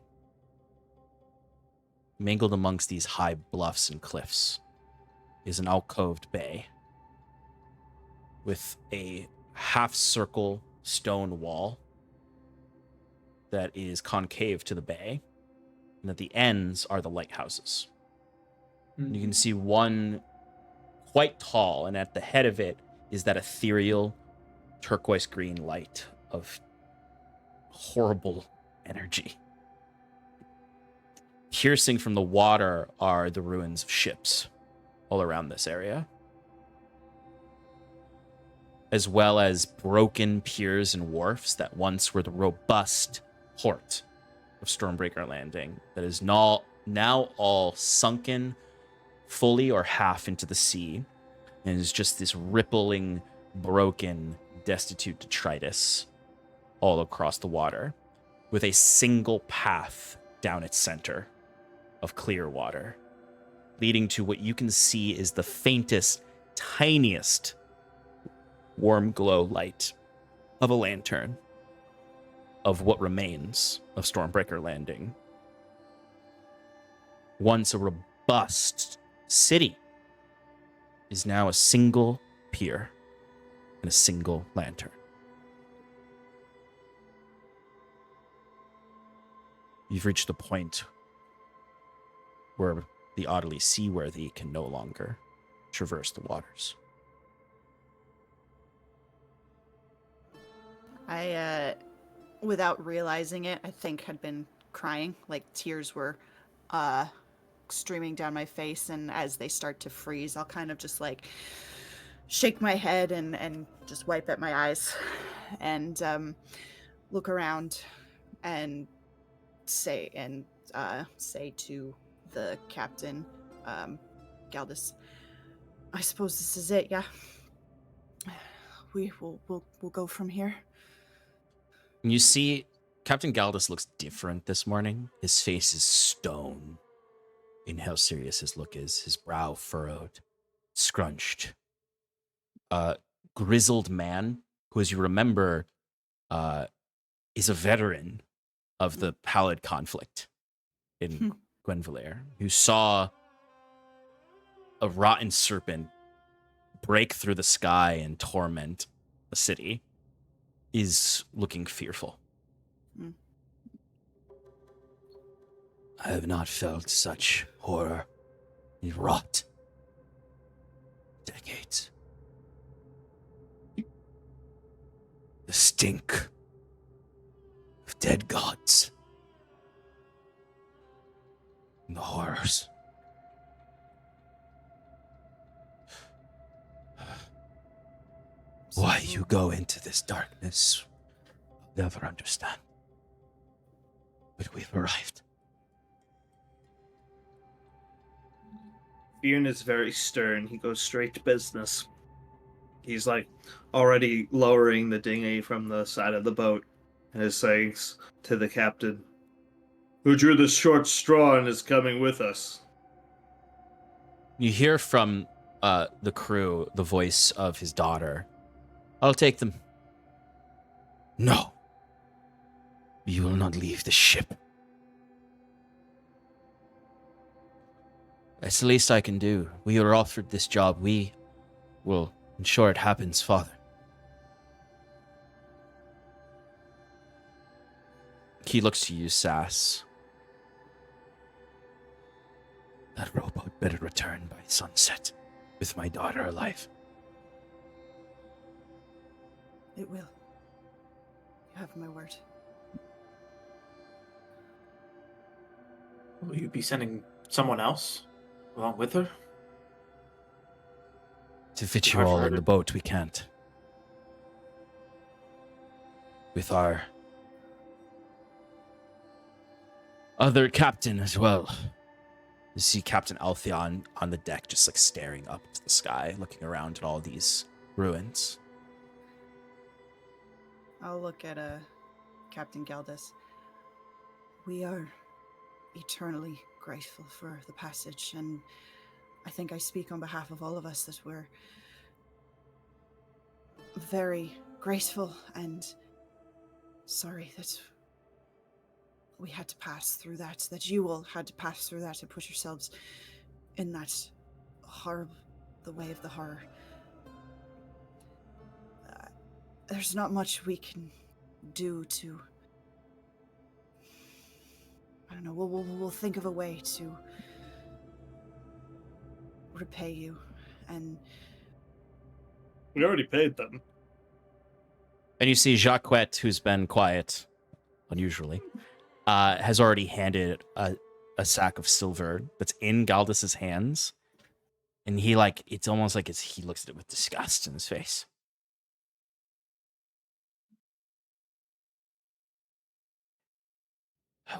Mingled amongst these high bluffs and cliffs is an alcoved bay with a half-circle stone wall that is concave to the bay, and at the ends are the lighthouses. And you can see one quite tall, and at the head of it is that ethereal turquoise green light of horrible energy. Piercing from the water are the ruins of ships all around this area, as well as broken piers and wharfs that once were the robust port of Stormbreaker Landing that is now all sunken fully or half into the sea, and is just this rippling, broken, destitute detritus all across the water, with a single path down its center of clear water, leading to what you can see is the faintest, tiniest warm glow light of a lantern of what remains of Stormbreaker Landing. Once a robust city is now a single pier and a single lantern. You've reached the point where the oddly seaworthy can no longer traverse the waters. I, without realizing it, I think had been crying. Like tears were streaming down my face, and as they start to freeze, I'll kind of just like shake my head and just wipe at my eyes and look around and say to the captain, Galdus, I suppose this is it, yeah? We'll go from here. You see, Captain Galdus looks different this morning. His face is stone in how serious his look is. His brow furrowed, scrunched. A grizzled man who, as you remember, is a veteran of the Pallid conflict in Gwenvelair, who saw a rotten serpent break through the sky and torment the city, is looking fearful. I have not felt such horror in rot decades. The stink of dead gods and the horrors. Why you go into this darkness, I'll never understand. But we've arrived. Bjorn is very stern. He goes straight to business. He's like already lowering the dinghy from the side of the boat and is saying to the captain, "Who drew the short straw and is coming with us?" You hear from the crew the voice of his daughter. I'll take them. No. You will not leave the ship. That's the least I can do. We were offered this job. We will ensure it happens, Father. He looks to you, Sass. That rowboat better return by sunset with my daughter alive. It will. You have my word. Will you be sending someone else along with her? To fit you all in the boat, we can't. With our other captain as well. You see Captain Altheon on the deck, just like staring up to the sky, looking around at all these ruins. I'll look at Captain Galdus. We are eternally grateful for the passage, and I think I speak on behalf of all of us that we're very grateful and sorry that we had to pass through that you all had to pass through that and put yourselves in that horrible, the way of the horror. There's not much we can do to, I don't know, we'll think of a way to repay you, and We already paid them. And you see Jacquette, who's been quiet, unusually, has already handed a sack of silver that's in Galdus's hands. And he, like, it's almost like he looks at it with disgust in his face.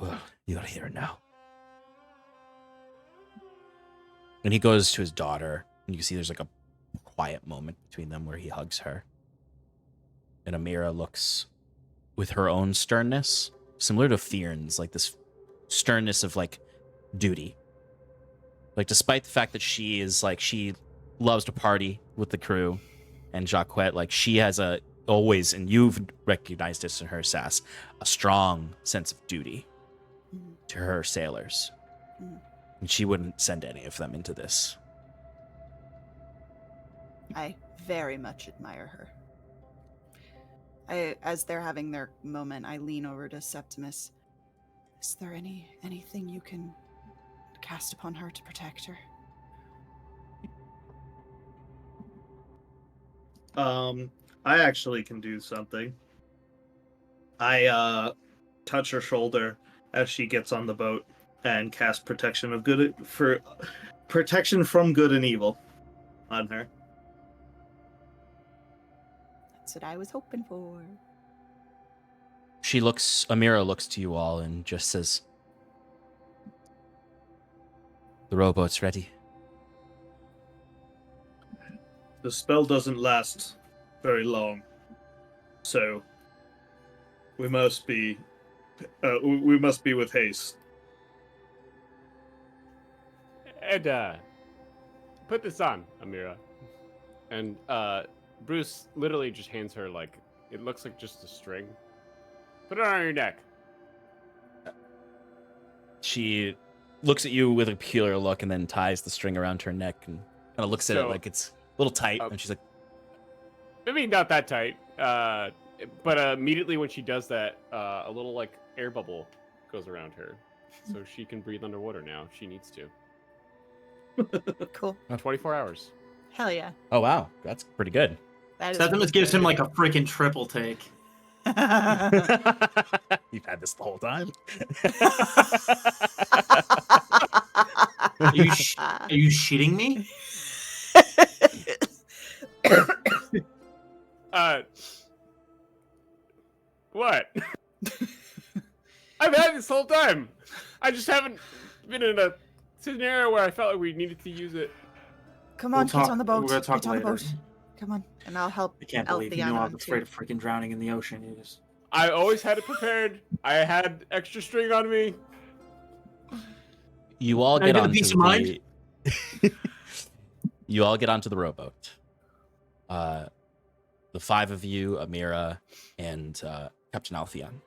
Well, you're here now. And he goes to his daughter, and you can see there's like a quiet moment between them where he hugs her. And Amira looks with her own sternness, similar to Fearn's, like this sternness of like duty. Like, despite the fact that she is like, she loves to party with the crew, and Jacquette, like, she has always, and you've recognized this in her, Sass, a strong sense of duty to her sailors. And she wouldn't send any of them into this. I very much admire her. As they're having their moment, I lean over to Septimus. Is there anything you can cast upon her to protect her? I actually can do something. I touch her shoulder as she gets on the boat and cast protection from good and evil on her. That's what I was hoping for. Amira looks to you all and just says, "The rowboat's ready." The spell doesn't last very long, so we must be with haste. And put this on, Amira. And Bruce literally just hands her like it looks like just a string. Put it on your neck. She looks at you with a peculiar look and then ties the string around her neck and kind of looks at it like it's a little tight. And she's like, I mean, not that tight. But immediately when she does that, a little like air bubble goes around her, so she can breathe underwater now. If she needs to. Cool. 24 hours. Hell yeah. "Oh wow, that's pretty good." That is Septimus gives him like a freaking triple take. You've had this the whole time. Are you shitting me? What? I've had this whole time. I just haven't been in a scenario where I felt like we needed to use it. Come on, get on the boat. We're gonna talk Get on the later. boat. Come on, and I'll help. I can't believe you Aldhalor knew I on was too. afraid of freaking drowning in the ocean. You just... I always had it prepared. I had extra string on me. You all Now get you got a onto peace of mind? You all get onto the rowboat. The five of you, Amira, and Captain Altheon,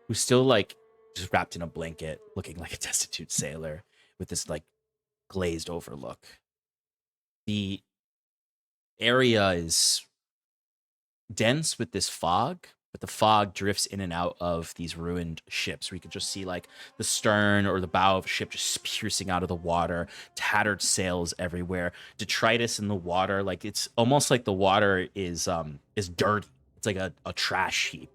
who's still like just wrapped in a blanket, looking like a destitute sailor with this like glazed over look. The area is dense with this fog, but the fog drifts in and out of these ruined ships where you can just see like the stern or the bow of a ship just piercing out of the water, tattered sails everywhere, detritus in the water. Like it's almost like the water is dirty. It's like a trash heap,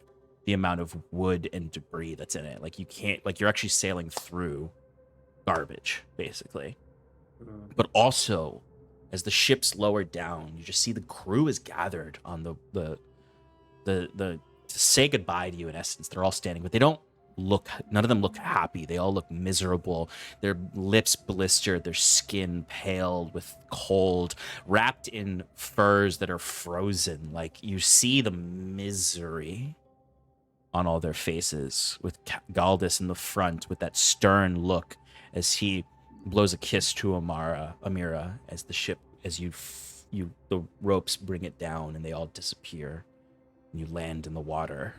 the amount of wood and debris that's in it. Like you can't, like you're actually sailing through garbage basically. But also as the ship's lowered down, you just see the crew is gathered on the to say goodbye to you. In essence, they're all standing, but they don't look, none of them look happy. They all look miserable. Their lips blistered, their skin pale with cold, wrapped in furs that are frozen. Like you see the misery on all their faces, with Galdus in the front with that stern look as he blows a kiss to Amira as the ship, as the ropes bring it down and they all disappear. And you land in the water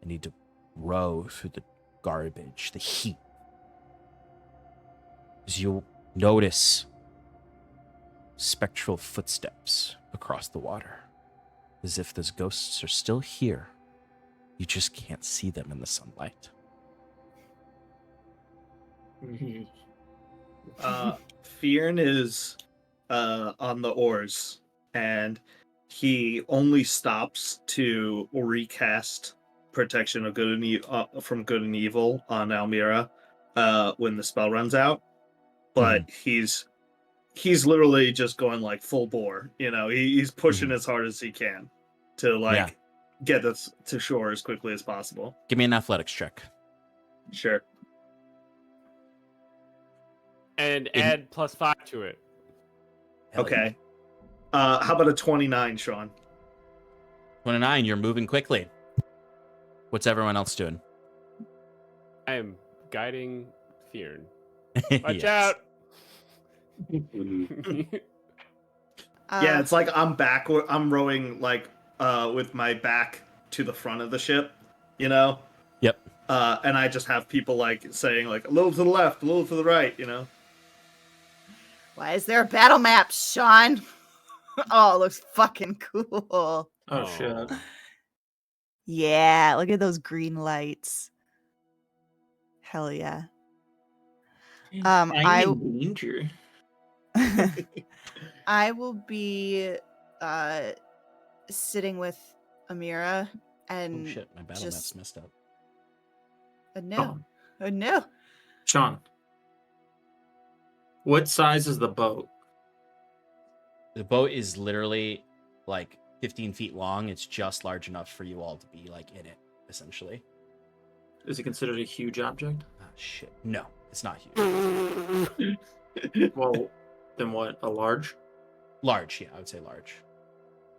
and need to row through the garbage, the heat. As you notice spectral footsteps across the water, as if those ghosts are still here. You just can't see them in the sunlight. Fionn is on the oars, and he only stops to recast Protection of Good and from Good and Evil on Almira when the spell runs out. But he's literally just going like full bore. You know, he's pushing as hard as he can to get us to shore as quickly as possible. Give me an athletics check. Sure. And add +5 to it. Okay. How about a 29, Sean? 29, you're moving quickly. What's everyone else doing? I am guiding Fionn. Watch Yes. out! Yeah, it's like I'm rowing like with my back to the front of the ship, you know? Yep. And I just have people like saying like a little to the left, a little to the right, you know? Why is there a battle map, Sean? Oh, it looks fucking cool. Oh shit. Yeah, look at those green lights. Hell yeah. I'm in danger. I will be sitting with Amira and Oh shit, my battle map's messed up. no. Oh no. Sean, what size is the boat? The boat is literally like 15 feet long. It's just large enough for you all to be like in it, essentially. Is it considered a huge object? Ah, shit. No, it's not huge. Well, then what? A large? Large, yeah, I would say large.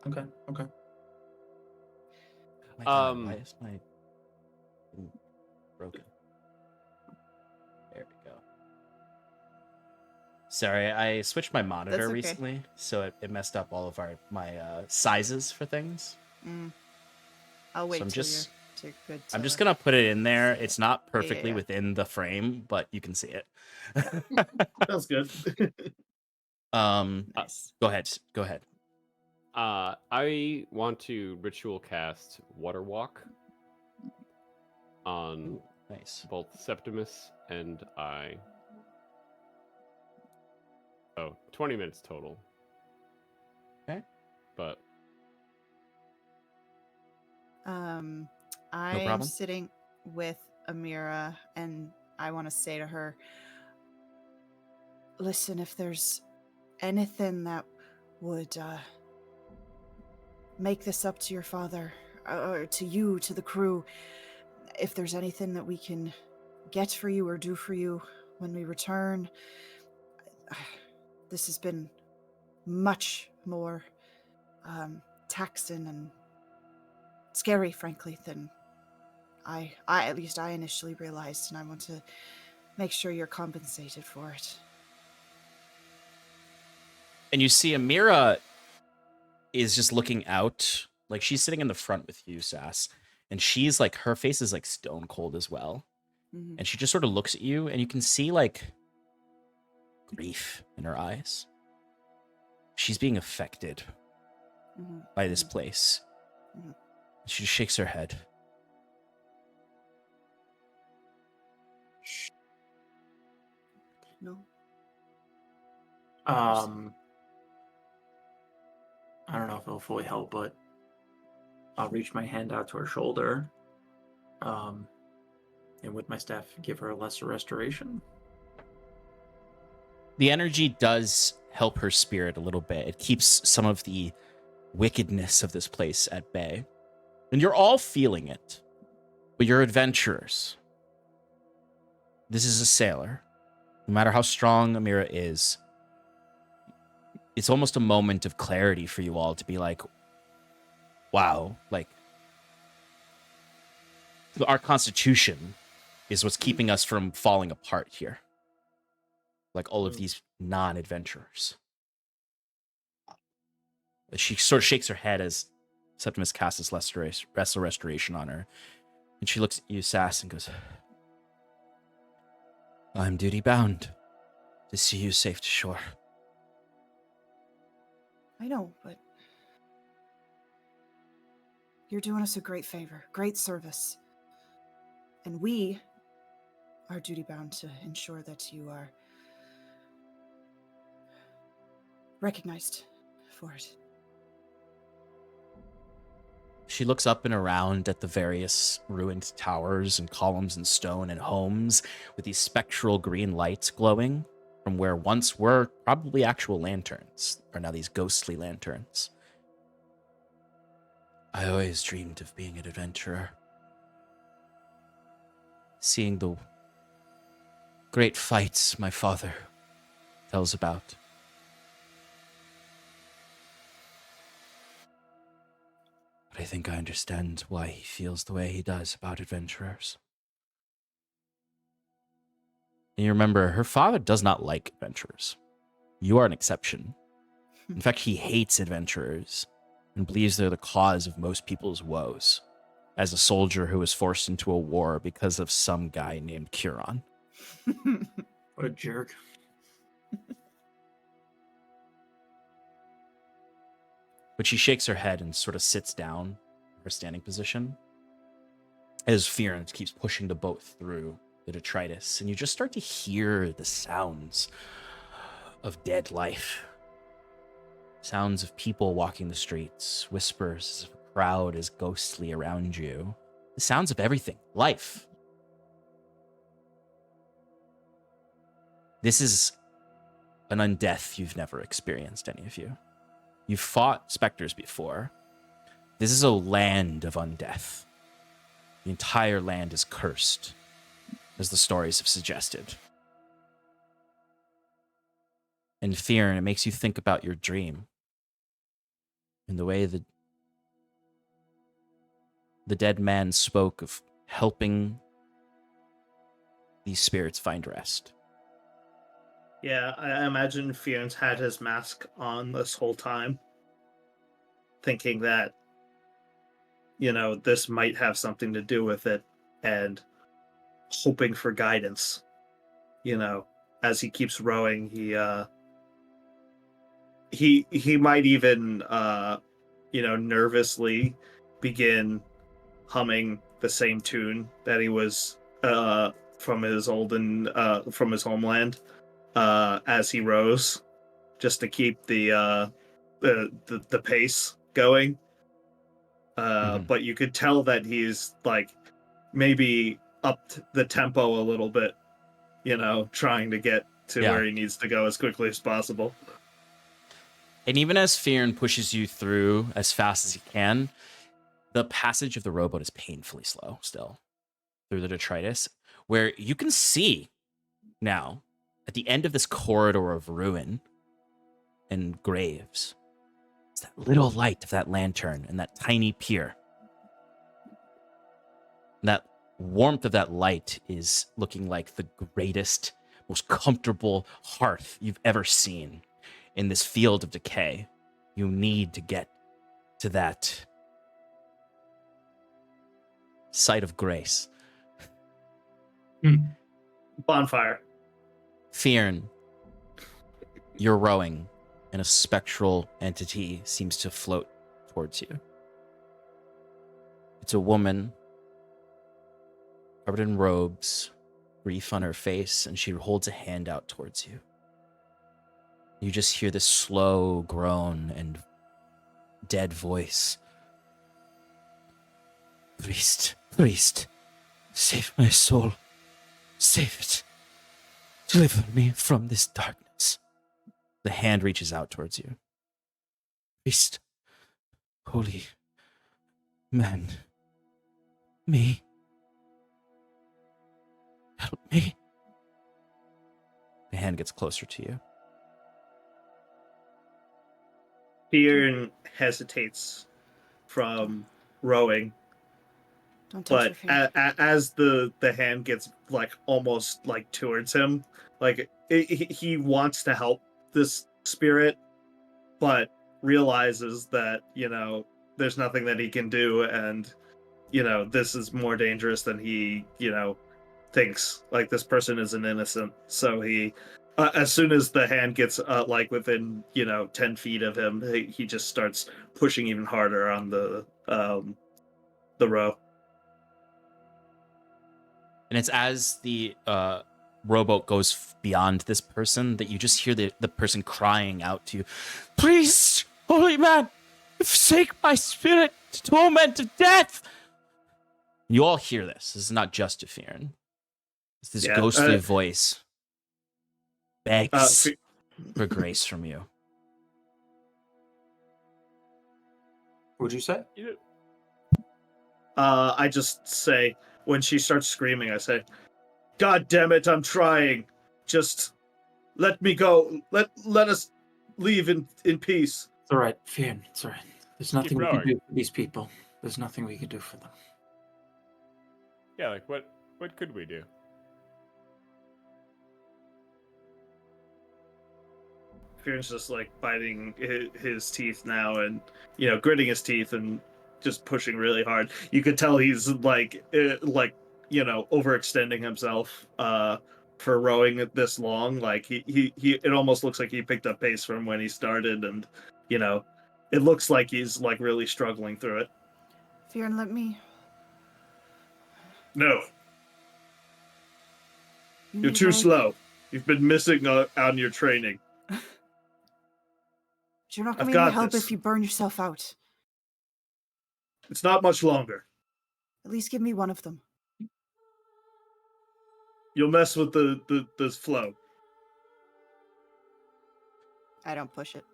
Okay. My God, why is my thing broken? There we go. Sorry, I switched my monitor okay. recently, so it messed up all of my sizes for things. I'll wait I'm till just- you're good. I'm just gonna put it in there. see it. It's not perfectly yeah. within the frame, but you can see it. That's good. Nice. Go ahead. I want to ritual cast Water Walk on Nice. both Septimus and I. Oh, 20 minutes total. Okay. But I am problem. sitting with Amira, and I want to say to her, listen, if there's anything that would make this up to your father, or to you, to the crew, if there's anything that we can get for you or do for you when we return, this has been much more taxing and scary, frankly, than I at least I initially realized, and I want to make sure you're compensated for it. And you see Amira is just looking out, like she's sitting in the front with you, Sass, and she's like, her face is like stone cold as well. Mm-hmm. And she just sort of looks at you, and you can see like grief in her eyes. She's being affected Mm-hmm. by this place. Mhm. She just shakes her head. No. I don't know if it'll fully help, but I'll reach my hand out to her shoulder, and with my staff, give her a lesser restoration. The energy does help her spirit a little bit. It keeps some of the wickedness of this place at bay. And you're all feeling it, but you're adventurers. This is a sailor. No matter how strong Amira is, it's almost a moment of clarity for you all to be like, wow, like our constitution is what's keeping us from falling apart here. Like all of these non-adventurers. She sort of shakes her head as Septimus casts his lesser restoration on her. And she looks at you, Sass, and goes, I'm duty bound to see you safe to shore. I know, but you're doing us a great favor, great service. And we are duty bound to ensure that you are recognized for it. She looks up and around at the various ruined towers and columns and stone and homes with these spectral green lights glowing from where once were probably actual lanterns, are now these ghostly lanterns. I always dreamed of being an adventurer. Seeing the great fights my father tells about. But I think I understand why he feels the way he does about adventurers. And you remember, her father does not like adventurers. You are an exception. In fact, he hates adventurers and believes they're the cause of most people's woes, as a soldier who was forced into a war because of some guy named Curon. What a jerk. But she shakes her head and sort of sits down in her standing position as Fearn keeps pushing the boat through the detritus, and you just start to hear the sounds of dead life. Sounds of people walking the streets, whispers as if a crowd is ghostly around you. The sounds of everything, life. This is an undeath you've never experienced, any of you. You've fought specters before, This is a land of undeath. The entire land is cursed, as the stories have suggested. And fear, and it makes you think about your dream. And the way that the dead man spoke of helping these spirits find rest. Yeah, I imagine Fion's had his mask on this whole time, thinking that, this might have something to do with it, and hoping for guidance. As he keeps rowing, he might even, nervously begin humming the same tune that he was from his homeland. As he rows, just to keep the pace going. But you could tell that he's maybe upped the tempo a little bit, trying to get to where he needs to go as quickly as possible. And even as Fearn pushes you through as fast as he can, the passage of the rowboat is painfully slow still through the detritus, where you can see now at the end of this corridor of ruin and graves, it's that little light of that lantern and that tiny pier. And that warmth of that light is looking like the greatest, most comfortable hearth you've ever seen in this field of decay. You need to get to that site of grace. Bonfire. Fearn, you're rowing, and a spectral entity seems to float towards you. It's a woman covered in robes, grief on her face, and she holds a hand out towards you. You just hear this slow groan and dead voice. Priest, save my soul. Save it. Deliver me from this darkness. The hand reaches out towards you. Priest, holy man, me. Help me. The hand gets closer to you. Fearn hesitates from rowing, Don't touch but your feet. as the hand gets almost towards him, he wants to help this spirit, but realizes that there's nothing that he can do, and this is more dangerous than he thinks. This person is an innocent, so he as soon as the hand gets within 10 feet of him, he just starts pushing even harder on the row. And it's as the rowboat goes beyond this person that you just hear the person crying out to you, "Priest, holy man, forsake my spirit to torment to death!" You all hear this. This is not just to Fearn. It's this ghostly voice begs for grace from you. What'd you say? I just say, when she starts screaming, I say, "God damn it, I'm trying. Just let me go. Let us leave in peace." It's all right, Fearn. It's all right. There's nothing we can rowing. do for these people. There's nothing we can do for them. Yeah, what could we do? Fearn's just biting his teeth now, and gritting his teeth and just pushing really hard. You could tell he's overextending himself for rowing it this long. He it almost looks like he picked up pace from when he started, and it looks like he's really struggling through it. Fearn, let me. No, you're too slow. You've been missing on your training. You're not I've going to got help this. if you burn yourself out. It's not much longer. At least give me one of them. You'll mess with the flow. I don't push it.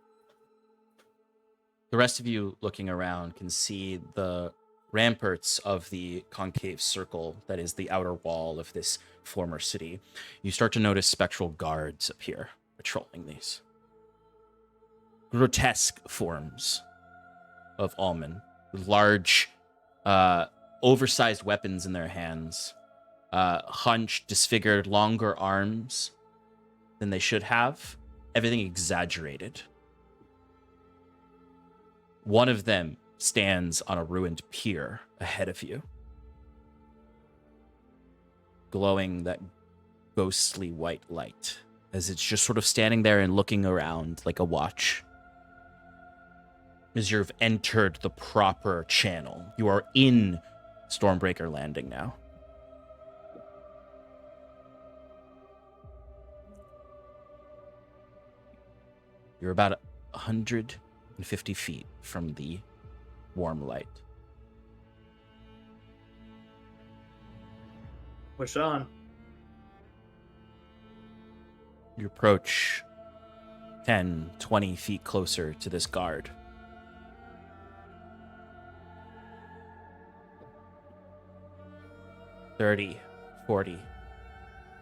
The rest of you looking around can see the ramparts of the concave circle that is the outer wall of this former city. You start to notice spectral guards appear, patrolling these. Grotesque forms of Alman, with large, oversized weapons in their hands, hunched, disfigured, longer arms than they should have. Everything exaggerated. One of them stands on a ruined pier ahead of you, glowing that ghostly white light as it's just sort of standing there and looking around like a watch. As you've entered the proper channel, you are in Stormbreaker Landing now. You're about 150 feet from the warm light. Push on. You approach 10, 20 feet closer to this guard. $30, $40.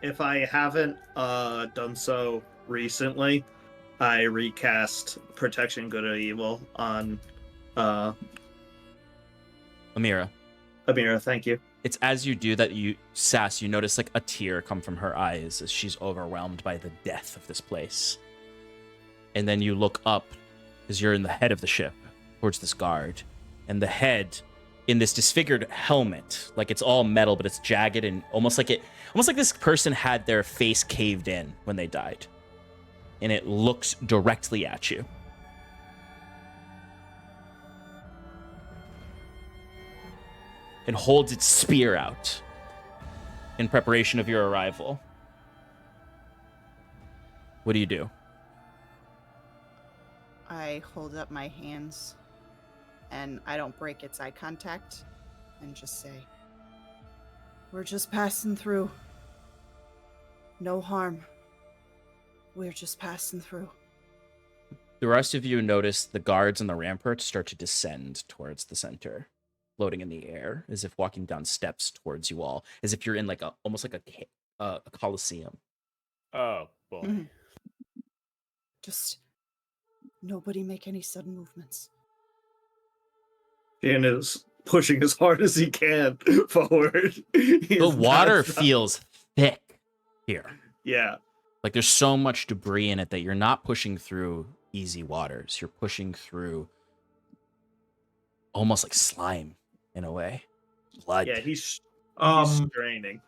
If I haven't done so recently, I recast Protection Good or Evil on Amira. Amira. Thank you. It's as you do that, you notice like a tear come from her eyes as she's overwhelmed by the death of this place. And then you look up as you're in the head of the ship towards this guard, and the head in this disfigured helmet, like it's all metal, but it's jagged and almost like this person had their face caved in when they died. And it looks directly at you. It holds its spear out in preparation of your arrival. What do? I hold up my hands and I don't break its eye contact and just say, "We're just passing through. No harm. We're just passing through." The rest of you notice the guards on the ramparts start to descend towards the center, floating in the air, as if walking down steps towards you all, as if you're in like almost like a coliseum. Oh boy. Mhm. Just nobody make any sudden movements. Ian is pushing as hard as he can forward. The water feels thick here. Yeah. Like there's so much debris in it that you're not pushing through easy waters. You're pushing through almost like slime in a way. Blood. Yeah, he's straining.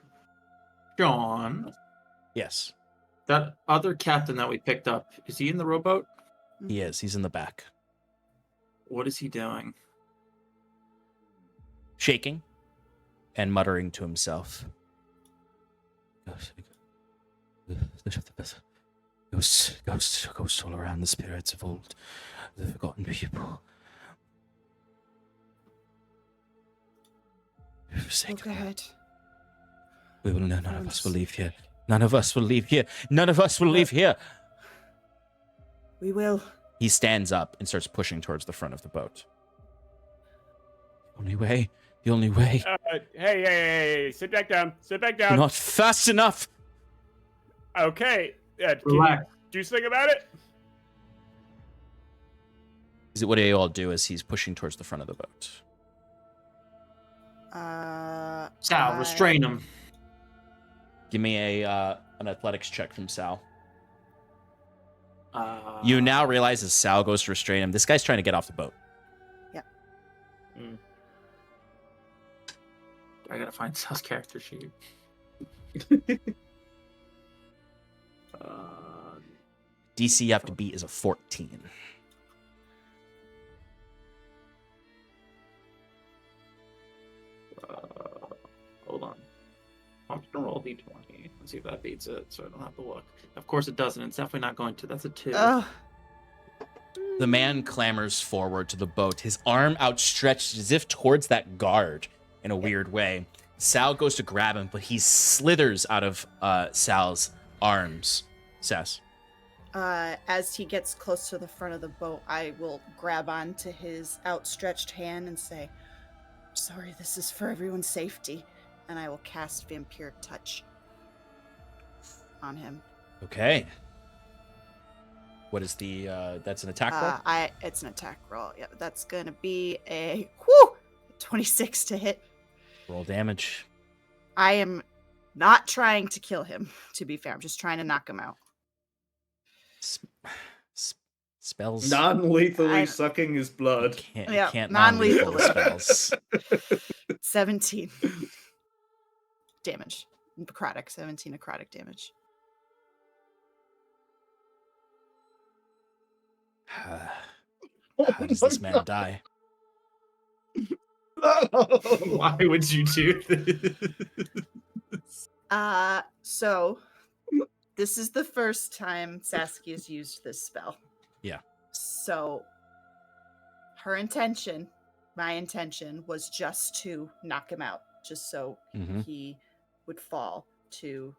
John, Yes, that other captain that we picked up, is he in the rowboat? he is. He's in the back. What is he doing? Shaking and muttering to himself. Ghosts all around, the spirits of old, the forgotten people. Look ahead. We will. None of us will leave here. None of us will leave here. None of us will leave here. We will. He stands up and starts pushing towards the front of the boat. The only way. The only way. Hey, sit back down. Sit back down. Not fast enough. Okay. Can you Relax. do something about it? Is it what you all do as he's pushing towards the front of the boat? Sal, restrain him. Give me an athletics check from Sal. You now realize as Sal goes to restrain him, this guy's trying to get off the boat. I gotta find Sal's character sheet. DC you have to beat is a 14. Hold on. I'm just gonna roll D20 and see if that beats it, so I don't have to look. Of course it doesn't. It's definitely not going to. That's a 2. Ugh. The man clambers forward to the boat, his arm outstretched as if towards that guard in a weird way. Sal goes to grab him, but he slithers out of Sal's arms. Sass. As he gets close to the front of the boat, I will grab onto his outstretched hand and say, "Sorry, this is for everyone's safety." And I will cast Vampiric Touch on him. Okay. What is the that's an attack roll? It's an attack roll. Yeah, that's gonna be a 26 to hit. Roll damage. I am not trying to kill him, to be fair. I'm just trying to knock him out. Spells. Non-lethally sucking his blood. Can't non-lethal spells. 17 damage. Necrotic. 17 necrotic damage. How does this man die? Why would you do this? So this is the first time Saskia's used this spell. Yeah. So her intention, my intention, was just to knock him out, just so he would fall to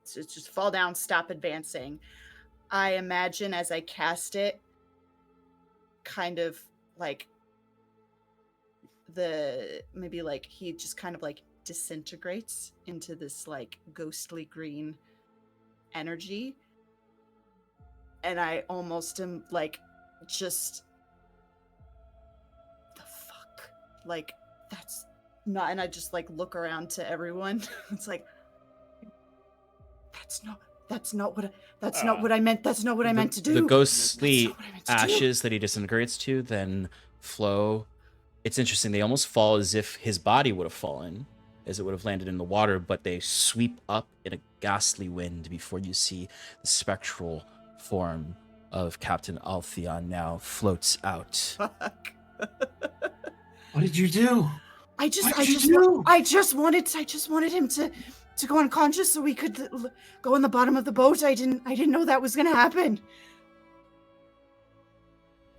just fall down, stop advancing. I imagine as I cast it, kind of like he just kind of like disintegrates into this like ghostly green energy, and I almost am like, just the fuck, like that's not, and I just like look around to everyone. It's like, that's not what I meant. That's not what I meant to do. The ghostly ashes that he disintegrates to then flow. It's interesting. They almost fall as if his body would have fallen, as it would have landed in the water, but they sweep up in a ghastly wind before you see the spectral form of Captain Altheon now floats out. Fuck. What did you do? I just wanted him to go unconscious so we could go in the bottom of the boat. I didn't know that was gonna happen.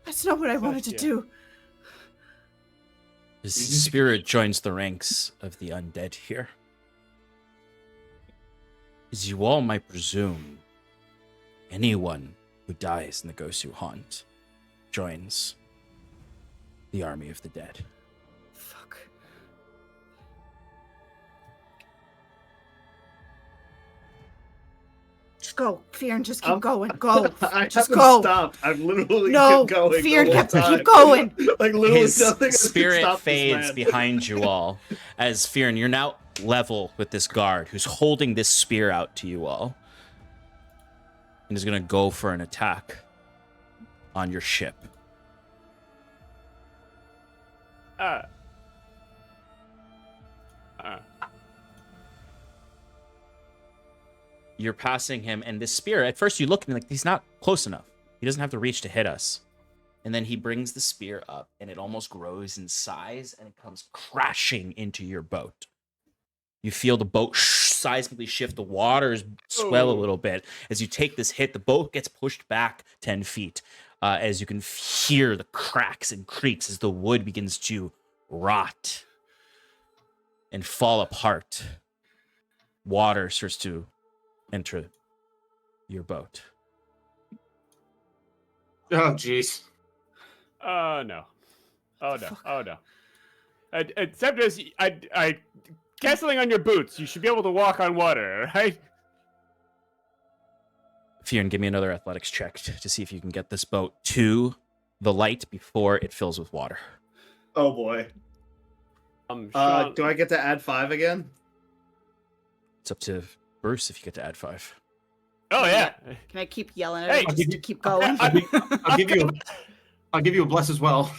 That's not what I wanted to do. His spirit joins the ranks of the undead here. As you all might presume, anyone who dies in the Gosu Haunt joins the army of the dead. Fuck. Just go, Fear, and just keep going. Go. Just go. Stop. I've literally no, kept going. Fear, the whole keep going. Like literally His nothing spirit fades behind you all as Fear, and you're now level with this guard who's holding this spear out to you all and is going to go for an attack on your ship. You're passing him, and this spear, at first you look and like, he's not close enough. He doesn't have the reach to hit us. And then he brings the spear up, and it almost grows in size, and it comes crashing into your boat. You feel the boat seismically shift. The waters swell a little bit. As you take this hit, the boat gets pushed back 10 feet. As you can hear the cracks and creaks as the wood begins to rot and fall apart. Water starts to enter your boat. Oh, jeez. Oh, no. Oh, no. Oh, no. Septimus, I canceling on your boots. You should be able to walk on water, right? Fionn, give me another athletics check to see if you can get this boat to the light before it fills with water. Oh, boy. Sean... Do I get to add 5 again? It's up to Bruce if you get to add 5. Oh, yeah. Can I keep yelling at him just to keep going? I'll give you a bless as well.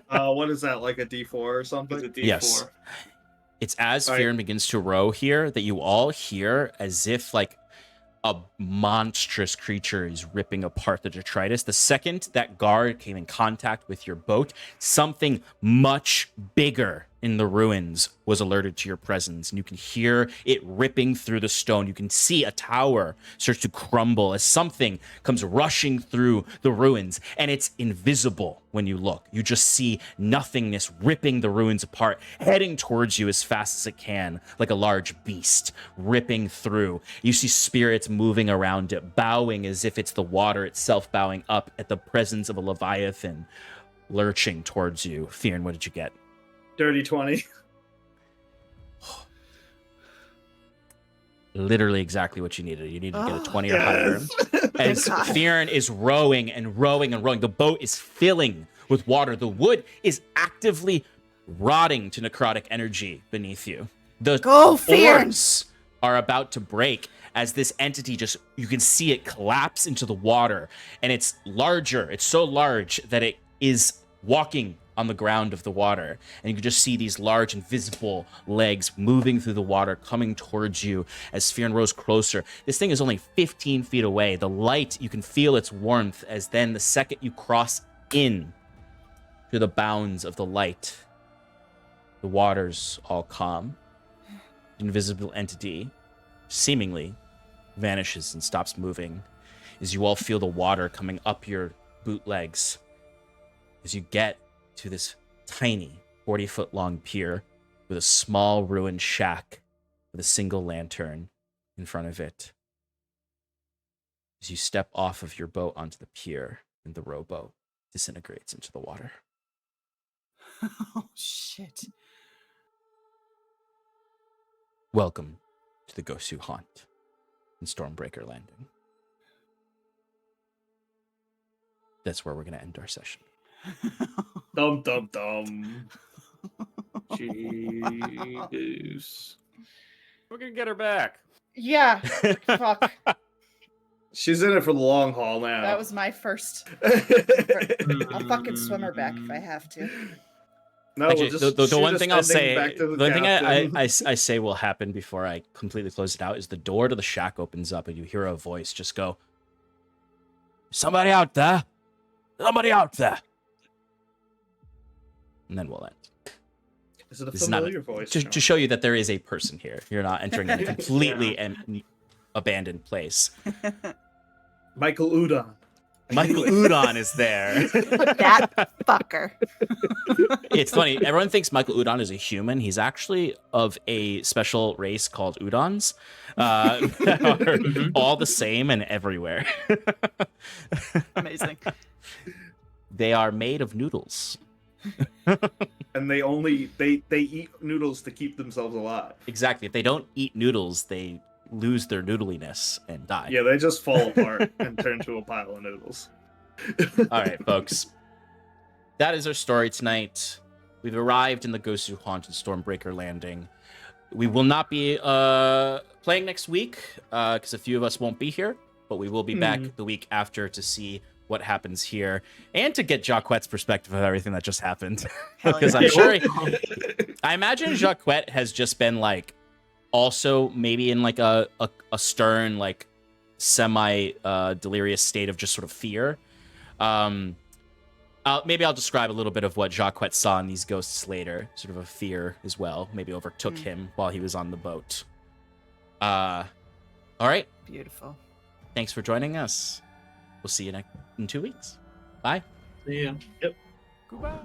What is that, like a D4 or something? It's a D4. Yes. It's as All Fearn begins to row here that you all hear as if like a monstrous creature is ripping apart the detritus. The second that guard came in contact with your boat, something much bigger in the ruins was alerted to your presence, and you can hear it ripping through the stone. You can see a tower starts to crumble as something comes rushing through the ruins, and it's invisible when you look. You just see nothingness ripping the ruins apart, heading towards you as fast as it can, like a large beast ripping through. You see spirits moving around it, bowing as if it's the water itself bowing up at the presence of a leviathan lurching towards you. Fearon, what did you get? Dirty 20. Literally exactly what you needed. You needed to get a 20 or Yes. higher. As God. Fearon is rowing and rowing and rowing, the boat is filling with water. The wood is actively rotting to necrotic energy beneath you. The Go, Fearon! oars are about to break as this entity you can see it collapse into the water, and it's larger. It's so large that it is walking on the ground of the water, and you can just see these large invisible legs moving through the water coming towards you as Fearon rows closer. This thing is only 15 feet away. The light, you can feel its warmth as then the second you cross in to the bounds of the light, the waters all calm. The invisible entity seemingly vanishes and stops moving as you all feel the water coming up your bootlegs as you get to this tiny 40-foot long pier with a small ruined shack with a single lantern in front of it. As you step off of your boat onto the pier and the rowboat disintegrates into the water. Oh, shit. Welcome to the Gosu Haunt in Stormbreaker Landing. That's where we're going to end our session. Dum dum dum. Jeez. We're gonna get her back. Yeah. Fuck. She's in it for the long haul now. That was my first. I'll fucking swim her back if I have to. No, Actually, we'll just the shoot one us thing I'll ending say, back to the the thing captain. I say will happen before I completely close it out is the door to the shack opens up and you hear a voice just go, "Somebody out there! Somebody out there!" And then we'll end. Is it a This is not familiar voice? To show you that there is a person here. You're not entering a completely abandoned place. Michael Udon. Michael Udon is there. That fucker. It's funny. Everyone thinks Michael Udon is a human. He's actually of a special race called Udons that are all the same and everywhere. Amazing. They are made of noodles. And they eat noodles to keep themselves alive. Exactly. If they don't eat noodles, they lose their noodliness and die. Yeah, they just fall apart and turn to a pile of noodles. All right, folks. That is our story tonight. We've arrived in the Gosu Haunt and Stormbreaker Landing. We will not be playing next week because a few of us won't be here, but we will be back the week after to see what happens here and to get Jacquette's perspective of everything that just happened. Hell Because yeah. I imagine Jacquette has just been like also maybe in like a stern, like semi delirious state of just sort of fear. Maybe I'll describe a little bit of what Jacquette saw in these ghosts later. Sort of a fear as well. Maybe overtook him while he was on the boat. All right. Beautiful. Thanks for joining us. We'll see you in 2 weeks. Bye. Yeah. Goodbye.